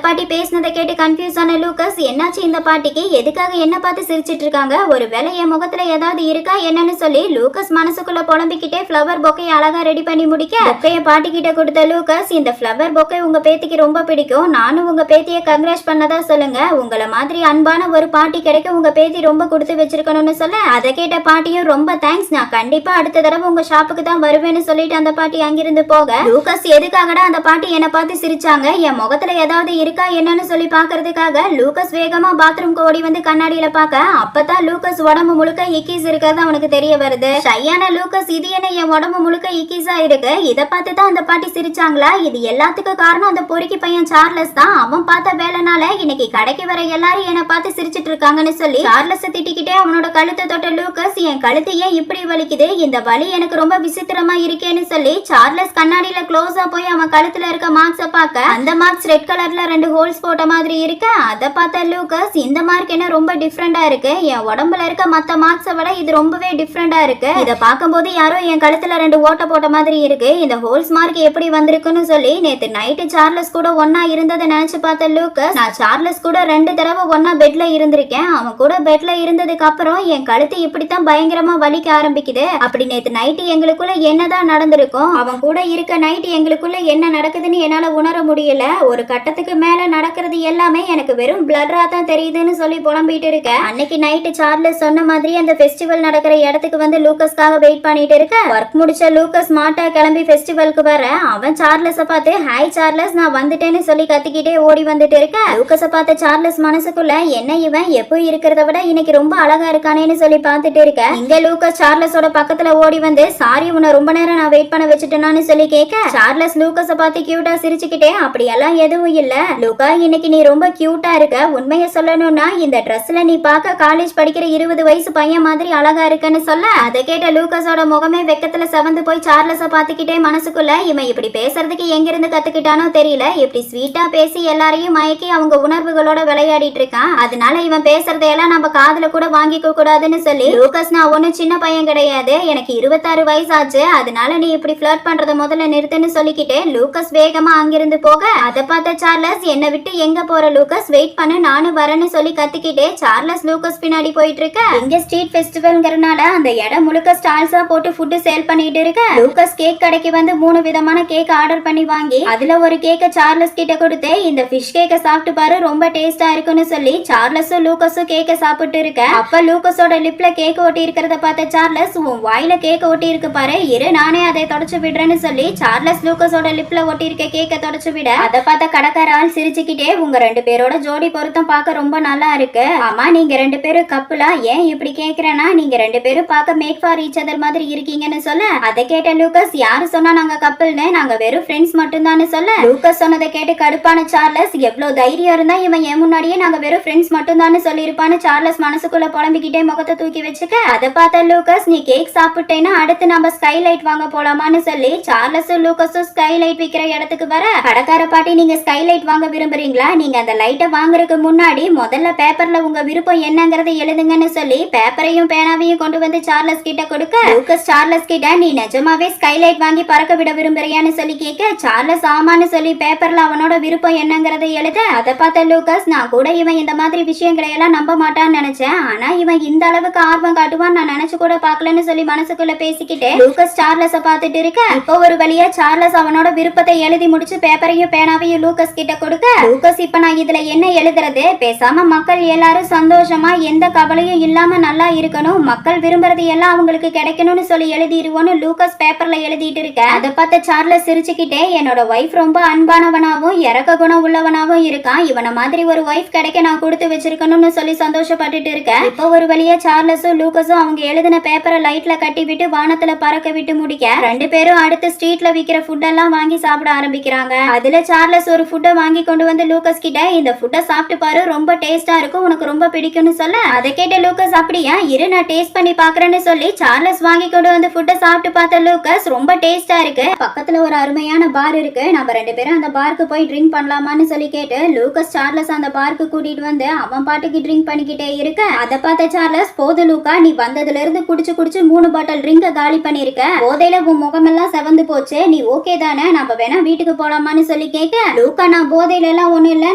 பாட்டி பேசினதை கேட்டு கன்ஃபியூஸ் ஆன லூகாஸ் என்னாச்சு இந்த பாட்டிக்கு, எதுக்காக என்ன பார்த்து சிரிச்சிட்டு இருக்காங்க, ஒரு வேளை என் முகத்துல ஏதாவது இருக்கா என்னன்னு சொல்லி லூகாஸ் மனசுக்குள்ள புலம்பிக்கிட்டே ஃப்ளவர் பொக்கையை அழகா ரெடி பண்ணி முடிக்க, பொக்கையை பாட்டி கிட்ட கொடுத்த லூகாஸ், இந்த ஃப்ளவர் பொக்கை உங்க பேத்திக்கு ரொம்ப பிடிக்கும், நானும் உங்க பேத்தியை கங்க்ராட் பண்ணதா சொல்லுங்க, உங்களை மாதிரி அன்பான ஒரு பாட்டி கிடைக்க உங்க பேத்தி ரொம்ப கொடுத்து வச்சிருக்கணும்னு சொல்ல, அதை கேட்ட பாட்டியும் ரொம்ப தேங்க்ஸ், நான் கண்டிப்பா அடுத்த தடவை உங்க ஷாப்புக்கு தான் வருவேன்னு சொல்லிட்டு அந்த பாட்டி அங்கிருந்து போக, லூகாஸ் எதுக்காகடா அந்த பாட்டி என்ன பார்த்து சிரிச்சாங்க, என் முகத்துல ஏதாவது இருக்கா என்னன்னு சொல்லி பாக்குறதுக்காக லூகாஸ் வேகமா பாத்ரூம்க்கு ஓடி வந்து கண்ணாடியில பாக்க, அப்பதான் லூகாஸ் உடம்பு முழுக்க இக்கீஸ் இருக்கிறது அவனுக்கு தெரிய வருது. ஷையான லூகாஸ், இது என்ன என் உடம்பு முழுக்க இக்கீஸா இருக்கு, இதை பார்த்து தான் அந்த பாட்டி சிரிச்சாங்களா, இது எல்லாத்துக்கும் காரணம் அந்த பொறுக்கி பையன் சார்லஸ் தான், அவன் பார்த்த வேலைனால இன்னைக்கு கடைக்கு வர எல்லாரும் என்ன பார்த்து சிரிச்சிட்டு இருக்காங்கன்னு சொல்லி சார்லஸ் திட்டிக்கிட்டே அவனோட கழுத்தை தொட்ட லூகாஸ், என் கழுத்து ஏன் இப்படி வலிக்குது, இந்த வலி எனக்கு ரொம்ப விசித்திரமா இருக்கேன்னு சொல்லி சார்லஸ் கண்ணாடியில க்ளோஸா போய் அவன் கழுத்துல இருக்க மார்க்ஸ பார்க்க, அந்த மார்க்ஸ் ரெட் கலர்ல 2 ஹோல்ஸ் போட்ட மாதிரி இருக்கு, அதை பார்த்த லூகாஸ், இந்த மார்க் என்ன ரொம்ப டிஃப்ரெண்டா இருக்கு, என் உடம்புல இருக்க மத்த மார்க்ஸை விட இது ரொம்பவே டிஃப்ரெண்டா இருக்கு, இதை பார்க்கும்போது யாரோ என் கழுத்துல 2 ஓட்ட போட்ட மாதிரி இருக்கு, இந்த ஹோல்ஸ் மார்க் எப்படி வந்திருக்குன்னு சொல்லி நேத்து நைட்டு சார்லஸ் கூட ஒன்னா இருந்ததை நினைச்சு பார்த்த லூகாஸ், நான் சார்லஸ் கூட 2 தடவை ஒன்னா பெட்ல இருந்திருக்கேன், அவன் கூட பெட்ல இருந்ததுக்கு அப்புறம் என் கழுத்து இப்படித்தான் பயங்கரமா வலிக்க ஆரம்பிக்குது, அப்படி நேத்து நைட்டு எங்களுக்குள்ள என்னதான் நடந்திருக்கும், அவன் கூட இருக்க நைட்டு எங்களுக்குள்ள என்ன நடக்குதுன்னு என்னால உணர முடியல, ஒரு கட்டத்துக்கு மேல நடக்கிறது எல்லாமே எனக்கு வெறும் பிளட்டரா தான் தெரியுதுன்னு சொல்லி புலம்பிட்டு இருக்க, அன்னைக்கு நைட்டு சார்லஸ் சொன்ன மாதிரி அந்த ஃபெஸ்டிவல் நடக்கிற இடத்துக்கு வந்து லூகாஸ்க்காக வெயிட் பண்ணிட்டு இருக்க, ஒர்க் முடிச்ச லூகாஸ் மாட்டா கிளம்பி ஃபெஸ்டிவலுக்கு வர, அவன் சார்லஸ பார்த்து ஹாய் சார்லஸ் நான் வந்துட்டேன்னு சொல்லி கத்திக்கிட்டே ஓடி வந்துட்டு இருக்க, லூகாஸ பார்த்த சார்லஸ் மனசுக்குள்ள என்ன இவன் எப்போ இருக்கிறத விட இன்னைக்கு ரொம்ப அழகா இருக்கானேன்னு சொல்லி பார்த்துட்டு இருக்க, இங்க லூகாஸ் சார்லஸோட பக்கத்துல ஓடி வந்து சாரி உன்னை ரொம்ப நேரம் நான் வெயிட் பண்ண வச்சுட்டேனான்னு சொல்லி கேட்க, சார்லஸ் லூகாஸ பார்த்து கியூட்டா சிரிச்சுக்கிட்டே, அப்படியெல்லாம் எதுவும் இல்ல லூகா, இன்னைக்கு நீ ரொம்ப கியூட்டா இருக்க, உண்மையை சொல்லணும்னா இந்த ட்ரெஸ்ல நீ பார்க்க காலேஜ் படிக்கிற 20 வயசு பையன் மாதிரி அழகா இருக்குன்னு சொல்ல, அதை கேட்ட லூகாஸோட முகமே வெக்கத்துல செவந்து போய் சார்லஸ பார்த்துக்கிட்டே மனசுக்குள்ள, இவன் இப்படி பேசுறதுக்கு எங்கிருந்து கத்துக்கிட்டானோ தெரியல, இப்படி ஸ்வீட்டா பேசி எல்லாரையும் மயக்கி அவங்க உணர்வுகளோட விளையாடிட்டு இருக்கான், அதனால இவன் பேசுறதையெல்லாம் நம்ம காதுல கூட வாங்கிக்க கூடாதுன்னு சொல்லி, லூகாஸ் நான் ஒன்னும் சின்ன பையன் கிடையாது, எனக்கு 26 வயசு ஆச்சு, அதனால நீ இப்படி ஃபிளர்ட் பண்றத முதல்ல நிறுத்துன்னு சொல்லிக்கிட்டே லூகாஸ் வேகமா அங்கிருந்து போக, அதை பார்த்த சார்லஸ் என்னை விட்டு எங்க போற லூகாஸ், வெயிட் பண்ணு நானும் வரேன்னு சொல்லி கத்திக்கிட்டே சார்லஸ் லூகாஸ் பின்னாடி போயிட்டு இருக்க, இங்க ஸ்ட்ரீட் ஃபெஸ்டிவல்ங்கறனால அந்த இடம் முழுக்க ஸ்டால்ஸா போட்டு ஃபுட் சேல் பண்ணிட்டு இருக்க, லூகாஸ் கேக் கடைக்கு வந்து 3 விதமான கேக் ஆர்டர் பண்ணி வாங்கி அதுல ஒரு கேக்க சார்லஸ் கிட்ட கொடுத்து, இந்த ஃபிஷ் கேக்க சாப்பிட்டு பாரு ரொம்ப டேஸ்டா இருக்குன்னு சொல்லி சார்லஸும் லூகாஸும் கேக்க சாப்பிட்டு இருக்க, அப்ப லூகாஸோட லிப்ல கேக் ஒட்டி இருக்கிறத பார்த்த சார்லஸ், உன் வாயில கேக் ஒட்டி இருக்கு பாரு, இரு நானே அதை தொடச்சு விடுறேன்னு சொல்லி சார்லஸ் லூகாஸோட லிப்ல ஒட்டி இருக்க கேக்க தொடச்சு விட, அதை பார்த்த கடைக்கார ஆள் சிரிச்சுக்கிட்டே, உங்க 2 பேரோட ஜோடி பொருத்தம் பார்க்க ரொம்ப நல்லா இருக்கு, ஆமா நீங்க 2 பேரும் கப்புலா, ஏன் இப்படி கேக்குறேன்னா நீங்க 2 பேரும் பார்க்க மேக் ஃபார் ஈச் அதர் மாதிரி இருக்கீங்கன்னு சொல்ல, அதை கேட்ட லூகாஸ், யாரு சொன்னா நாங்க கப்பல்னு, நாங்க வெறும் ஃப்ரெண்ட்ஸ் மட்டும் தான் சொல்ல, லூகாஸ் சொன்னதை கேட்டு கடுப்பான சார்லஸ், எவ்வளவு தைரியம் இருந்தா இவன் என் முன்னாடியே நாங்க வெறும் ஃப்ரெண்ட்ஸ் மட்டும் தான் சொல்லி இருப்பான்னு சார்லஸ் மனசுக்குள்ள புலம்பிக்கிட்டே முகத்தை தூக்கி வச்சுக்க, அதை பார்த்த லூகாஸ், நீ கேக் சாப்பிட்டேன்னா அடுத்து நம்ம ஸ்கைலைட் வாங்க போலாமான்னு சொல்லி சார்லஸும் லூகாஸும் ஸ்கைலைட் விக்கிற இடத்துக்கு வர, கடைக்கார பாட்டி நீங்க ஸ்கைலைட் வாங்க விரும்புறீங்களா, நீங்க அந்த லைட்டை வாங்குறதுக்கு முன்னாடி முதல்ல பேப்பர்ல உங்க விருப்பம் என்னங்கறத எழுதுங்கன்னு சொல்லி பேப்பரையும் பேனாவையும் கொண்டு வந்து சார்லஸ் கிட்ட கொடுக்க, லூகாஸ் சார்லஸ் கிட்ட நீ நிஜமாவே ஸ்கைலைட் வாங்கி பறக்க விட விரும்புறியான்னு சொல்லி கேட்க, சார்லஸ் ஆமான்னு சொல்லி பேப்பர்ல அவனோட விருப்பம் என்னங்கறத எழுத, அதை பார்த்த லூகாஸ், நான் கூட இவன் இந்த மாதிரி விஷயங்களை எல்லாம் நம்ப மாட்டான்னு நினைச்சேன், ஆனா இவன் இந்த அளவுக்கு ஆர்வம் காட்டுவான் நான் நினைச்சு கூட பாக்கலன்னு சொல்லி மனசுக்குள்ள பேசிக்கிட்டு லூகாஸ் சார்லஸ பார்த்துட்டு இருக்க, இப்போ ஒரு வழியா சார்லஸ் அவனோட விருப்பத்தை எழுதி முடிச்சு பேப்பரையும் பேனாவையும் லூகாஸ் கிட்ட கொடுக்க, லூகாஸ் இப்ப நான் இதுல என்ன எழுதுறது, பேசாம மக்கள் எல்லாரும் சந்தோஷமா எந்த கவலையும் இல்லாம நல்லா இருக்கணும், மக்கள் விரும்புறது எல்லாம் அவங்களுக்கு கிடைக்கணும்னு சொல்லி எழுதிடுவோன்னு லூகாஸ் பேப்பர்ல எழுதிட்டு இருக்க, அதை பார்த்த சார்லஸ் சிரிச்சுக்கிட்டே, என்னோட வைஃப் ரொம்ப அன்பானவனாவும் இறக்க குணம் உள்ளவனாவும் இருக்கான், இவனை மாதிரி ஒரு வைஃப் கிடைக்க நான் கொடுத்து வச்சிருக்கணும்னு சொல்லி சந்தோஷப்பட்டுட்டு இருக்க, இப்போ ஒரு வழியா சார்லஸும் லூகாஸும் அவங்க எழுதின பேப்பரை லைட்ல கட்டி விட்டு வானத்துல பறக்க விட்டு முடிக்க, 2 பேரும் அடுத்த ஸ்ட்ரீட்ல விக்கிற ஃபுட் எல்லாம் வாங்கி சாப்பிட ஆரம்பிக்கிறாங்க, அதுல சார்லஸ் ஒரு ஃபுட்டை வாங்கி கொண்டு வந்து லூகாஸ் கிட்ட, இந்த ஃபுட்டை சாப்பிட்டு பாரு, ரொம்ப டேஸ்டா இருக்கும், உனக்கு ரொம்ப பிடிக்கும்னு சொல்ல அதை கேட்ட லூக்கஸ் அப்படியா இரு நான் டேஸ்ட் பண்ணி பாக்குறேன்னு சொல்லி சார்லஸ் வாங்கி கொண்டு வந்து ஃபுட்டை சாப்பிட்டு பார்த்த லூக்கஸ் ரொம்ப டேஸ்டா இருக்கு, பக்கத்துல ஒரு அருமையான பார் இருக்கு, நம்ம 2 பேரும் அந்த பார்க்கு போய் ட்ரிங்க் பண்ணலாமான்னு சொல்லி கேட்டு லூக்கஸ் சார்லஸ் அந்த பார்க்கு கூட்டிட்டு வந்து அவன் பாட்டுக்கு ட்ரிங்க் பண்ணிக்கிட்டே இருக்க அதை பார்த்த சார்லஸ் போது லூக்கா நீ வந்ததுல இருந்து குடிச்சு 3 பாட்டில் ட்ரிங்க காலி பண்ணிருக்க, போதையில உன் முகமெல்லாம் செவந்து போச்சு, நீ ஓகே தானே நம்ம வேணா வீட்டுக்கு போலாமான்னு சொல்லி கேட்க லூக்கா நான் போதையில எல்லாம் ஒண்ணும் இல்ல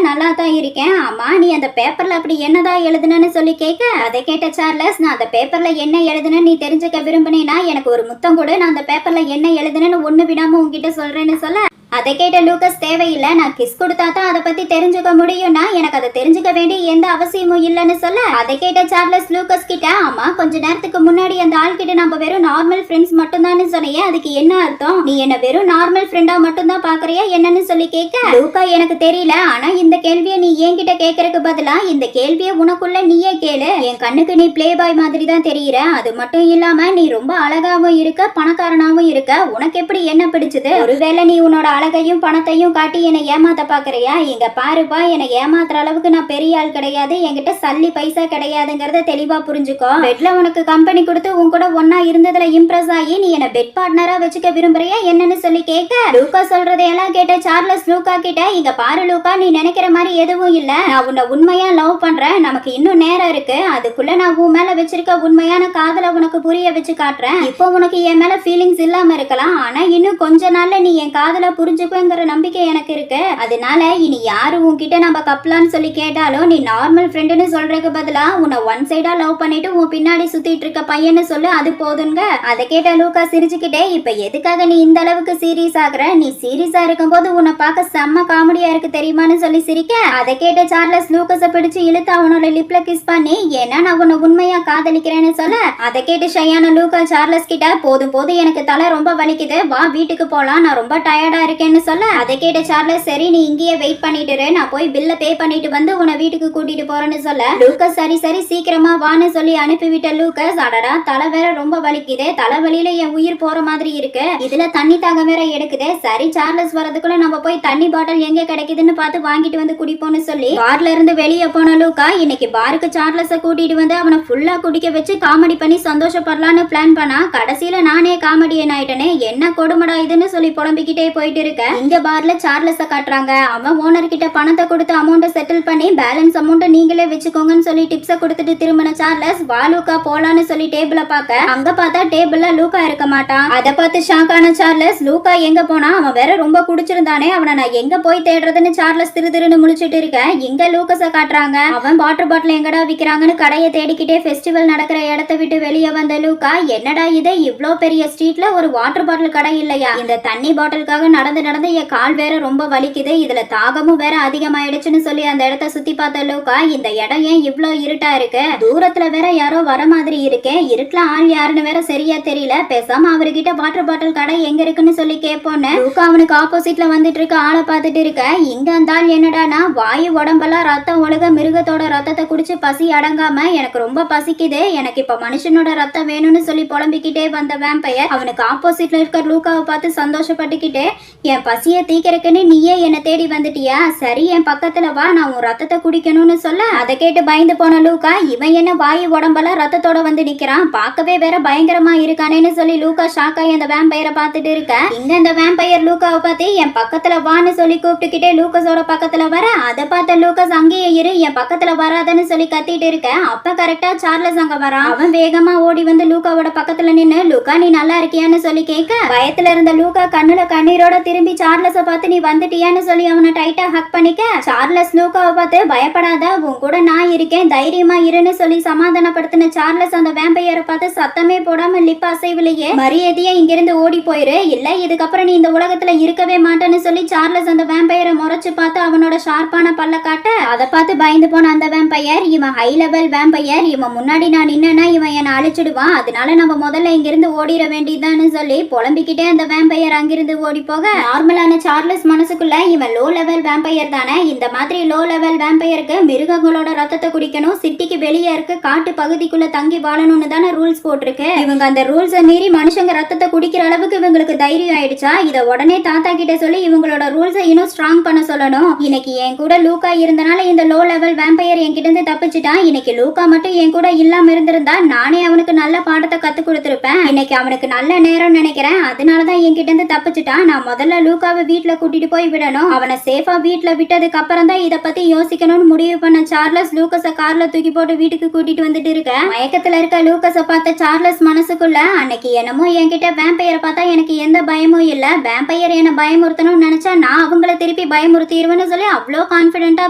நல்லா தான் இருக்கேன், ஆமா நீ அந்த பேப்பர்ல அப்படி என்னதான் எழுதுனன்னு சொல்லி கேட்க அதை கேட்ட சார்லஸ் நான் அந்த பேப்பர்ல என்ன எழுதுனேன்னு நீ தெரிஞ்சுக்க விரும்பினேன்னா எனக்கு ஒரு முத்தம் கூட, நான் அந்த பேப்பர்ல என்ன எழுதுனேன்னு ஒண்ணு விடாம உன்கிட்ட சொல்றேன்னு சொல்ல அதை கேட்ட லூக்கஸ் தேவையில்லை நான் கிஸ் கொடுத்தா தான் அதை பத்தி தெரிஞ்சுக்க முடியும்னா எனக்கு அதை தெரிஞ்சுக்க வேண்டிய எந்த அவசியமும் இல்லைன்னு சொல்ல அதை கேட்ட சார்லஸ் லூக்கஸ் கிட்ட ஆமா கொஞ்ச நேரத்துக்கு முன்னாடி அந்த ஆள் கிட்ட நம்ம வெறும் நார்மல் ஃப்ரெண்ட்ஸ் மட்டும் தான் சொன்னியே அதுக்கு என்ன அர்த்தம், நீ என்ன வெறும் நார்மல் ஃப்ரெண்டா மட்டும் தான் பாக்குறியா என்னன்னு சொல்லி கேட்க லூக்கா எனக்கு தெரியல, ஆனா இந்த கேள்வியை நீ என்கிட்ட கேட்கறதுக்கு பதிலா இந்த கேள்வியை உனக்குள்ள நீயே கேளு, என் கண்ணுக்கு நீ பிளே பாய் மாதிரி தான் தெரியுற, அது மட்டும் இல்லாம நீ ரொம்ப அழகாவும் இருக்க பணக்காரனாவும் இருக்க, உனக்கு எப்படி என்ன பிடிச்சது, ஒருவேளை நீ உன்னோட அழகையும் பணத்தையும் காட்டி என்னை ஏமாத்த பாக்குறியா, இங்க பாருப்பா என்னை ஏமாத்துற அளவுக்கு நான் பெரிய ஆள் கிடையாது, என்கிட்ட சல்லி பைசா கிடையாதுங்கறத தெளிவா புரிஞ்சுக்கோ, பெட்ல உனக்கு கம்பெனி கொடுத்து உன் கூட ஒன்னா இருந்ததுல இம்ப்ரெஸ் ஆகி நீ என்ன பெட் பார்ட்னரா வச்சுக்க விரும்புறியா என்னன்னு சொல்லி கேட்க லூக்கா சொல்றதையெல்லாம் கேட்ட சார்லஸ் லூக்கா கிட்ட இங்க பாரு லூக்கா நீ நினைக்கிற மாதிரி எதுவும் இல்ல, நான் உன்னை உண்மையா லவ் பண்றேன், நமக்கு இன்னும் நேரம் இருக்கு, அதுக்குள்ள நான் உன் மேல வச்சிருக்க உண்மையான காதலை உனக்கு புரிய வச்சு காட்டுறேன், இப்போ உனக்கு என் மேல ஃபீலிங்ஸ் இல்லாம இருக்கலாம், ஆனா இன்னும் கொஞ்ச நாள்ல நீ என் காதலை புரிஞ்சுக்குங்கிற நம்பிக்கை எனக்கு இருக்கு, அதனால இனி யாரு உன்கிட்ட நம்ம கப்பலான்னு சொல்லி கேட்டாலும் நீ நார்மல் ஃப்ரெண்டுன்னு சொல்றதுக்கு பதிலா உன்னை ஒன் சைடா லவ் பண்ணிட்டு உன் பின்னாடி சுத்திட்டு இருக்க பையன்னு சொல்லு அது போதுங்க, அதை கேட்ட லூக்கா சிரிச்சுக்கிட்டே இப்ப எதுக்காக நீ இந்த அளவுக்கு சீரியஸ் ஆகுற, நீ சீரியஸா இருக்கும்போது உன்னை பார்க்க செம்ம காமெடியா இருக்கு தெரியுமான்னு சொல்லி சிரிக்க அதை கேட்ட சார்லஸ் லூக்கஸை பிடிச்சு இழுத்து அவனோட லிப்ல கிஸ் பண்ணி ஏன்னா நான் உன்னை உண்மையா காதலிக்கிறேன்னு சொல்ல அதை கேட்டு ஷையான லூக்கா சார்லஸ் கிட்ட போதும் போதும் எனக்கு தலை ரொம்ப வலிக்குது வா வீட்டுக்கு போலாம் நான் ரொம்ப டயர்டா இருக்கேன்னு சொல்ல அதை கேட்ட சார்லஸ் சரி நீ இங்கேயே வெயிட் பண்ணிட்டு நான் போய் பில்ல பே பண்ணிட்டு வந்து உன்னை வீட்டுக்கு கூட்டிட்டு போறேன்னு சொல்ல லூக்கஸ் சரி சரி சீக்கிரமா வான்னு சொல்லி அனுப்பிவிட்ட லூக்கஸ் அடடா தலை வேற ரொம்ப வலிக்குது தலைவலியில என் உயிர் போற மாதிரி இருக்கு இதுல தண்ணி தாக வேற எடுக்குது சரி சார்லஸ் வரதுக்குள்ள நம்ம போய் தண்ணி பாட்டில் எங்க கிடைக்குதுன்னு பார்த்து வாங்கிட்டு வந்து குடிப்போம்னு சொல்லி பார்ல இருந்து வெளியே போன லூக்கா இன்னைக்கு பாருக்கு சார்லஸ கூட்டிட்டு வந்து அவனை ஃபுல்லா குடிக்க வச்சு காமெடி பண்ணி சந்தோஷப்படலான்னு பிளான் பண்ணா கடைசியில நானே காமெடியன் ஆயிட்டனே என்ன கொடுமடா இதுன்னு சொல்லி புலம்பிக்கிட்டே போயிட்டு இருக்க இங்க பார்ல சார்லஸ காட்டுறாங்க அவன் ஓனர் கிட்ட பணத்தை கொடுத்து அமௌண்ட்டை செட்டில் பண்ணி பேலன்ஸ் அமௌண்ட்டை நீங்களே வச்சுக்கோங்கன்னு சொல்லி டிப்ஸை கொடுத்துட்டு திரும்பின சார்லஸ் வா லூக்கா போலான்னு சொல்லி டேபிளை பார்க்க அங்க பார்த்தா டேபிள்ல லூக்கா இருக்க மாட்டான் அதை பார்த்து ஷாக் ஆன சார்லஸ் லூக்கா எங்க போனா அவன் வேற ரொம்ப குடிச்சிருந்தானே அவனை நான் எங்க போய் தேடுறதுன்னு சார்லஸ் திருன்னு முழிச்சிட்டு இருக்க இங்க லூக்கஸ காட்டுறாங்க அவன் வாட்டர் பாட்டில் எங்கடா விக்கிறாங்கன்னு கடையை தேடிக்கிட்டே ஃபெஸ்டிவல் நடக்கிற இடத்தை விட்டு வெளியே வந்த லூக்கா என்னடா இது இவ்ளோ பெரிய ஸ்ட்ரீட்ல ஒரு வாட்டர் பாட்டில் கடை இல்லையா இந்த தண்ணி பாட்டிலுக்காக நடந்து என் கால் வேற ரொம்ப வலிக்குது இதுல தாகமும் வேற அதிகமாயிடுச்சுன்னு சொல்லி அந்த இடத்த சுத்தி பார்த்த லூக்கா இந்த இடம் ஏன் இவ்ளோ இருட்டா இருக்கு தூரத்துல வேற யாரோ வர மாதிரி இருக்கு இருட்டுல ஆள் யாருன்னு வேற சரியா தெரியல பேசாம அவர்கிட்ட வாட்டர் பாட்டில் கடை எங்க இருக்குன்னு சொல்லி கேட்போன்னு லூக்கா அவனுக்கு ஆப்போசிட்ல வந்துட்டு இருக்க ஆளை பார்த்துட்டு இருக்க இங்க அந்த ஆள் என்னடானா வாயு உடம்பெல்லாம் ரத்தம் ஒழுக மிருகத்தோட ரத்தத்தை குடிச்சு பசி அடங்காம எனக்கு ரொம்ப பசிக்குது எனக்கு இப்ப மனுஷனோட ரத்தம் வேணும்னு சொல்லி புலம்பிக்கிட்டே வந்த வேம்பையர் அவனுக்கு ஆப்போசிட்ல இருக்க லூக்காவை பார்த்து சந்தோஷப்பட்டுக்கிட்டே என் பசியை தீக்கிறக்குன்னு நீயே என்ன தேடி வந்துட்டியா சரி என் பக்கத்துல வா நான் உன் ரத்தத்தை குடிக்கணும்னு சொல்ல அதை கேட்டு பயந்து போன லூக்கா இவன் என்ன வாயு உடம்பெல்லாம் ரத்தத்தோட வந்து நிக்கிறான் பார்க்கவே வேற பயங்கரமா இருக்கானேன்னு சொல்லி லூக்கா ஷாக்காய் அந்த வேம்பையரை பார்த்துட்டு இருக்க இங்க அந்த வேம்பையர் லூக்காவை பார்த்து என் பக்கத்துல வான்னு சொல்லி கூப்பிட்டுக்கிட்டே லூக்கஸோட பக்கத்துல வர அதை பார்த்த லூக்கஸ் அங்கேயே இரு என் பக்கத்துல வராதன்னு சொல்லி கத்திட்டு இருக்க அப்ப கரெக்டா சார்லஸ் அங்க வரான் அவன் வேகமா ஓடி வந்து லூக்காவோட பக்கத்துல நின்னு லூக்கா நீ நல்லா இருக்கியான்னு சொல்லி கேட்க பயத்துல இருந்த லூக்கா கண்ணுல கண்ணீரோட திரும்பி சார்லஸ பார்த்து நீ வந்துட்டியான்னு சொல்லி அவனை டைட்டா ஹக் பண்ணிக்க சார்லஸ் லூக்காவை பார்த்து பயப்படாத உன் கூட நான் இருக்கேன் தைரியமா இருன்னு சொல்லி சமாதானப்படுத்தின சார்லஸ் அந்த வேம்பையரை பார்த்து சத்தமே போடாம லிப் அசைவிலேயே மரியாதையா இங்கிருந்து ஓடி போயிரு இல்ல இதுக்கப்புறம் நீ இந்த உலகத்துல இருக்கவே மாட்டேன்னு சொல்லி சார்லஸ் அந்த வேம்பையரை முறைச்சு பார்த்து அவனோட ஷார்ப்பான பல்ல காட்ட அதை பார்த்து பயந்து போன அந்த வேம்பையர் இவன் ஹை லெவல் வேம்பையர் இவன் முன்னாடி நான் நின்னா இவன் என்னை அழிச்சிடுவான் அதனால நம்ம முதல்ல இங்கிருந்து ஓடிட வேண்டியதான்னு சொல்லி புலம்பிக்கிட்டே அந்த வேம்பையர் அங்கிருந்து ஓடி போக நார்மலான சார்லஸ் மனசுக்குள்ள இவன் லோ லெவல் வேம்பையர் தானே, இந்த மாதிரி லோ லெவல் வேம்பையருக்கு மிருகங்களோட ரத்தத்தை குடிக்கணும், சிட்டிக்கு வெளியே இருக்க காட்டு பகுதிக்குள்ள தங்கி வாழணும்னு தானே ரூல்ஸ் போட்டிருக்கு. இவங்க அந்த ரூல்ஸை மீறி மனுஷங்க ரத்தத்தை குடிக்கிற அளவுக்கு இவங்களுக்கு தைரியம் ஆயிடுச்சா? இத உடனே தாத்தா கிட்ட சொல்லி இவங்களோட ரூல்ஸை இன்னும் ஸ்ட்ராங் பண்ண சொல்லணும். இன்னைக்கு என் கூட லூக்கா இருந்தனால இந்த லோ லெவல் வேம்பையர் என்கிட்ட இருந்து தப்பிச்சுட்டான். இன்னைக்கு லூக்கா மட்டும் என் கூட இல்லாம இருந்திருந்தா நானே அவனுக்கு நல்ல பாடத்தை கத்து கொடுத்திருப்பேன். இன்னைக்கு அவனுக்கு நல்ல நேரம் நினைக்கிறேன், அதனாலதான் என்கிட்ட இருந்து தப்பிச்சுட்டான். நான் முதல்ல லூக்காவை வீட்டுல கூட்டிட்டு போய் விடணும். அவனை சேஃபா வீட்டுல விட்டதுக்கு அப்புறம் தான் இதை பத்தி யோசிக்கணும்னு முடிவு பண்ண சார்லஸ் லூக்கஸ கார்ல தூக்கி போட்டு வீட்டுக்கு கூட்டிட்டு வந்துட்டு இருக்க. மயக்கத்துல இருக்க லூக்கஸ பார்த்த சார்லஸ் மனசுக்குள்ள அன்னைக்கு என்னமோ என்கிட்ட வேம்பையரை பார்த்தா எனக்கு எந்த பயமும் இல்ல, வேம்பையர் என்ன பயமுறுத்தணும்னு நினைச்சா நான் அவங்கள திருப்பி பயமுறுத்திடுவேன்னு சொல்லி அவ்வளோ கான்பிடென்ட்டா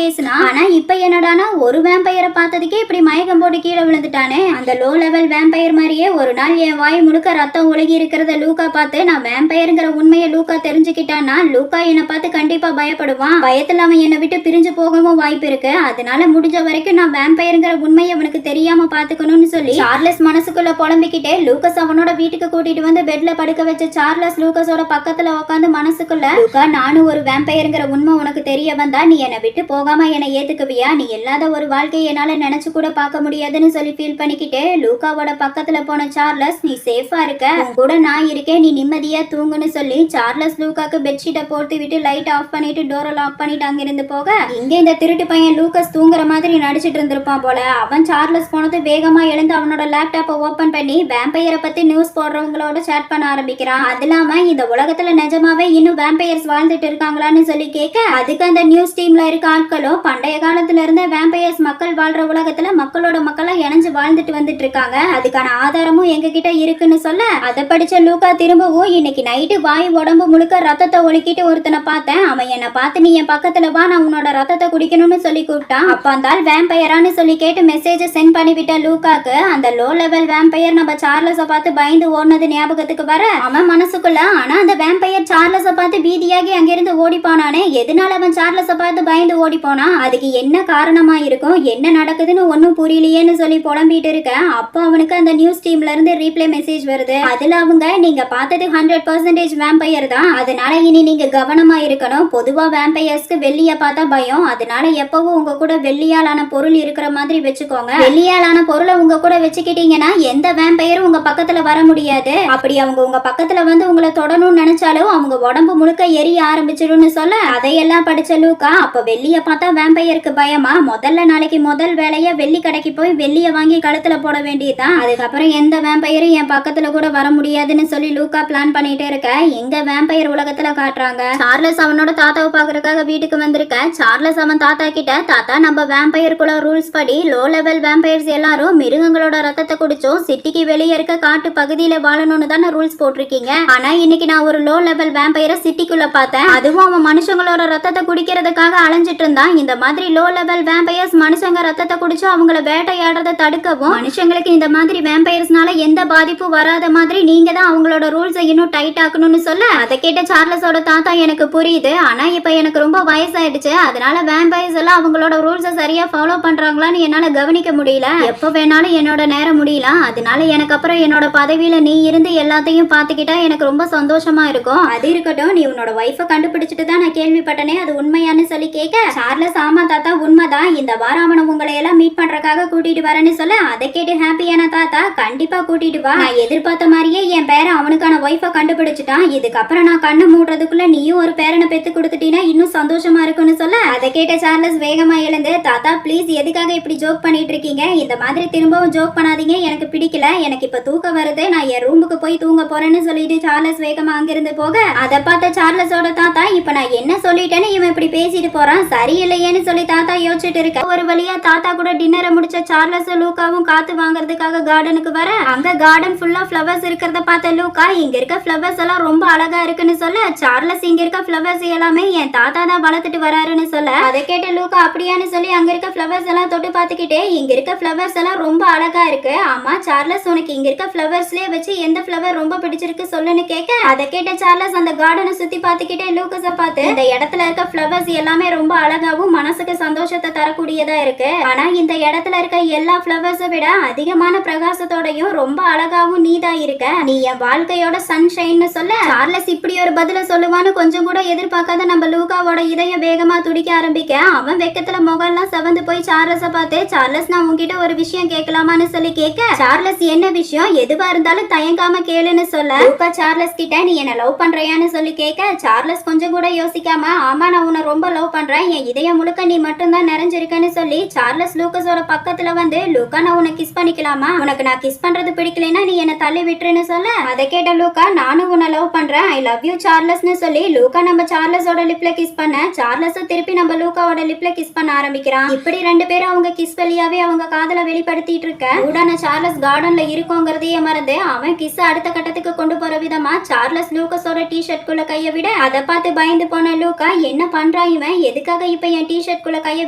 பேசினா. ஆனா இப்ப என்னடானா ஒரு வேம்பையரை பார்த்ததுக்கே இப்படி மயக்கம் போட்டு கீழே விழுந்துட்டானே. அந்த லோ லெவல் வேம்பையர் மாதிரியே ஒரு நாள் என் வாய் முழுக்க ரத்தம் ஒழுகி இருக்கிறத லூக்கா பார்த்து நான் வேம்பையருங்கிற உண்மையை லூக்கா தெரிஞ்சுக்கிட்டான்னா லூக்கா என்னை பார்த்து கண்டிப்பா பயப்படுவான். பயத்துல அவன் என்னை விட்டு பிரிஞ்சு போகவும் வாய்ப்பு இருக்கு. அதனால முடிஞ்ச வரைக்கும் நான் வேம்பையருங்கிற உண்மையை அவனுக்கு தெரியாம பாத்துக்கணும்னு சொல்லி சார்லஸ் மனசுக்குள்ள புலம்பிக்கிட்டே லூக்கஸ் அவனோட வீட்டுக்கு கூட்டிட்டு வந்து பெட்ல படுக்க வச்ச சார்லஸ் லூக்கஸோட பக்கத்துல உட்காந்து மனசுக்குள்ள, லூக்கா நானும் ஒரு வேம்பையருங்கிற உண்மை உனக்கு தெரிய வந்தா நீ என்னை விட்டு போகாம என்னை ஏத்துக்குவியா? நீ இல்லாத ஒரு வாழ்க்கையை என்னால நினைச்சு கூட பார்க்க முடியாதுன்னு சொல்லி ஃபீல் பண்ணிக்கிட்டே லூக்காவோட பக்கத்துல போன சார்லஸ், நீ சேஃபா இருக்க, உன் கூட நான் இருக்கேன், நீ நிம்மதியா தூங்குன்னு சொல்லி சார்லஸ் லூக்காக்கு பெட்ஷீட்டை போர்த்து விட்டு லைட் ஆஃப் பண்ணிட்டு டோரை லாக் பண்ணிட்டு அங்கிருந்து போக, இங்க இந்த திருட்டு பையன் லூக்கஸ் தூங்குற மாதிரி நடிச்சிட்டு இருந்திருப்பான் போல. அவன் சார்லஸ் போனது வேகமா எழுந்து அவனோட லேப்டாப்பை ஓபன் பண்ணி வேம்பையரை பத்தி நியூஸ் போடுறவங்களோட சேட் பண்ண ஆரம்பிக்கிறான். அது இல்லாம இந்த உலகத்துல நிஜமாவே இன்னும் வேம்பையர்ஸ் வாழ்ந்துட்டு இருக்காங்களான்னு சொல்லி கேட்க, அதுக்கு அந்த நியூஸ் டீம்ல இருக்க ஆட்களும் பண்டைய காலத்துல இருந்த வேம்பையர்ஸ் மக்கள் வாழ்ற உலகத்துல மக்களோட மக்களா இணைஞ்சு வாழ்ந்துட்டு வந்துட்டு இருக்காங்க, அதுக்கான ஆதாரமும் எங்க கிட்ட இருக்குன்னு சொல்ல, அதை படிச்ச லூக்கா திரும்பவும் இன்னைக்கு நைட்டு வாய் உடம்பு முழுக்க ரத்தத்தை ஒழுக்கிட்டு ஒருத்தனை பார்த்தேன், அவன் என்ன பார்த்து நீ என் பக்கத்துல வா நான் உன்னோட ரத்தத்தை குடிக்கணும்னு சொல்லி கூப்பிட்டான். அப்ப அந்த ஆள் வேம்பையரான்னு சொல்லி கேட்டு மெசேஜ் சென்ட் பண்ணிவிட்ட லூக்காக்கு அந்த லோ லெவல் வேம்பையர் நம்ம சார்லஸ பார்த்து பயந்து ஓடுனது ஞாபகத்துக்கு வர அவன் மனசுக்குள்ள, ஆனா அந்த வேம்பையர் சார்லஸ பார்த்து பீதியாகி அங்கிருந்து ஓடி போனானே, எதனால அவன் சார்லஸ பார்த்து பயந்து ஓடி போனா? அதுக்கு என்ன காரணமா இருக்கும், என்ன நடக்குதுன்னு ஒன்னும் புரியலையேன்னு சொல்லி புலம்பிட்டு இருக்க. அப்போ அவனுக்கு அந்த நியூஸ் டீம்ல இருந்து ரீப்ளே மெசேஜ் வருது. அதுல அவங்க, நீங்க பார்த்தது 100% வேம்பையர் தான், அதனால இனி நீங்க கவனமா இருக்கணும். பொதுவா வேம்பையர்ஸ்க்கு வெள்ளிய பார்த்தா பயம், அதனால எப்பவும் உங்க கூட வெள்ளியாலான பொருள் இருக்கிற மாதிரி வச்சுக்கோங்க. வெள்ளியாலான பொருளை உங்க கூட வச்சுக்கிட்டீங்கன்னா எந்த வேம்பையரும் உங்க பக்கத்துல வர முடியாது. அப்படி அவங்க உங்க பக்கத்துல வந்து உங்களை தொடணும்னு நினைச்சாலும் அவங்க உடம்பு முழுக்க எரிய ஆரம்பிச்சிடும்னு சொல்ல, அதையெல்லாம் படிச்ச லூக்கா, அப்ப வெள்ளிய பார்த்தா வேம்பையருக்கு பயமா? முதல்ல நாளைக்கு முதல் வேலையா வெள்ளி கடைக்கு போய் வெள்ளிய வாங்கி கழுத்துல போட வேண்டியதுதான். அதுக்கப்புறம் எந்த வேம்பையரும் என் பக்கத்துல கூட வர முடியாதுன்னு சொல்லி லூக்கா பிளான் பண்ணிட்டே இருக்க. எங்க வேம்பையர் உலகத்துல காட்டுறாங்க சார்லஸ் அவனோட தாத்தாவை பாக்குறதுக்காக வீட்டுக்கு வந்திருக்க. சார்லஸ் அவன் தாத்தா கிட்ட, தாத்தா நம்ம வேம்பையருக்குள்ள ரூல்ஸ் படி லோ லெவல் வேம்பையர்ஸ் எல்லாரும் மிருகங்களோட ரத்தத்தை குடிச்சோம் சிட்டிக்கு வெளியே இருக்க காட்டு பகுதியில வாழணும்னு தானே ரூல்ஸ் போட்டிருக்கீங்க. ஆனா இன்னைக்கு நான் ஒரு லோ லெவல் வேம்பையரை சிட்டிக்குள்ள பார்த்தேன், அதுவும் அவன் மனுஷங்களோட ரத்தத்தை குடிக்கிறதுக்காக அலைஞ்சிட்டு இருந்தான். இந்த மாதிரி லோ லெவல் வேம்பையர்ஸ் மனுஷங்க ரத்தத்தை குடிச்சு அவங்கள வேட்டையாடுறத தடுக்கவும் மனுஷங்களுக்கு இந்த மாதிரி வேம்பையர்ஸ்னால எந்த பாதிப்பும் வராத மாதிரி நீங்க தான் அவங்களோட ரூல்ஸை இன்னும் டைட் ஆக்கணும்னு சொல்ல, அதை கேட்ட சார்லஸோட தாத்தா, எனக்கு புரியுது, ஆனா இப்ப எனக்கு ரொம்ப வயசாயிடுச்சு, அதனால வேம்பையர்ஸ் எல்லாம் அவங்களோட ரூல்ஸை சரியா ஃபாலோ பண்றாங்களான்னு என்னால கவனிக்க முடியல, எப்ப வேணாலும் என்னோட நேரம் முடியலாம், அதனால எனக்கு அப்புறம் என்னோட பதவியில நீ இருந்து எல்லாத்தையும் பாத்துக்கிட்டா எனக்கு ரொம்ப சந்தோஷமா இருக்கும். அது இருக்கட்டும், நீ உன்னோட வைஃபை கண்டுபிடிச்சிட்டு தான் நான் கேள்விப்பட்டனே, அது உண்மையான்னு சொல்லி கேட்க, சார்லஸ், ஆமா தாத்தா உண்மைதான், இந்த வாரம் அவனை உங்களை எல்லாம் மீட் பண்றதுக்காக கூட்டிட்டு வரேன்னு சொல்ல, அதை கேட்டு ஹாப்பியான தாத்தா, கண்டிப்பா கூட்டிட்டு வா, நான் எதிர்பார்த்த மாதிரியே என் பேரன் அவனுக்கான வைஃபை கண்டுபிடிச்சிட்டான், இதுக்கப்புறம் நான் கண்ணு மூடுறதுக்குள்ள நீயும் ஒரு பேரனை பெத்து கொடுத்துட்டீங்கன்னா இன்னும் சந்தோஷமா இருக்கும்னு சொல்ல, அதை கேட்ட சார்லஸ் வேகமா எழுந்து, தாத்தா ப்ளீஸ் எதுக்காக இப்படி ஜோக் பண்ணிட்டு இருக்கீங்க, இந்த மாதிரி திரும்பவும் ஜோக் பண்ணாதீங்க, எனக்கு பிடிக்கல, எனக்கு இப்ப தூக்கம் வருது, நான் என் ரூமுக்கு போய் தூங்க போறேன்னு சொல்லிட்டு சார்லஸ் வேகமா அங்கிருந்து போக, அதை பார்த்த சார்லஸோட தாத்தா, இப்ப நான் என்ன சொல்லிட்டேன்னு இவன் இப்படி பேசிட்டு போறான், சரியில்லையேன்னு சொல்லி தாத்தா யோசிச்சுட்டு இருக்க. ஒரு வழியா தாத்தா கூட டின்னரை முடிச்ச சார்லஸ் லூக்காவும் காத்து வாங்குறதுக்காக கார்டனுக்கு வர, அங்க கார்டன் ஃபுல்லா ஃப்ளவர்ஸ் இருக்கிறத பார்த்த லூக்கா, இங்க இருக்க ஃப்ளவர்ஸ் எல்லாம் ரொம்ப அழகா இருக்குன்னு சொல்ல, சார்லஸ் இங்க இருக்க ஃப்ளவர்ஸ் எல்லாமே என் தாத்தா தான் வளர்த்துட்டு வராருன்னு சொல்ல, அதை கேட்ட லூக்கா அப்படியான்னு சொல்லி அங்க இருக்க ஃப்ளவர்ஸ் எல்லாம் தொட்டு பார்த்துக்கிட்டே, இங்க இருக்க ஃப்ளவர்ஸ் எல்லாம் ரொம்ப அழகா இருக்கு, ஆமா சார்லஸ் உனக்கு இங்க இருக்க ஃப்ளவர்ஸ்லயே வச்சு எந்த ஃப்ளவர் ரொம்ப பிடிச்சிருக்கு சொல்லுன்னு கேட்க, அதை கேட்ட சார்லஸ் அந்த கார்டனை சுத்தி பார்த்துக்கிட்டே லூக்கஸை பார்த்து, இந்த இடத்துல இருக்க ஃப்ளவர்ஸ் எல்லாமே ரொம்ப அழகாவும் மனசுக்கு சந்தோஷத்தை தரக்கூடியதா இருக்கு, ஆனா இந்த இடத்துல இருக்க எல்லா ஃப்ளவர்ஸை விட அதிகமான பிரகாசத்தோடையும் ரொம்ப அழகாவும் நீதா இருக்க, நீ என் வாழ்க்கையோட சன்ஷைன்னு சொல்ல, சார்லஸ் இப்படி ஒரு பதில சொல்லுவான்னு கொஞ்சம் கூட எதிர்பார்க்காத நம்ம லூகாவோட இதயம் வேகமா துடிக்க ஆரம்பிக்க அவன் வெக்கத்துல முகம்லாம் செவந்து போய் சார்லஸ பார்த்து, சார்லஸ் நான் உன்கிட்ட ஒரு விஷயம் கேட்கலாமான்னு சொல்லி கேட்க, சார்லஸ் என்ன விஷயம், எதுவா இருந்தாலும் தயங்காம கேளுன்னு சொல்ல, லூகா சார்லஸ் கிட்ட நீ என்ன லவ் பண்றியான்னு சொல்லி கேட்க, சார்லஸ் கொஞ்சம் கூட யோசிக்காம ஆமா நான் உன்னை ரொம்ப லவ் பண்றேன், என் இதயம் முழுக்க நீ மட்டும்தான் நிறைஞ்சிருக்கன்னு சொல்லி சார்லஸ் லூகாஸோட பக்கத்துல வந்து, லூகா நான் உன்னை கிஸ் பண்ணிக்கலாமா, உனக்கு நான் கிஸ் பண்றது பிடிக்கலைன்னா நீ என்ன தள்ளி விட்டுருன்னு சொல்ல, அதை கேட்ட லூகா நானும் உன்னை லவ் பண்றேன், ஐ லவ் யூ சார்லஸ்னு சொல்லி லூகா நம்ம சார்லஸோட லிப்ல கிஸ் பண்ண, சார்லஸும் திருப்பி நம்ம லூகாவோட லிப்ல கிஸ் பண்ண ஆரம்பிக்கிறான். இப்படி ரெண்டு பேரும் அவங்க கிஸ் வழியாவே அவங்க காதல வெளிப்படுத்திட்டு இருக்க, உடான சார்லஸ் கார்டன்ல இருக்கோங்கிறதையே மறந்து அவன் கிஸ் அடுத்த கட்டத்துக்கு கொண்டு போற விதமா சார்லஸ் லூகாஸோட டி-ஷர்ட் குள்ள கைய விட, அதை பார்த்து பயந்து போன லூகா என்ன பண்றான் இவன், எதுக்காக இப்ப என் டி-ஷர்ட் குள்ள கைய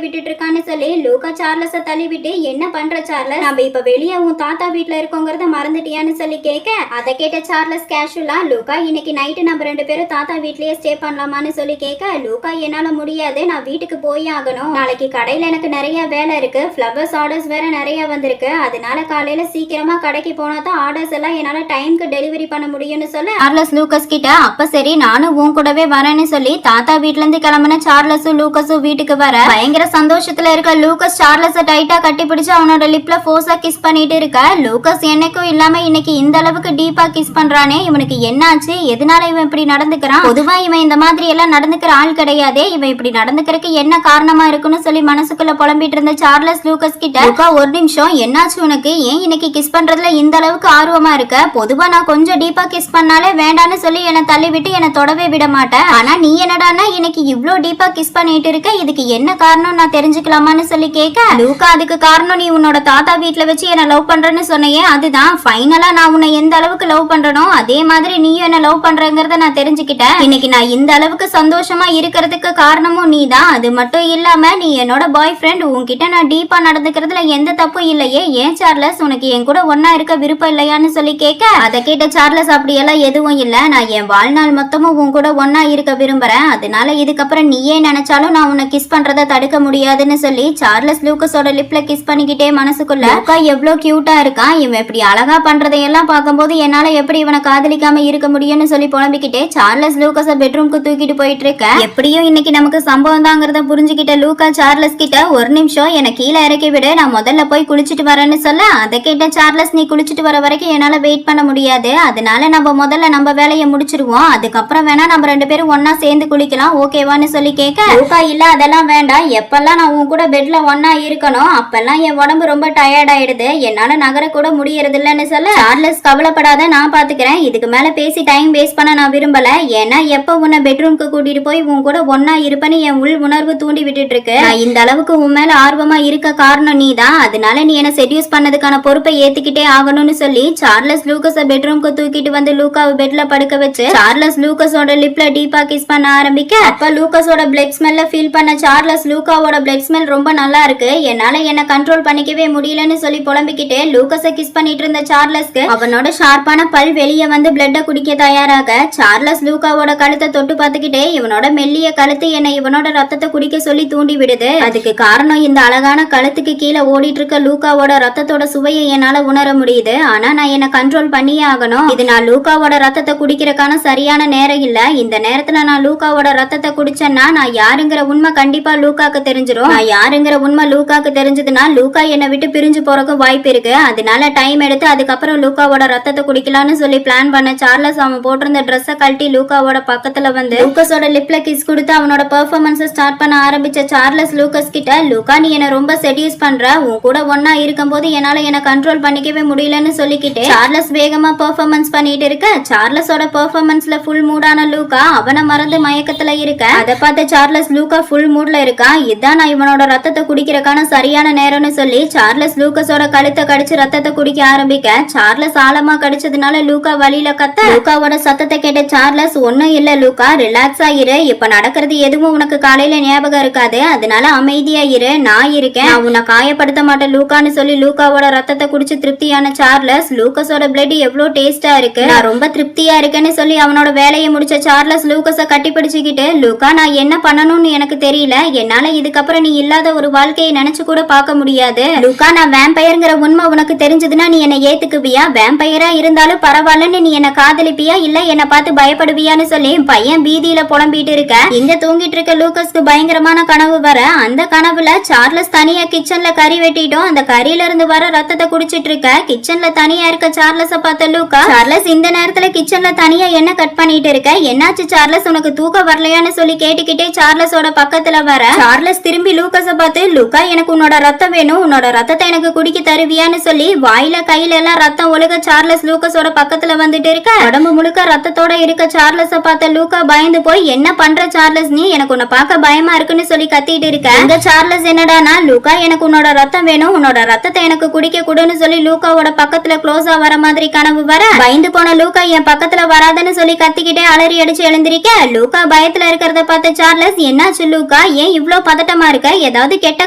விட்டுட்டு இருக்கான்னு சொல்லி லூகா சார்லஸ தள்ளி விட்டு, என்ன பண்ற சார்லஸ், நம்ம இப்ப வெளியே உன் தாத்தா வீட்டுல இருக்கோங்கிறத மறந்துட்டியான்னு சொல்லி கேட்க, அதை கேட்ட சார்லஸ் கேஷுவலா, லூகா இன்னைக்கு நைட்டு நம்ம ரெண்டு பேரும் தாத்தா வீட்லயே ஸ்டே பண்ணலாமான்னு சொல்லி கேட்க, லூகா என்னால முடியாது, நான் வீட்டுக்கு போய் ஆகணும், நாளைக்கு கடையில எனக்கு நிறைய வேலை இருக்கு, ஃப்ளவர்ஸ் ஆர்டர்ஸ் வேற நிறைய வந்திருக்கு, அதனால காலையில சீக்கிரமா கடைக்கு போனா தான் ஆர்டர்ஸ் எல்லாம் என்னால டைம்க்கு டெலிவரி பண்ண முடியும்னு சொல்ல, சார்லஸ் லூகாஸ் கிட்ட அப்ப சரி நானும் உன் கூடவே வரேன்னு சொல்லி தாத்தா வீட்ல இருந்து கிளம்பின சார்லஸும் லூகாஸும் வீட்டுக்கு வர, பயங்கர சந்தோஷத்துல இருக்க லூகாஸ் சார்லஸ டைட்டா கட்டி பிடிச்சு அவனோட லிப்ல ஃபோர்ஸா கிஸ் பண்ணிட்டு இருக்க, லூகாஸ் என்னைக்கும் இல்லாம இன்னைக்கு இந்த அளவுக்கு டீப்பா கிஸ் பண்றானே, இவனுக்கு என்னாச்சு, எதனால இவன் இப்படி நடந்துக்கிறான், பொதுவா இவன் இந்த மாதிரி எல்லாம் நடந்துக்கிற ஆள் கிடையாதே, இவன் இப்படி நடந்துக்கிறதுக்கு என்ன காரணமா இருக்குன்னு சொல்லி மனசுக்குள்ள புலம்பிட்டு இருந்த சார்லஸ் லூகாஸ் கிட்ட, லூகா ஒரு நிமிஷம் என்னாச்சு உனக்கு, ஏன் இன்னைக்கு கிஸ் பண்றதுல இந்த அளவுக்கு ஆர்வமா இருக்க, பொதுவா நான் கொஞ்சம் டீப்பா கிஸ் பண்ணாலே வேண்டான்னு சொல்லி என்ன தள்ளி விட்டு என்ன தொடவே விட மாட்டேன், ஆனா நீ என்னடான்னா இன்னைக்கு இவ்ளோ டீப்பா கிஸ் பண்ணிட்டு இருக்க, இதுக்கு என்ன காரணம் நான் தெரிஞ்சுக்கலாமான்னு சொல்லி கேட்க, லூகா அதுக்கு காரணம் நீ உன்னோட தாத்தா வீட்டுல வச்சு என்ன லவ் பண்றேன்னு சொன்னையே, அதுதான் ஃபைனலா நான் உன்னை எந்த அளவுக்கு லவ் பண்றனோ அதே மாதிரி நீயும் என்ன லவ் பண்றங்கிறத நான் தெரிஞ்சுக்கிட்டேன், இன்னைக்கு நான் இந்த அளவுக்கு சந்தோஷமா இருக்கிறதுக்கு காரணமும் நீ தான், அது மட்டும் இல்லாம நீ என்னோட பாய் ஃப்ரெண்ட், உன்கிட்ட நான் டீப்பா நடந்துக்கிறதுல எந்த தப்பும் இல்லையே, ஏன் சார்லஸ் உனக்கு என் கூட ஒன்னா இருக்க விருப்பம் இல்லையான்னு சொல்லி கேட்க, அதை கேட்ட சார்லஸ் அப்படியெல்லாம் எதுவும் இல்ல, நான் என் வாழ்நாள் மொத்தமும் உன் கூட ஒன்னா இருக்க விரும்புறேன், அதனால இதுக்கப்புறம் நீயே நினைச்சாலும் நான் உன்னை கிஸ் பண்றதை தடுக்க முடியாதுன்னு சொல்லி சார்லஸ் லூகாஸோட லிப்ல கிஸ் பண்ணிக்கிட்டே மனசுக்குள்ள, லூகா எவ்வளவு கியூட்டா இருக்கான், இவன் இப்படி அழகா பண்றதையெல்லாம் பார்க்கும்போது என்னால எப்படி இவனை காதலிக்காம இருக்க முடியும்னு சொல்லி புலம்பிக்கிட்டே சார்லஸ் லூகாஸ பெட்ரூம்க்கு தூக்கிட்டு போயிட்டு இருக்க, எப்படியும் இன்னைக்கு நமக்கு சம்பவம் தாங்கிறத புரிஞ்சுக்கிட்ட லூகா சார்லஸ் கிட்ட ஒரு நிமிஷம் என்ன கீழே இறக்கி விடு, நான் முதல்ல போய் குளிச்சுட்டு வரேன்னு சொல்ல, அதை கேட்ட சார்லஸ் நீ குளிச்சுட்டு வர வரைக்கும் என்னால வெயிட் பண்ண முடியாது, அதனால நம்ம முதல்ல நம்ம வேலையை முடிச்சிருவோம், அதுக்கப்புறம் வேணா நம்ம ரெண்டு பேரும் ஒன்னா சேர்ந்து குளிக்கலாம் ஓகேவான்னு சொல்லி கேட்க, லூகா இல்ல அதெல்லாம் வேண்டாம், எப்பெல்லாம் நான் உன் கூட பெட்ல ஒன்னா இருக்கணும் அப்பெல்லாம் என் உடம்பு ரொம்ப டயர்ட் ஆயிடுது, என்னால நகர கூட முடியறது இல்லன்னு சொல்ல, சார்லஸ் கவலைப்படாத நான் பாத்துக்கிறேன், இதுக்கு மேல பேசி டைம் வேஸ்ட் பண்ண நான் விரும்பல, ஏன்னா எப்ப உன்னை பெட்ரூம்க்கு கூட்டிட்டு போய் உன் கூட ஒன்னா இருப்பேன்னு என் உள் உணர்வு தூண்டி விட்டுட்டு இருக்கு, நான் இந்த அளவுக்கு உன் மேல ஆர்வமா இருக்க காரணம் நீ தான், அதனால நீ என்ன செடியூஸ் பண்ணதுக்கான பொறுப்பை ஏத்துக்கிட்டே ஆகணும்னு சொல்லி சார்லஸ் லூகாஸ பெட்ரூம்க்கு தூக்கிட்டு வந்து லூகாவை பெட்ல படுக்க வச்சு சார்லஸ் லூகாஸோட லிப்ல டீப்பா கிஸ் பண்ண ஆரம்பிக்க, அப்ப லூகாஸோட பிளட் ஸ்மெல்ல ஃபீல் பண்ண சார்லஸ் லூகாவோட பிளட் ஸ்மெல் ரொம்ப நல்லா இருக்கு, என்னால என்ன கண்ட்ரோல் பண்ணிக்கவே முடியலன்னு சொல்லி புலம்பிக்கிட்டே லூகாஸ கிஸ் பண்ணிட்டு இருந்த சார்லஸ்க்கு அவனோட ஷார்ப்பான பல் வெளியே வந்து பிளட்ட குடிக்க தயாராக, சார்லஸ் லூகாவோட கழுத்தை தொட்டு பார்த்துக்கிட்டே இவனோட மெல்லிய கழுத்து என்ன இவனோட ரத்தத்தை குடிக்க சொல்லி தூண்டி விடுது, அதுக்கு காரணம் இந்த அழகான கழுத்துக்கு கீழே ஓடிட்டு இருக்க லூகாவோட ரத்தத்தோட சுவையை என்னால உணர முடியுது, ஆனா நான் என்ன கண்ட்ரோல் பண்ணியே ஆகணும், இது நான் லூகாவோட ரத்தத்தை குடிக்கிறதுக்கான சரியான நேரம் இல்ல, இந்த நேரத்துல நான் லூகாவோட ரத்தத்தை குடிச்சேன்னா நான் யாருங்கிற உண்மை கண்டிப்பா லூகாக்கு தெரிஞ்சிடும், நான் யாருங்கிற உண்மை லூகாக்கு தெரிஞ்சதுன்னா லூகா என்னை விட்டு பிரிஞ்சு போறதுக்கு வாய்ப்பு இருக்கு, அதனால டைம் எடுத்து அதுக்கப்புறம் லூகாவோட ரத்தத்தை குடிக்கலாம்னு சொல்லி பிளான் பண்ண சார்லஸ் அவன் போட்டிருந்த ட்ரெஸ்ஸை கழட்டி லூகாவோட பக்கத்துல வந்து லூகாஸோட லிப்ல கிஸ் கொடுத்து அவனோட பெர்ஃபார்மன்ஸை ஸ்டார்ட் பண்ண ஆரம்பிச்ச சார்லஸ் லூகாஸ் கிட்ட, லூகா நீ என்ன ரொம்ப செடியூஸ் பண்ற, உன் கூட ஒன்னா இருக்கும்போது என்னால என்ன கண்ட்ரோல் பண்ணிக்கவே முடியலன்னு சொல்லிக்கிட்டு சார்லஸ் வேகமா பெர்ஃபார்மன்ஸ் பண்ணிட்டு இருக்க, சார்லஸோட பெர்ஃபார்மன்ஸ்ல ஃபுல் மூடான லூகா அவனை மறந்து மயக்கத்துல இருக்க, அதை பார்த்து சார்லஸ் லூகா ஃபுல் மூட்ல இருக்கா, இதான் நான் இவனோட ரத்தத்தை குடிக்கிறதுக்கான சரியான நேரம்னு சொல்லி சார்லஸ் லூகாஸோட கழுத்தை கடிச்சு ரத்தத்தை குடிக்க ஆரம்பிக்க, சார்லஸ் ஆழமா கடிச்சதுனால லூகா வழியில கத்த, லூகாவோட சத்தத்தை கேட்ட சார்லஸ் ஒன்னும் இல்ல லூகா ரிலாக்ஸ் ஆயிரு, இப்ப நடக்கிறது எதுவும் உனக்கு காலையில ஞாபகம் இருக்காது, அதனால அமைதியா இரு, நான் இருக்கேன், நான் உன்னை காயப்படுத்த மாட்டேன் லூகான்னு சொல்லி லூகாவோட ரத்தத்தை குடிச்சு திருப்தியான சார்லஸ் லூகாஸோட பிளட் எவ்வளவு டேஸ்டா இருக்கு, நான் ரொம்ப திருப்தியா இருக்கேன்னு சொல்லி அவனோட வேலையை முடிச்ச சார்லஸ் லூகாஸ கட்டி பிடிச்சுக்கிட்டு, லூகா நான் என்ன பண்ணணும்னு எனக்கு தெரியல, என்னால இதுக்கப்புறம் நீ இல்லாத ஒரு வாழ்க்கையை நினைச்சு கூட பார்க்க முடியாது, லூகா நான் வேம்பயர்ங்கிற உண்மை உனக்கு தெரிஞ்சதுன்னா நீ என்ன ஏத்துக்குவியா, வேம்பயரா இருந்தாலும் பரவாயில்லன்னு நீ என்ன காதலிப்பியா இல்ல என்ன பார்த்து பயப்பட பயப்படுவியான்னு சொல்லி பையன் பீதியில புலம்பிட்டு இருக்க இங்க தூங்கிட்டு இருக்க லூகஸ்க்கு பயங்கரமான கனவு வர அந்த கனவுல சார்லஸ் தனியா கிச்சன்ல கறி வெட்டிட்டோம் அந்த கறியில இருந்து வர ரத்தத்தை குடிச்சிட்டு இருக்க கிச்சன்ல தனியா இருக்க சார்லஸ பார்த்த லூகா சார்லஸ் இந்த நேரத்துல கிச்சன்ல தனியா என்ன கட் பண்ணிட்டு இருக்க என்னாச்சு சார்லஸ் உனக்கு தூக்கம் வரலையான்னு சொல்லி கேட்டுக்கிட்டே சார்லஸோட பக்கத்துல வர சார்லஸ் திரும்பி லூகஸ பார்த்து லூகா எனக்கு உன்னோட ரத்தம் வேணும் உன்னோட ரத்தத்தை எனக்கு குடிக்க தருவியான்னு சொல்லி வாயில கையில எல்லாம் ரத்தம் ஒழுக சார்லஸ் லூகஸோட பக்கத்துல வந்துட்டு இருக்க உடம்பு முழுக்க ரத்தத்தோட இருக்க சார்லஸ பார்த்த லூகா பயந்து போய் என்ன பண்ற சார்லஸ் நீ எனக்கு உன்னை பார்க்க பயமா இருக்குன்னு சொல்லி கத்திட்டு இருக்க இந்த சார்லஸ் என்னடானா லூகா எனக்கு உன்னோட ரத்தம் வேணும் உன்னோட ரத்தத்தை எனக்கு குடிக்க கூடுன்னு சொல்லி லூகாவோட பக்கத்துல க்ளோஸா வர மாதிரி கனவு வர பயந்து போன லூகா என் பக்கத்துல வராதுன்னு சொல்லி கத்திக்கிட்டே அலறி அடிச்சு எழுந்திருக்க லூகா பயத்துல இருக்கிறத பார்த்த சார்லஸ் என்னாச்சு லூகா ஏன் இவ்ளோ பதட்டமா இருக்க ஏதாவது கெட்ட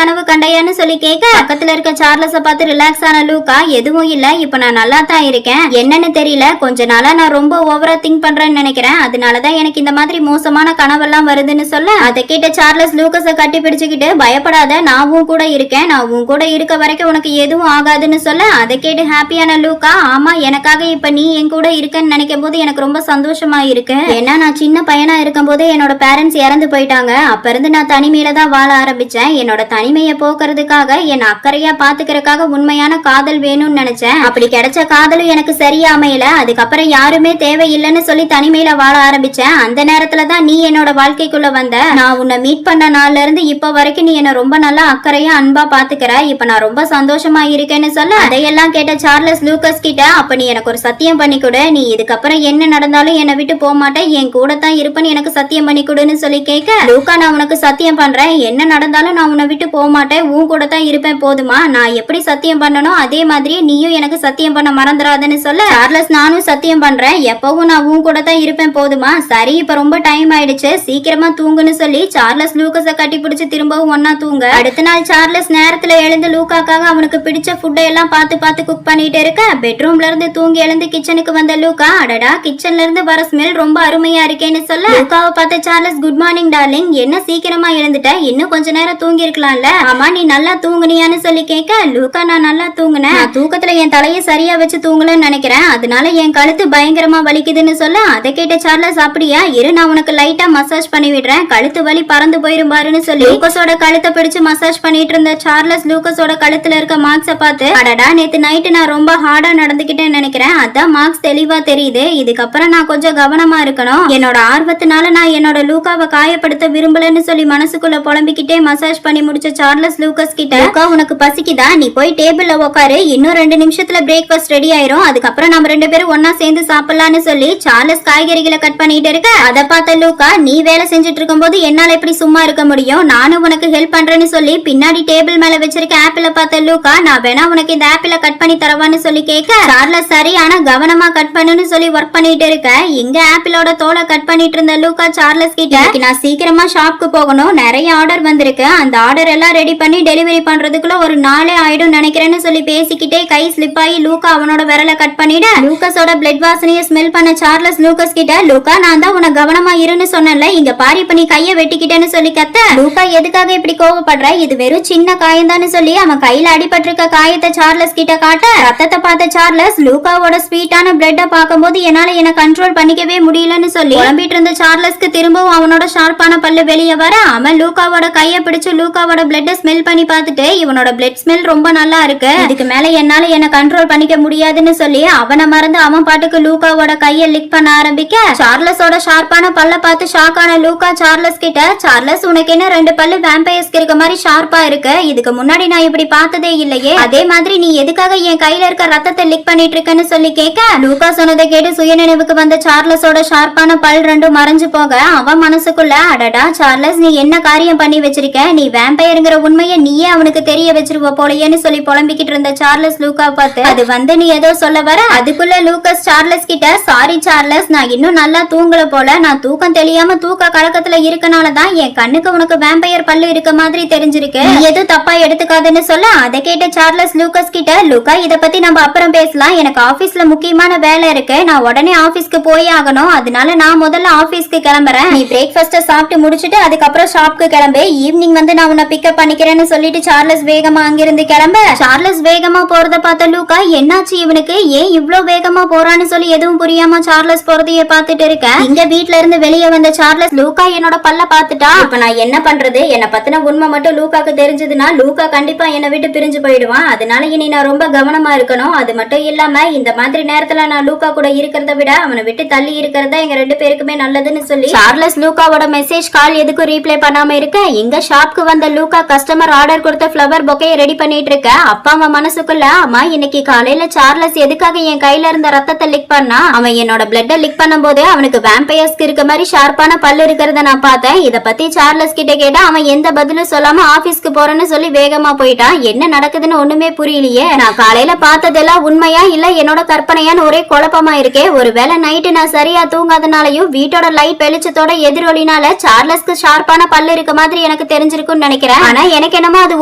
கனவு கண்டையான்னு சொல்லி கேட்க பக்கத்துல இருக்க சார்லஸ பார்த்து ரிலாக்ஸ் ஆன லூகா எதுவும் இல்ல இப்ப நான் நல்லா தான் இருக்கேன் என்னன்னு தெரியல கொஞ்ச நாளா நான் ரொம்ப ஓவரா திங்க் பண்றேன்னு நினைக்கிறேன் அதனாலதான் எனக்கு இந்த மாதிரி மோசமான கனவெல்லாம் வருதுன்னு சொல்ல அதை கேட்ட சார்லஸ் லூகஸ கட்டி பிடிச்சுக்கிட்டு பயப்படாத நான் உன் கூட இருக்கேன் நான் உன் கூட இருக்க வரைக்கும் உனக்கு எதுவும் ஆகாதுன்னு சொல்ல அதை கேட்டு ஹாப்பியான லூகா ஆமா எனக்காக இப்ப நீ என் கூட இருக்கன்னு நினைக்கும் போது எனக்கு ரொம்ப சந்தோஷமா இருக்கு ஏன்னா நான் சின்ன பையனா இருக்கும் போதே என்னோட பேரண்ட்ஸ் இறந்து போயிட்டாங்க அப்ப இருந்து நான் தனிமையில தான் வாழ ஆரம்பிச்சேன் என்னோட தனிமையை போக்குறதுக்காக என் அக்கறையா பாத்துக்கிறதுக்காக உண்மையான காதல் வேணும்னு நினைச்சேன் அப்படி கிடைச்ச காதலும் எனக்கு சரியா அமையல அதுக்கப்புறம் யாருமே தேவையில்லைன்னு சொல்லி தனிமையில வாழ ஆரம்பிச்சேன் அந்த நேரத்துலதான் நீ என்னோட வாழ்க்கைக்குள்ள வந்த நான் உன்னை மீட் பண்ண நாள்ல இருந்து இப்ப வரைக்கும் நீ என்ன ரொம்ப நல்லா அக்கறையா அன்பா பாத்துக்கிற இப்ப நான் ரொம்ப சந்தோஷமா இருக்கேன்னு சொல்ல அதையெல்லாம் கேட்ட சார்லஸ் லூகஸ் கிட்ட அப்ப நீ எனக்கு ஒரு சத்தியம் பண்ணி கொடு நீ இதுக்கப்புறம் என்ன நடந்தாலும் என்னை விட்டு போக மாட்டேன் என் கூட தான் இருப்பேன்னு எனக்கு சத்தியம் பண்ணி கொடுன்னு சொல்லி கேட்க லூகா நான் உனக்கு சத்தியம் பண்றேன் என்ன நடந்தாலும் நான் உன்னை விட்டு போக மாட்டேன் உன் கூட தான் இருப்பேன் போதுமா நான் எப்படி சத்தியம் பண்ணணும் அதே மாதிரியே நீயும் எனக்கு சத்தியம் பண்ண மறந்துடாதுன்னு சொல்ல சார்லஸ் நானும் சத்தியம் பண்றேன் எப்பவும் நான் உன் கூட தான் இருப்பேன் போதுமா சரி இப்ப ரொம்ப டைம் ஆயிடுச்சு சீக்கிரமா தூங்குன்னு சொல்லி சார்லஸ் லூகஸ கட்டி பிடிச்சு திரும்பவும் ஒன்னா தூங்க அடுத்த நாள் சார்லஸ் நேரத்துல எழுந்து லூகாக்காக அவனுக்கு பிடிச்ச ஃபுட்டை எல்லாம் பார்த்து குக் பண்ணிட்டு இருக்க பெட்ரூம்ல இருந்து தூங்கி எழுந்து கிச்சனுக்கு வந்த லூகா அடடா கிச்சன்ல இருந்து வர ஸ்மெல் ரொம்ப அருமையா இருக்கேன்னு சொல்ல லூகாவை பார்த்த சார்லஸ் குட் மார்னிங் டார்லிங் என்ன சீக்கிரமா எழுந்துட்ட இன்னும் கொஞ்ச நேரம் தூங்கி இருக்கலாம்ல ஆமா நீ நல்லா தூங்குனியான்னு சொல்லி கேட்க லூகா நான் நல்லா தூங்குனேன் தூக்கத்துல என் தலையை சரியா வச்சு தூங்கலன்னு நினைக்கிறேன் அதனால என் கழுத்து பயங்கரமா வலிக்குதுன்னு சொல்ல அதை கேட்ட சார்லஸ் அப்படியா இரு நான் உனக்கு லைட்டா மசாஜ் பண்ணி விடுறேன் கழுத்து வலி பறந்து போயிரும் பாருன்னு சொல்லி லூகஸோட கழுத்தை பிடிச்சு மசாஜ் பண்ணிட்டு இருந்த சார்லஸ் லூகஸோட கழுத்துல இருக்க மார்க்ஸ பார்த்து அடடா நேத்து நைட்டு நான் ரொம்ப ஹார்டா நடந்துக்கிட்டேன்னு நினைக்கிறேன் அதான் மார்க்ஸ் தெளிவா தெரியுது இதுக்கப்புறம் நான் கொஞ்சம் கவனமா இருக்கணும் என்னோட ஆர்வத்தினால நான் என்னோட லூகாவை காயப்படுத்த விரும்பலன்னு சொல்லி மனசுக்குள்ள புலம்பிக்கிட்டே மசாஜ் பண்ணி முடிச்ச சார்லஸ் லூகஸ் கிட்ட லூகா உனக்கு பசிக்குதா நீ போய் டேபிள்ல உட்காரு இன்னும் 2 நிமிஷத்துல பிரேக்ஃபாஸ்ட் ரெடி ஆயிரும் அதுக்கப்புறம் நம்ம 2 பேரும் ஒன்னா சேர்ந்து சாப்பிடலாம்னு சொல்லி சார்லஸ் காய்கறிகளை கட் பண்ணிட்டு இருக்க அதை பார்த்த லூகா நீ வேலை செஞ்சுட்டு இருக்கும் போது என்னால எப்படி சும்மா இருக்க முடியும் நானும் உனக்கு ஹெல்ப் பண்றேன்னு சொல்லி பின்னாடி டேபிள் மேல வச்சிருக்க ஆப்பிள பார்த்த லூகா நான் வேணா உனக்கு இந்த ஆப்பிள கட் பண்ணி தரவான்னு சொல்லி கேட்க சார்லஸ் சரி ஆனா கவனமா கட் பண்ணுன்னு சொல்லி ஒர்க் பண்ணிட்டு இருக்க இங்க ஆப்பிளோட தோலை கட் பண்ணிட்டு இருந்த லூகா சார்லஸ் கிட்ட நான் சீக்கிரமா ஷாப்க்கு போகணும் நிறைய ஆர்டர் வந்திருக்கு அந்த ஆர்டர் எல்லாம் ரெடி பண்ணி டெலிவரி பண்றதுக்குள்ள ஒரு நாளே ஆயிடும் நினைக்கிறேன்னு சொல்லி பேசிக்கிட்டே கை ஸ்லிப் ஆகி லூகா அவனோட விரலை கட் பண்ணிட லூகஸோட பிளட் வாசனையை ஸ்மெல் பண்ண சார்லஸ் லூகஸ் கிட்ட லூகா நான் தான் உன கவனமா இருன்னு சொன்னேன்ல இங்க பாரி பண்ணி கைய வெட்டிக்கிட்டேன்னு சொல்லி கத்த லூகா எதுக்காக இப்படி கோவப்படுற இது வெறும் சின்ன காயம்தான்னு சொல்லி அவன் கையில அடிபட்டிருக்க காயத்தை சார்லஸ் கிட்ட காட்ட ரத்தத்தை பார்த்த சார்லஸ் லூகாவோட ஸ்வீட்டான பிளட்ட பார்க்கும்போது என்னால என்ன கண்ட்ரோல் பண்ணிக்கவே முடியலன்னு சொல்லி புலம்பிட்டு இருந்த சார்லஸ்க்கு திரும்பவும் அவனோட ஷார்ப்பான பல்லு வெளியே வர அவன் லூகாவோட கைய பிடிச்சு லூகாவோட பிளட்ட ஸ்மெல் பண்ணி பார்த்துட்டு இவனோட பிளட் ஸ்மெல் ரொம்ப நல்லா இருக்கு இதுக்கு மேல என்னால என்ன கண்ட்ரோல் பண்ணிக்க முடியாதுன்னு சொல்லி அவனை மறந்து அவன் பாட்டுக்கு லூகாவோட கைய லிக் பண்ண ஆரம்பிக்க சார்லஸோட ஷார்ப்பான பல்ல பார்த்து ஷாக்கான லூகா சார்லஸ் கிட்ட சார்லஸ் உனக்கு என்ன 2 பல்லு வேம்பயர்ஸ்க்கு இருக்க மாதிரி ஷார்ப்பா இருக்கு இதுக்கு முன்னாடி நான் இப்படி பார்த்ததே இல்லையே அதே மாதிரி நீ எதுக்காக என் கையில இருக்க ரத்தத்தை லிக் பண்ணிட்டு இருக்கன்னு சொல்லி கேட்க லூகா சொன்னதை கேட்டு சுயநினைவுக்கு வந்த சார்லஸோட ஷார்ப்பான பல் 2 மறைஞ்சு போக அவன் மனசுக்குள்ள அடடா சார்லஸ் நீ என்ன காரியம் பண்ணி வச்சிருக்க நீ வேம்பயர்ங்கிற உண்மையை நீயே அவனுக்கு தெரிய வச்சிருவ போலையேன்னு சொல்லி புலம்பிக்கிட்டு இருந்த சார்லஸ் லூகா பார்த்து அது வந்து நீ ஏதோ சொல்ல வர அதுக்குள்ள லூகஸ் சார்லஸ் கிட்ட சாரி சார்லஸ் நான் இன்னும் நல்லா தூங்கல போல நான் தூக்கம் தெரியாம தூக்க கலக்கத்துல இருக்கனாலதான் என் கண்ணுக்கு உனக்கு வேம்பயர் பல்லு இருக்க மாதிரி தெரிஞ்சிருக்கு நீ எதுவும் தப்பா எடுத்துக்காதுன்னு சொல்ல அதை கேட்ட சார்லஸ் லூகஸ் கிட்ட லூகா இத பத்தி நம்ம அப்புறம் பேசலாம் எனக்கு ஆபீஸ்ல முக்கியமான வேலை இருக்கு நான் உடனே ஆபீஸ்க்கு போய் ஆகணும் அதனால நான் முதல்ல ஆபீஸ்க்கு கிளம்புறேன் நீ பிரேக்ஃபாஸ்ட சாப்பிட்டு முடிச்சிட்டு அதுக்கப்புறம் ஷாப்க்கு கிளம்பு ஈவினிங் வந்து நான் உன்னை பிக்கப் பண்ணிக்கிறேன்னு சொல்லிட்டு சார்லஸ் வேகமா அங்கிருந்து கிளம்ப சார்லஸ் வேகமா போறத பார்த்த லூகா என்னாச்சு இவனுக்கு ஏன் இவ்ளோ வேகமா போறான்னு சொல்லி எதுவும் புரியாம சார்லஸ் போறத போதைய பாத்துட்டு இருக்கேன். இங்க வீட்ல இருந்து வெளியே வந்த சார்லஸ் லூக்கா என்னோட பல்ல பாத்துட்டா. இப்ப நான் என்ன பண்றது? என்ன பத்தின உண்மை மட்டும் லூக்காக்கு தெரிஞ்சதுன்னா லூக்கா கண்டிப்பா என்னை விட்டு பிரிஞ்சு போயிடுவான். அதனால இனி நான் ரொம்ப கவனமா இருக்கணும். அது மட்டும் இல்லாம இந்த மாதிரி நேரத்துல நான் லூக்கா கூட இருக்கிறத விட அவனை விட்டு தள்ளி இருக்கிறதா எங்க 2 பேருக்குமே நல்லதுன்னு சொல்லி சார்லஸ் லூக்காவோட மெசேஜ் கால் எதுக்கும் ரீப்ளை பண்ணாம இருக்க. இங்க ஷாப்க்கு வந்த லூக்கா கஸ்டமர் ஆர்டர் கொடுத்த ஃப்ளவர் பொக்கையை ரெடி பண்ணிட்டு இருக்க. அப்பா அவன் மனசுக்குள்ள, அம்மா இன்னைக்கு காலையில சார்லஸ் எதுக்காக என் கையில இருந்த ரத்தத்தை லிக் பண்ணா? அவன் என்னோட பிளட்ட லிக் பண்ணும் போது அவனுக்கு வேம்பயர்ஸ்க்கு இருக்க மாதிரி ஷார்ப்பான பல்லு இருக்கிறத நான் பார்த்தேன். இத பத்தி சார்லஸ் கிட்ட கேட்டா அவன் எந்த பதிலும் சொல்லாம ஆபீஸ்க்கு போறேன்னு சொல்லி வேகமா போயிட்டான். என்ன நடக்குதுன்னு ஒண்ணுமே புரியலையே. நான் காலையில பார்த்ததெல்லாம் உண்மையா இல்ல என்னோட கற்பனையான்னு ஒரே குழப்பமா இருக்கே. ஒருவேளை நைட்டு நான் சரியா தூங்காதனாலையும் வீட்டோட லைட் வெளிச்சத்தோட எதிரொலினால சார்லஸ்க்கு ஷார்ப்பான பல்லு இருக்க மாதிரி எனக்கு தெரிஞ்சிருக்கும்னு நினைக்கிறேன். ஆனா எனக்கு என்னமோ அது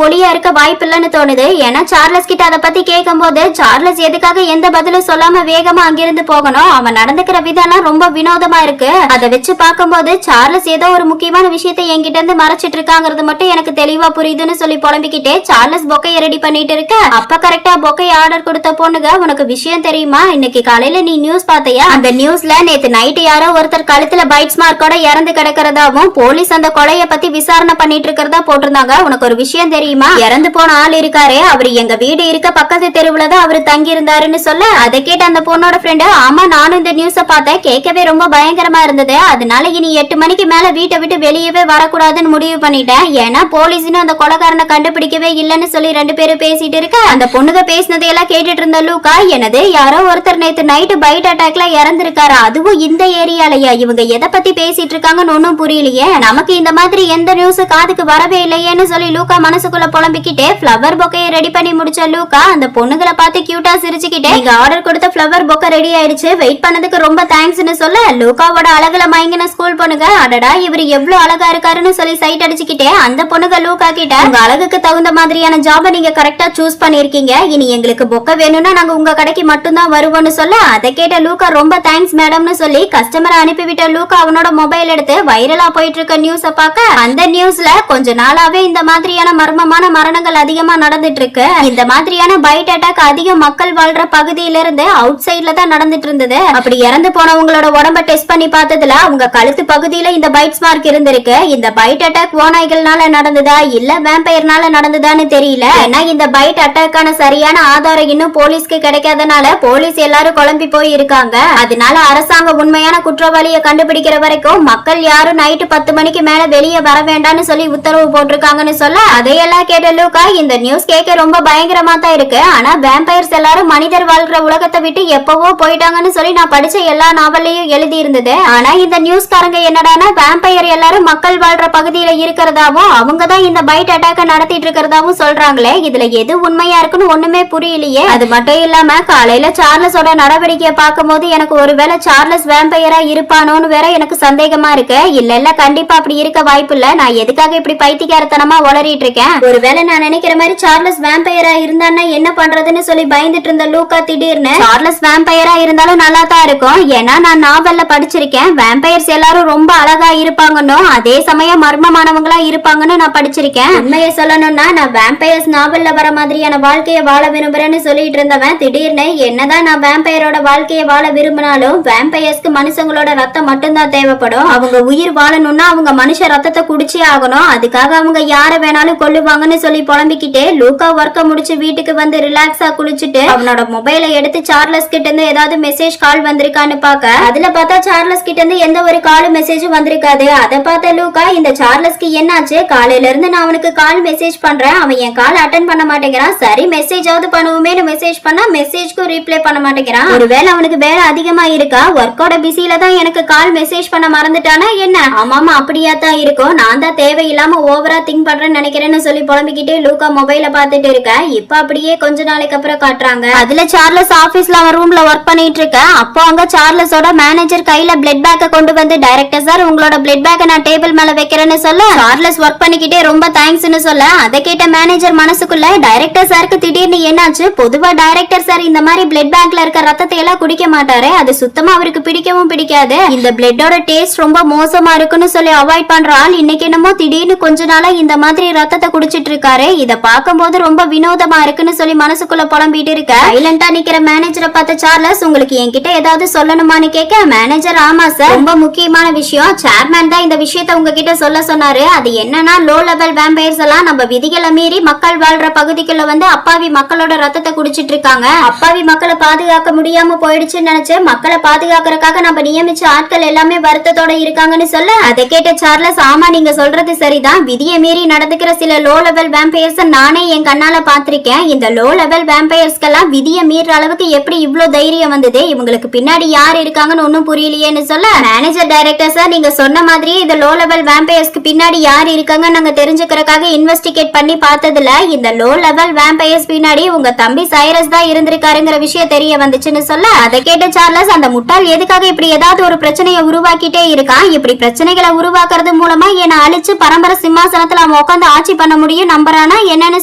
ஒளியா இருக்க வாய்ப்பு இல்லைன்னு தோணுது. ஏன்னா சார்லஸ் கிட்ட அதை பத்தி கேட்கும் போது சார்லஸ் எதுக்காக எந்த பதிலும் சொல்லாம வேகமா அங்கிருந்து போகணும்? அவன் நடந்துக்கிற விதம்லாம் ரொம்ப வினோதமா இருக்கு. அதை வச்சு பார்க்கும்போது சார்லஸ் ஏதோ ஒரு முக்கியமான விஷயத்தை என்கிட்ட இருந்து மறைச்சிட்டு இருக்காங்கிறது மட்டும் எனக்கு தெளிவா புரியுதுன்னு சொல்லி புலம்பிக்கிட்டே சார்லஸ் பொக்கையை ரெடி பண்ணிட்டு இருக்க. அப்ப கரெக்டா பொக்கை ஆர்டர் கொடுத்த பொண்ணுங்க, உனக்கு விஷயம் தெரியுமா? இன்னைக்கு காலையில நீ நியூஸ் பார்த்தையா? அந்த நியூஸ்ல நேத்து நைட்டு யாரோ ஒருத்தர் கழுத்துல பைட்ஸ் மார்க்கோட இறந்து கிடக்கிறதாவும் போலீஸ் அந்த கொலைய பத்தி விசாரணை பண்ணிட்டு இருக்கிறதா போட்டிருந்தாங்க. உனக்கு ஒரு விஷயம் தெரியுமா? இறந்து போன ஆள் இருக்காரு, அவரு எங்க வீடு இருக்க பக்கத்து தெருவுலதான் அவரு தங்கி இருந்தாருன்னு சொல்ல, அதை கேட்ட அந்த பொண்ணோட ஃப்ரெண்டு, ஆமா நானும் இந்த நியூஸ பார்த்தேன், கேட்கவே ரொம்ப பயங்கரமா இருந்தது. அதனால இனி 8 மணிக்கு மேல வீட்டை விட்டு வெளியவே வரக்கூடாதுன்னு முடிவு பண்ணிட்டேன். ஏன்னா போலீஸ் அந்த கொலைகாரனை கண்டுபிடிக்கவே இல்லன்னு சொல்லி 2 பேரும் பேசிட்டு இருக்க. அந்த பொண்ணுங்க பேசினதையெல்லாம் கேட்டுட்டு இருந்த லூக்கா, எனது யாரோ ஒருத்தர் நேத்து நைட்டு பைட் அட்டாக்ல இறந்திருக்காரு, அதுவும் இந்த ஏரியாலயா? இவங்க எதை பத்தி பேசிட்டு இருக்காங்கன்னு ஒன்னும் புரியலையே. நமக்கு இந்த மாதிரி எந்த நியூஸ் காதுக்கு வரவே இல்லையேன்னு சொல்லி லூக்கா மனசுக்குள்ள புலம்பிக்கிட்டே ஃப்ளவர் பொக்கையை ரெடி பண்ணி முடிச்ச லூக்கா அந்த பொண்ணுங்களை பார்த்து கியூட்டா சிரிச்சுக்கிட்டே, நீங்க ஆர்டர் கொடுத்த ஃப்ளவர் பொக்கை ரெடி ஆயிடுச்சு, வெயிட் பண்ணதுக்கு ரொம்ப தேங்க்ஸ்னு சொல்ல, லூக்காவோட அழகுல மயங்கின ஸ்கூல் பொண்ணுங்க, அடடா இவர் எவ்வளவு அழகா இருக்காருன்னு சொல்லி சைட் அடிச்சுக்கிட்டே அந்த பொண்ணுங்க லூக்கா கிட்ட, உங்க அழகுக்கு தகுந்த மாதிரியான ஜாபை நீங்க கரெக்டா சூஸ் பண்ணிருக்கீங்க, இனி எங்களுக்கு பொக்கை வேணும்னா நாங்க உங்க கடைக்கு மட்டும்தான் வருவோம்னு சொல்ல, அதை கேட்ட லூக்கா ரொம்ப தேங்க்ஸ் மேடம்னு சொல்லி கஸ்டமரை அனுப்பிவிட்ட லூக்கா அவனோட மொபைல் எடுத்து வைரலா போயிட்டு இருக்க நியூஸ பார்க்க, அந்த நியூஸ்ல கொஞ்ச நாளாவே இந்த மாதிரியான மர்மமான மரணங்கள் அதிகமா நடந்துட்டு இருக்கு. இந்த மாதிரியான பைட் அட்டாக் அதிக மக்கள் வாழ்ற பகுதியில இருந்து அவுட் சைட்ல தான் நடந்துட்டு இருந்தது. அப்படி இறந்து போனவங்களோட உடம்ப டெஸ்ட் பண்ணி பார்த்ததுல அவங்க கழுத்து பகுதியில இந்த பைட்ஸ் மார்க் இருந்திருக்கு. இந்த பைட் அட்டாக் ஓநாய்கள்னால நடந்ததா இல்ல வேம்பயர்னால நடந்ததான்னு தெரியல. ஏன்னா இந்த பைட் அட்டாக்கான சரியான ஆதாரம் இன்னும் போலீஸ்க்கு கிடைக்காதனால போலீஸ் எல்லாரும் குழம்பி போய் இருக்காங்க. அதனால அரசாங்கம் உண்மையான குற்றவாளியை கண்டுபிடிக்கிற வரைக்கும் மக்கள் யாரும் நைட்டு 10 மணிக்கு மேல வெளியே வர வேண்டாம்னு சொல்லி உத்தரவு போட்டிருக்காங்கன்னு சொல்ல, அதையெல்லாம் கேட்ட லூக்கா, இந்த நியூஸ் கேட்க ரொம்ப பயங்கரமா தான் இருக்கு. ஆனா வேம்பயர்ஸ் எல்லாரும் மனிதர் வாழ்ற உலகத்தை விட்டு எப்பவோ போயிட்டாங்கன்னு சொல்லி நான் படிச்ச எல்லா நாவல்லையும் எழுதி இருந்தது. ஆனா இந்த நியூஸ்காரங்க என்னடானா வேம்பயர் எல்லாரும் மக்கள் வாழ்ற பகுதியில இருக்கிறதாவும் அவங்கதான் இந்த பைட் அட்டாக்க நடத்திட்டு இருக்கிறதாவும் சொல்றாங்களே. இதுல எது உண்மையா இருக்குன்னு ஒண்ணுமே புரியலையே. அது மட்டும் இல்லாம காலையில சார்லஸோட நடவடிக்கையை பார்க்கும் போது எனக்கு ஒருவேளை சார்லஸ் வேம்பயரா இருப்பானோன்னு வேற எனக்கு சந்தேகமா இருக்கு. இல்ல கண்டிப்பா அப்படி இருக்க வாய்ப்பு இல்ல. நான் எதுக்காக இப்படி பைத்தியக்காரத்தனமா உளறிட்டு இருக்கேன்? ஒருவேளை நான் நினைக்கிற மாதிரி சார்லஸ் வேம்பயரா இருந்தான்னா என்ன பண்றதுன்னு சொல்லி பயந்துட்டு இருந்த லூக்கா திடீர்னு, சார்லஸ் வேம்பயரா இருந்தாலும் நல்லா தான் இருக்கும், ஏன்னா நான் நாவல்ல படிச்சிருக்கேன் வேம்பயர்ஸ் எல்லாரும் ரொம்ப அழகா இருப்பாங்கன்னு, அதே சமயம் மர்மமானவங்களா இருப்பாங்கன்னு நான் படிச்சிருக்கேன். உண்மையை சொல்லணும்னா நான் வேம்பயர்ஸ் நாவல்ல வர மாதிரியான வாழ்க்கையை வாழ விரும்புறேன்னு சொல்லிட்டு இருந்தவன் திடீர்னு என்னதான் நான் வேம்பயரோட வாழ்க்கையை வாழ விரும்பினாலும் வேம்பயர்ஸ்க்கு மனுஷங்களோட ரத்தம் மட்டும்தான் தேவைப்படும், அவங்க உயிர் வாழணும்னா அவங்க மனுஷ ரத்தத்தை குடிச்சே ஆகணும், அதுக்காக அவங்க யார வேணாலும் கொல்லுவாங்கன்னு சொல்லி புலம்பிக்கிட்டே லூக்கா ஒர்க்க முடிச்சு வீட்டுக்கு வந்து ரிலாக்ஸா குளிச்சுட்டு அவனோட மொபைலை எடுத்து சார்லஸ் கிட்ட இருந்து ஏதாவது மெசேஜ் கால் வந்திருக்கான்னு பாக்க, அதுல பார்த்தா சார்லஸ் கிட்ட இருந்து எந்த ஒரு கால் மெசேஜும் வந்திருக்காது. அதை பார்த்த லூக்கா, இந்த சார்லஸ்க்கு என்னாச்சு? காலையில இருந்து நான் அவனுக்கு கால் மெசேஜ் பண்றேன், அவன் என் கால் அட்டன் பண்ண மாட்டேங்கிறான், சரி மெசேஜாவது பண்ணுவோமே மெசேஜ் பண்ணா மெசேஜ்க்கு ரிப்ளை பண்ண மாட்டேங்கிறான். ஒருவேளை அவனுக்கு வேலை அதிகமா இருக்கா, ஒர்க்கோட பிஸில தான் எனக்கு கால் மெசேஜ் பண்ண மறந்துட்டானா என்ன? ஆமாமா அப்படியா தான் இருக்கும், நான் தான் தேவையில்லாம ஓவரா திங்க் பண்றேன்னு நினைக்கிறேன்னு சொல்லி புலம்பிக்கிட்டே லூக்கா மொபைல பாத்துட்டு இருக்க. இப்ப அப்படியே கொஞ்ச நாளைக்கு அப்புறம் காட்டுறாங்க. அதுல சார்லஸ் ஆபீஸ்ல அவன் ரூம்ல ஒர்க் பண்ணிட்டு இருக்க. அப்போ அங்க சார்லஸோட மேனேஜர் கையில பிளட் பேக்க கொண்டு வந்து, டைரக்டர் சார் உங்களோட பிளட் பேக்க நான் டேபிள் மேல வைக்கிறேன்னு சொல்ல, சார்லஸ் ஒர்க் பண்ணிக்கிட்டே ரொம்ப தேங்க்ஸ்னு சொல்ல, அதை கேட்ட மேனேஜர் மனசுக்குள்ள, டைரக்டர் சாருக்கு திடீர்னு என்னாச்சு? பொதுவா டைரக்டர் சார் இந்த மாதிரி பிளட் பேங்க்ல இருக்க ரத்தத்தை எல்லாம் குடிக்க மாட்டாரு, அது சுத்தமா அவருக்கு பிடிக்கவும் பிடிக்காது, இந்த பிளட்டோட டேஸ்ட் ரொம்ப மோசமா இருக்குன்னு சொல்லி அவாய்ட் பண்ற ஆள் இன்னைக்கு என்னமோ திடீர்னு கொஞ்ச நாளா இந்த மாதிரி ரத்தத்தை குடிச்சிட்டு இருக்காரு, இத பார்க்கும்போது ரொம்ப வினோதமா இருக்குன்னு சொல்லி மனசுக்குள்ள புலம்பிட்டு இருக்க. சைலண்டா நிக்கிற மேனேஜரை பார்த்த சார்லஸ், உங்களுக்கு என்கிட்ட ஏதாவது சொல்லணுமா விஷயமானு கேட்க மேனேஜர் ஆமா சார், ரொம்ப முக்கியமான விஷயம். சேர்மேன் தான் இந்த விஷயத்த உங்ககிட்ட சொல்ல சொன்னாரு. அது என்னன்னா லோ லெவல் வேம்பயர்ஸ் எல்லாம் நம்ம விதிகளை மீறி மக்கள் வாழ்ற பகுதிக்குள்ள வந்து அப்பாவி மக்களோட ரத்தத்தை குடிச்சிட்டு இருக்காங்க. அப்பாவி மக்களை பாதுகாக்க முடியாம போயிடுச்சுன்னு நினைச்சு மக்களை பாதுகாக்கறதுக்காக நம்ம நியமிச்ச ஆட்கள் எல்லாமே வருத்தத்தோட இருக்காங்கன்னு சொல்ல அதை கேட்ட சார்லஸ் ஆமா நீங்க சொல்றது சரிதான், விதியை மீறி நடந்துக்கிற சில லோ லெவல் வேம்பயர்ஸ் நானே என் கண்ணால பாத்திருக்கேன். இந்த லோ லெவல் வேம்பயர்ஸ்க்கெல்லாம் விதியை மீற அளவுக்கு எப்படி இவ்ளோ தைரியம் வந்தது, இவங்களுக்கு பின்னாடி யார் இருக்காங்கன்னு ஒன்னும் புரியலையேன்னு சொல்ல மேனேஜர் டைரக்டர் சார் நீங்க சொன்ன மாதிரியே இந்த லோ லெவல் வேம்பயர்ஸ்க்கு பின்னாடி யார் இருக்காங்க நாங்க தெரிஞ்சுக்கிறதுக்காக இன்வெஸ்டிகேட் பண்ணி பார்த்ததுல இந்த லோ லெவல் வேம்பயர்ஸ் பின்னாடி உங்க தம்பி சைரஸ் தான் இருந்திருக்காருங்கிற விஷயம் தெரிய வந்துச்சுன்னு சொல்ல அதை கேட்ட சார்லஸ் அந்த முட்டாள் எதுக்காக இப்படி ஏதாவது ஒரு பிரச்சனையை உருவாக்கிட்டே இருக்கான், இப்படி பிரச்சனைகளை உருவாக்குறது மூலமா என்னை அழிச்சு பரம்பரை சிம்மாசனத்துல அவன் உட்காந்து ஆட்சி பண்ண முடியும் நம்புறானா என்னன்னு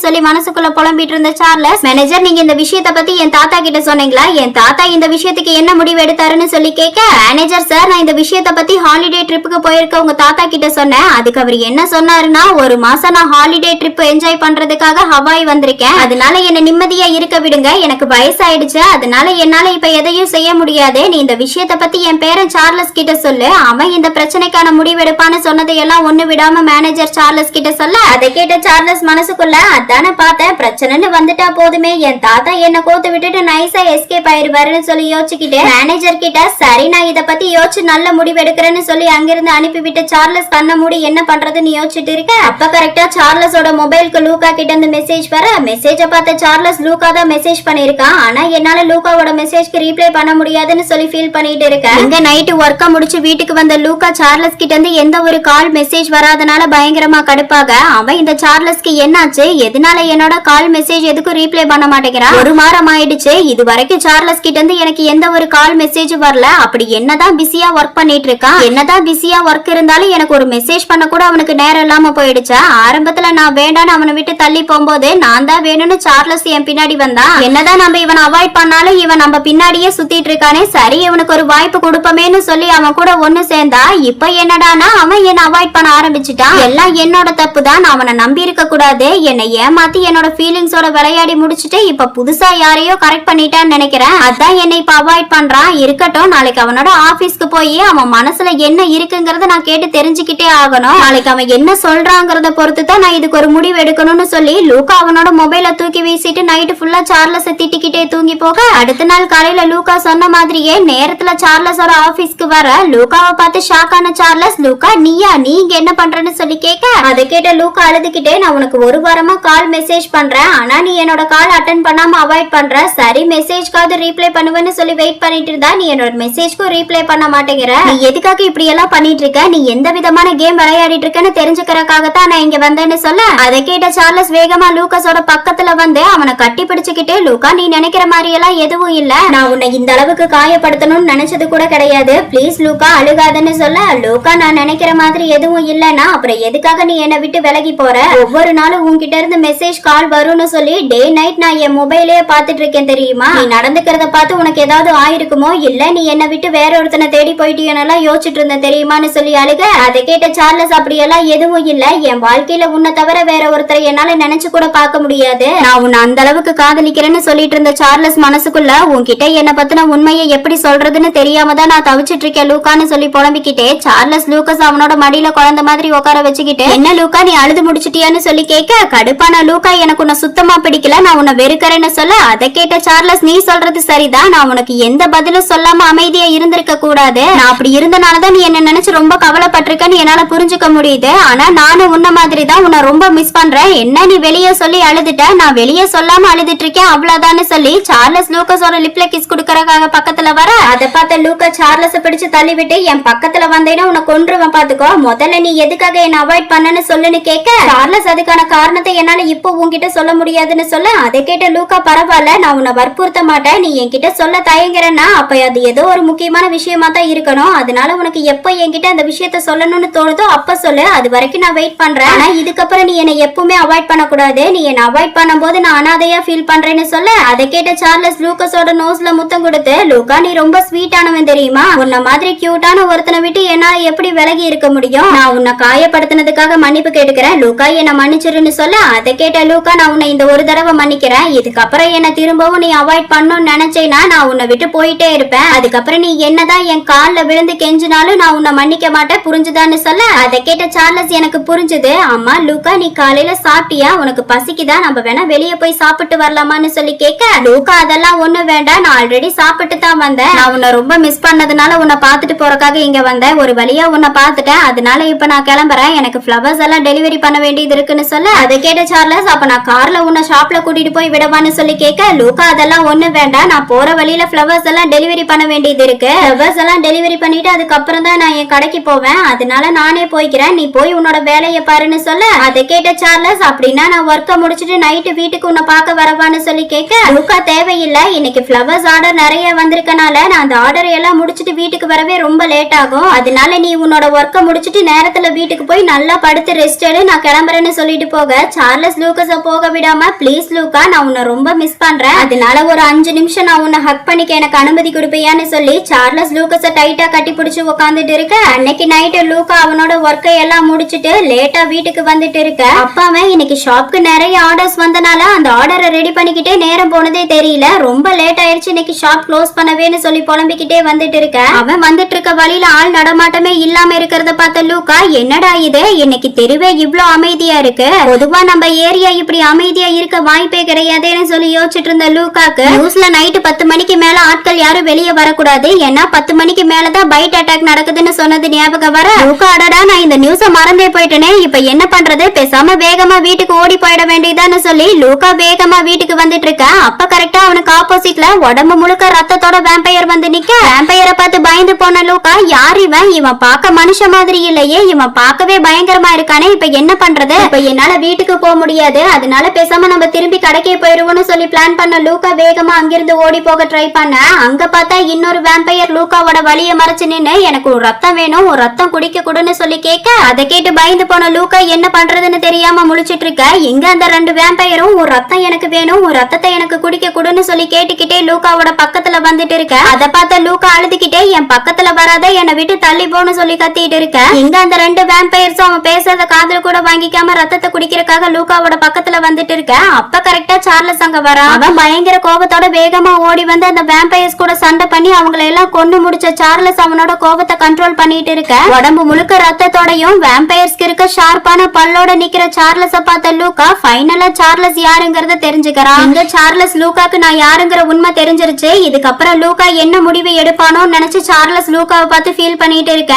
சொல்லி மனசுக்குள்ள புலம்பிட்டு இருந்த சார்லஸ் மேனேஜர் நீங்க இந்த விஷயத்த பத்தி என் தாத்தா கிட்ட சொன்னீங்களா, என் தாத்தா இந்த விஷயத்துக்கு என்ன முடிவு எடுத்தாருன்னு சொல்லி கேட்க மேனேஜர் சார் நான் இந்த விஷயத்த பத்தி ஹாலிடே ட்ரிப்புக்கு போயிருக்க உங்க தாத்தா கிட்ட சொன்னேன். அதுக்கு அவர் என்ன சொன்னாருன்னா ஒரு மாசம் நான் ஹாலிடே ட்ரிப் என்ஜாய் பண்றதுக்காக ஹவாய் வந்திருக்கேன், அதனால என்ன நிம்மதியா இருக்க விடுங்க, எனக்கு வயசாயிடுச்சு, அதனால என்னால இப்ப எதையும் செய்ய முடியாது, நீ இந்த விஷயத்த பத்தி என் பேரன் சார்லஸ் கிட்ட சொல்லு, அவன் இந்த பிரச்சனைக்கான முடிவெடுப்பான்னு சொன்னதையெல்லாம் ஒண்ணு விடாம மேனேஜர் சார்லஸ் கிட்ட சொல்ல அதை கேட்ட சார்லஸ் மனசுக்குள்ள அதான பார்த்தேன், பிரச்சனைன்னு வந்துட்டா போதுமே, என் தாத்தா என்ன கோத்து விட்டுட்டு நைஸா எஸ்கேப் ஆயிருவாருன்னு சொல்லி யோசிச்சுக்கிட்டு மேனேஜர் கிட்ட சரி நான் இத பத்தி யோசிச்சு நல்ல முடிவு எடுக்கிறேன்னு சொல்லி அங்கிருந்து அனுப்பிவிட்டு சார்லஸ் கண்ண மூடி என்ன பண்றதுன்னு யோசிச்சுட்டு இருக்க அப்ப கரெக்டா சார்லஸோட மொபைலுக்கு லூக்கா கிட்ட இருந்து மெசேஜ் வர மெசேஜ பார்த்த சார்லஸ் லூக்கா தான் மெசேஜ் பண்ணிருக்கான், ஆனா என்னால லூக்காவோட மெசேஜ்க்கு ரீப்ளை பண்ண முடியாதுன்னு சொல்லி ஃபீல் பண்ணிட்டு இருக்கேன். இங்க நைட்டு ஒர்க்க முடிச்சு வீட்டுக்கு வந்த லூக்கா சார்லஸ் கிட்ட இருந்து எந்த ஒரு கால் மெசேஜ் வராதனால பயங்கரமா கடுப்பாக அவன் இந்த சார்லஸ்க்கு என்னாச்சு, எதனால என்னோட கால் மெசேஜ் எதுக்கும் ரீப்ளை பண்ண மாட்டேங்கிறான், ஒரு மாதம் ஆயிடுச்சு இது வரைக்கும் சார்லஸ் கிட்ட இருந்து எனக்கு எந்த ஒரு கால் மெசேஜ் வரல, அப்படி என்னதான் பிஸியா ஒர்க் பண்ணிட்டு இருக்கான், என்னதான் பிஸியா ஒர்க் இருந்தாலும் எனக்கு ஒரு மெசேஜ் பண்ண கூட அவனுக்கு நேரம் இல்லாம போயிடுச்சா, ஆரம்பத்துல நான் வேண்டான்னு அவனை விட்டு தள்ளி போகும்போது நான் தான் வேணும்னு சார்லஸ் என் பின்னாடி வந்தான், என்னதான் நம்ம இவனை அவாய்ட் பண்ணாலும் இவன் நம்ம பின்னாடியே சுத்திட்டு இருக்கானே, சரி இவனுக்கு ஒரு வாய்ப்பு கொடுப்பமேன்னு சொல்லி அவன் கூட ஒண்ணு சேர்ந்தா இப்ப என்னடானா அவன் என்ன அவாய்ட் பண்ண ஆரம்பிச்சுட்டான், எல்லாம் என்னோட தப்பு தான், அவனை நம்பி இருக்க கூடாது, என்னை ஏமாத்தி என்னோட ஃபீலிங்ஸோட விளையாடி முடிச்சுட்டு இப்ப புதுசா யாரையோ கரெக்ட் பண்ணிட்டான்னு நினைக்கிறேன், அதான் என்னை இப்ப அவாய்ட் பண்றான், இருக்கட்டும் நாளைக்கு அவனோட ஆபீஸ்க்கு போய் அவன் மனசுல என்ன இருக்குங்கறத நான் கேட்டு தெரிஞ்சுக்கிட்டே ஆகணும், நாளைக்கு அவன் என்ன சொல்றாங்கறத பொறுத்து தான் நான் இதுக்கு ஒரு முடிவு எடுக்கணும்னு சொல்லி லூக்கா அவனோட மொபைல தூக்கி வீசிட்டு நைட்டு ஃபுல்லா சார்லஸ் திட்டிக்கிட்டே தூங்கி போக அடுத்த நாள் காலையில லூக்கா சொன்ன மாதிரியே நேரத்துல சார்லஸோட ஆபீஸ்க்கு வர லூக்காவை பார்த்து ஷாக் ஆன சார்லஸ் லூக்கா நீயா நீ இங்க என்ன பண்றன்னு சொல்லி கேட்க அதை கேட்ட லூக்கா அழுதுகிட்டே நான் உனக்கு ஒரு வாரமா கால் மெசேஜ் பண்றேன், ஆனா நீ என்னோட கால் அட்டன் பண்ணாம அவாய்ட் பண்ற, சரி மெசேஜ்க்காவது ரீப்ளை பண்ணுவேன்னு சொல்லி வெயிட் பண்ணிட்டு இருந்தா நீ என்னோட மெசேஜ்க்கும் ரீப்ளை பண்ண மாட்டேங்கிற, நீ எதுக்காக இப்படி எல்லாம் பண்ணிட்டு இருக்க, நீ எந்த விதமான கேம் விளையாடிட்டு இருக்கன்னு தெரிஞ்சுக்கிறதுக்காகத்தான் நான் இங்க வந்தேன்னு சொல்ல அதை கேட்ட சார்லஸ் வேகமா லூகாஸோட பக்கத்துல வந்து அவனை கட்டி பிடிச்சுக்கிட்டு லூகா நீ நினைக்கிற மாதிரி எல்லாம் எதுவும் இல்ல, நான் உன்னை இந்த அளவுக்கு காயப்படுத்தணும்னு நினைச்சது கூட கிடையாது, பிளீஸ் லூகா அழுகாதன்னு சொல்ல லூகா நான் நினைக்கிற மாதிரி எதுவும் இல்லன்னா அப்புறம் எதுக்காக நீ என்னை விட்டு விலகி போற, ஒவ்வொரு நாளும் உன்கிட்ட இருந்து மெசேஜ் கால் வரும்னு சொல்லி டே நைட் நான் என் மொபைலே பாத்துட்டு இருக்கேன் தெரியுமா, நீ நடந்துக்கிறத பார்த்து உனக்கு ஏதாவது ஆயிருக்குமோ இல்ல நீ என்னை விட்டு வேற ஒருத்தனை தேடி போயிட்டீங்கன்னா யோசிச்சுட்டு இருந்தேன் தெரியுமான்னு சொல்லி அழுக அதை கேட்ட சார்லஸ் அப்படியெல்லாம் எதுவும் இல்ல, என் வாழ்க்கையில உன்னை தவிர வேற ஒருத்தரை என்னால நினைச்சு கூட பார்க்க முடியாது, நான் உன்னை அந்த அளவுக்கு காதலிக்கிறேன்னு சொல்லிட்டு இருந்த சார்லஸ் மனசுக்குள்ள உன்கிட்ட என்ன பத்தின உண்மையை எப்படி சொல்றதுன்னு தெரியாம தான் நான் தவிச்சிட்டு இருக்கேன் லூக்கான்னு சொல்லி புலம்பிக்கிட்டே சார்லஸ் லூகாஸ் அவனோட மடியில குழந்தை மாதிரி உட்கார வச்சுக்கிட்டு என்ன லூக்கா நீ அழுது முடிச்சிட்டியான்னு சொல்லி கேட்க கடுப்பான லூக்கா எனக்கு உன்னை சுத்தமா பிடிக்கல நான் உன்னை வெறுக்கிறேன்னு சொல்ல அதை கேட்ட சார்லஸ் நீ சொல்றது சரிதான், நான் உனக்கு எந்த பதிலும் சொல்லாம அமைதியா இருந்திருக்க கூடாது, நான் அப்படி இருந்தனாலதான் நீ என்ன நினைச்சு ரொம்ப கவலைப்பட்டிருக்கன்னு என்னால புரிஞ்சுக்க முடியுது, ஆனா நானும் உன்ன மாதிரி தான் உன்னை ரொம்ப மிஸ் பண்றேன், என்ன நீ வெளியே சொல்லி அழுதுட்ட, நான் வெளியே சொல்லாம அழுதுட்டு இருக்கேன் அவ்வளவுதான்னு சொல்லி சார்லஸ் லூகாஸோட லிப்ல கிஸ் குடுக்கறதுக்காக பக்கத்துல வர அதை பார்த்த லூக்கா சார்லஸ் பிடிச்சு தள்ளி விட்டு என் பக்கத்துல வந்தேன்னா உன்னை கொன்றுவன் பாத்துக்கோ, முதல்ல நீ எதுக்காக என்ன அவாய்ட் பண்ணன்னு சொல்லுன்னு கேட்க சார்லஸ் அதுக்கான காரணத்தை என்னால இப்போ உன்கிட்ட சொல்ல முடியாதுன்னு சொல்ல அதை கேட்ட லூக்கா பரவாயில்ல நான் உன்னை வற்புறுத்த மாட்டேன், நீ என்கிட்ட சொல்ல தயங்குறேன்னா அப்ப அது ஏதோ ஒரு முக்கியமான விஷயமா தான் இருக்கணும், அதனால உனக்கு எப்ப என்கிட்ட அந்த விஷயத்த சொல்லணும்னு தோணுதோ அப்ப சொல்லு, அது வரைக்கும் நான் வெயிட் பண்றேன், ஆனா இதுக்கப்புறம் நீ என்னை எப்பவுமே அவாய்ட் பண்ணக்கூடாது, நீ என்ன அவாய்ட் பண்ணும்போது நான் அனாதையா ஃபீல் பண்றேன்னு சொல்ல அதை கேட்ட சார்லஸ் லூகாஸோட நோஸ்ல முத்தம் கொடுத்து லூகா நீ ரொம்ப ஸ்வீட்டானவன் தெரியுமா, உன்ன மாதிரி கியூட்டான ஒருத்தனை விட்டு என்னால எப்படி விலகி இருக்க முடியும், நான் உன்னை காயப்படுத்தினதுக்காக மன்னிப்பு கேட்டுக்கிறேன் லூகா என்ன மன்னிச்சிருன்னு சொல்ல அதை கேட்ட லூகா நான் உன்னை இந்த ஒரு தடவை மன்னிக்கிறேன், இதுக்கப்புறம் என்ன திரும்பவும் நீ அவாய்ட் பண்ணணும்னு நினைச்சேன்னா நான் உன்னை விட்டு போயிட்டே இருப்பேன், அதுக்கப்புறம் நீ என்னதான் என் கால்ல விழுந்து கெஞ்சினாலும் நான் உன்னை மன்னிக்க மாட்டேன், புரிஞ்சுதான்னு சொல்ல அதை கேட்ட சார்லஸ் எனக்கு புரிஞ்சுது. ஆமா லூக்கா, நீ காலையில சாப்பிட்டியா? உனக்கு பசிக்குதா? நம்ம வேணா வெளியே போய் சாப்பிட்டு வரலாமான்னு சொல்லி கேட்க, லூக்கா அதெல்லாம் ஒண்ணு வேண்டாம், நான் ஆல்ரெடி சாப்பிட்டு தான் வந்தேன். நான் உன்னை ரொம்ப மிஸ் பண்ணதுனால உன்னை பாத்துட்டு போறதுக்காக இங்க வந்தேன். ஒரு வழியா உன்னை பாத்துட்டேன், அதனால இப்ப நான் கிளம்புறேன். எனக்கு ஃபிளவர்ஸ் எல்லாம் டெலிவரி பண்ண வேண்டியது இருக்குன்னு சொல்ல அதை கேட்ட சார்லஸ், அப்ப நான் கார்ல உன்னை ஷாப்ல கூட்டிட்டு போய் விடவான்னு சொல்லி கேட்க, லூக்கா அதெல்லாம் ஒண்ணு வேண்டாம், நான் போற வழியில ஃபிளவர்ஸ் எல்லாம் டெலிவரி பண்ண வேண்டியது இருக்கு. ஃபிளவர்ஸ் எல்லாம் டெலிவரி பண்ணிட்டு அதுக்கப்புறம் தான் நான் என் கடைக்கு போவேன், அதனால நானே போய்க்கிறேன், நீ போய் உன்னோட வேலையை பாருன்னு சொல்ல அதை கேட்ட சார்லஸ், அப்படின்னா நான் ஒர்க்க முடிச்சிட்டு நைட்டு வீட்டுக்கு உன்னை பார்க்க வரவான்னு சொல்லி கேட்க, லூக்கா தேவையில்லை, இன்னைக்கு ஃபிளவர்ஸ் ஆர்டர் நிறைய வந்திருக்கனால நான் அந்த ஆர்டர் எல்லாம் முடிச்சிட்டு வீட்டுக்கு வரவே ரொம்ப லேட் ஆகும், அதனால நீ உன்னோட ஒர்க்க முடிச்சிட்டு நேரத்துல வீட்டுக்கு போய் நல்லா படுத்து ரெஸ்ட் எடு, நான் கிளம்புறேன்னு சொல்லிட்டு போக சார்லஸ் லூக்கஸ போக விடாம, ப்ளீஸ் லூக்கா, நான் உன்னை ரொம்ப மிஸ் பண்றேன், அதனால ஒரு 5 நிமிஷம் நான் உன்னை ஹக் பண்ணிக்க எனக்கு அனுமதி கொடுப்பியான்னு சொல்லி சார்லஸ் லூக்கஸ டைட்டா கட்டி பிடிச்சு உட்காந்துட்டு இருக்க. அன்னைக்கு நைட்டு லூக்கா அவனோட ஒர்க்கை எல்லாம் முடிச்சிட்டு லேட்டா வீட்டுக்கு வந்துட்டு இருக்க. அப்பாவே இன்னைக்கு ஷாப்க்கு நிறைய ஆர்டர்ஸ் வந்தனால அந்த ஆர்டரை ரெடி பண்ணிக்கிட்டே நேரம் போனதே தெரியல, ரொம்ப லேட் ஆயிடுச்சு, இன்னைக்கு ஷாப் க்ளோஸ் பண்ணவேன்னு சொல்லி புலம்பிக்கிட்டே வந்துட்டு இருக்க. அவன் வந்துட்டு இருக்க வழியில ஆள் நடமாட்டமே இல்லாம இருக்கிறத பார்த்த லூக்கா, என்னடா இது, இன்னைக்கு தெருவே இவ்ளோ அமைதியா இருக்கு, பொதுவா நம்ம ஏரியா இப்படி அமைதியா இருக்க வாய்ப்பே கிடையாதுன்னு சொல்லி யோசிச்சுட்டு இருந்த லூக்காக்கு நியூஸ்ல நைட்டு 10 மணிக்கு மேல ஆட்கள் யாரும் வெளியே வரக்கூடாது, ஏன்னா 10 மணிக்கு மேலதான் பைட் அட்டாக் நடக்குதுன்னு சொன்னது ஞாபகம் வர, லூக்கா அடடா நான் இந்த நியூஸ மறந்தே போயிட்டேனே, இப்ப என்ன பண்றது, பேசாம வேகமா வீட்டுக்கு ஓடி போயிட வேண்டியதான்னு சொல்லி லூக்கா வேகமா வீட்டுக்கு வந்துட்டு இருக்க. அப்ப கரெக்டா அவனுக்கு ஆப்போசிட்ல உடம்பு முழுக்க ரத்தத்தோட வேம்பையர் வந்து நிக்க. வேம்பையரை பார்த்து பயந்து போன லூக்கா, யார் இவன், இவன் பார்க்க மனுஷ மாதிரி இல்லையே, இவன் பார்க்கவே பயங்கரமா இருக்கானே, இப்ப என்ன பண்றது, இப்ப என்னால வீட்டுக்கு போக முடியாது, அதனால பேசாம நம்ம திரும்பி கடைக்கே போயிருவோம்னு சொல்லி பிளான் பண்ண லூக்கா வேகமா அங்கிருந்து ஓடி போக ட்ரை பண்ண. அங்க பார்த்தா இன்னொரு வேம்பையர் லூக்காவோட வலிய மறைச்சு நின்னு, எனக்கு ஒரு ரத்தம் வேணும், ஒரு ரத்தம் குடிக்க கூடன்னு சொல்லி கேட்க, அதை கேட்டு பயந்து போன லூக்கா என்ன பண்றதுன்னு தெரியாம முழிச்சிட்டு இருக்க. எங்க அந்த 2 வேம்பையரும் ஒரு ரத்தம் எனக்கு வேணும், ஒரு ரத்தத்தை எனக்கு குடிக்க கூடன்னு சொல்லி கேட்டுக்கிட்டே லூக்காவோட பக்கத்துல வந்துட்டு இருக்க. அதை பார்த்த லூக்கா அழுதுகிட்டே, என் பக்கத்துல வராத, என்னை விட்டு தள்ளி போன்னு சொல்லி கத்திட்டு இருக்க. இங்க அந்த 2 வேம்பையர்ஸும் அவன் பேசுறத காதல் கூட வாங்கிக்காம ரத்தத்தை குடிக்கிறதுக்காக லூக்காவோட பக்கத்துல வந்துட்டு இருக்க. அப்ப கரெக்டா சார்லஸ் அங்க வர. அவன் பயங்கர கோபத்தோட வேகமா ஓடி வந்து அந்த வேம்பையர்ஸ் கூட சண்டை பண்ணி அவங்களை எல்லாம் கொண்டு முடிச்ச சார்லஸ் அவனோட கோபத்தை கண்ட்ரோல் பண்ணிட்டு இருக்க. உடம்பு முழுக்க ரத்தத்தோடையும் வேம்பையர்ஸ்க்கு இருக்க ஷார்ப்பான பல்லோட நிக்கிற சார்லஸ பார்த்த லூக்கா ஃபைனலா சார்லஸ் யாருங்கறத தெரிஞ்சுக்கிறான். இந்த சார்லஸ் லூக்காக்கு நான் யாருங்கிற உண்மை தெரிஞ்சிருச்சு, இதுக்கப்புறம் லூக்கா என்ன முடிவு எடுப்பானோன்னு நினைச்சு சார்லஸ் லூக்காவை பார்த்து ஃபீல் பண்ணிட்டு இருக்க.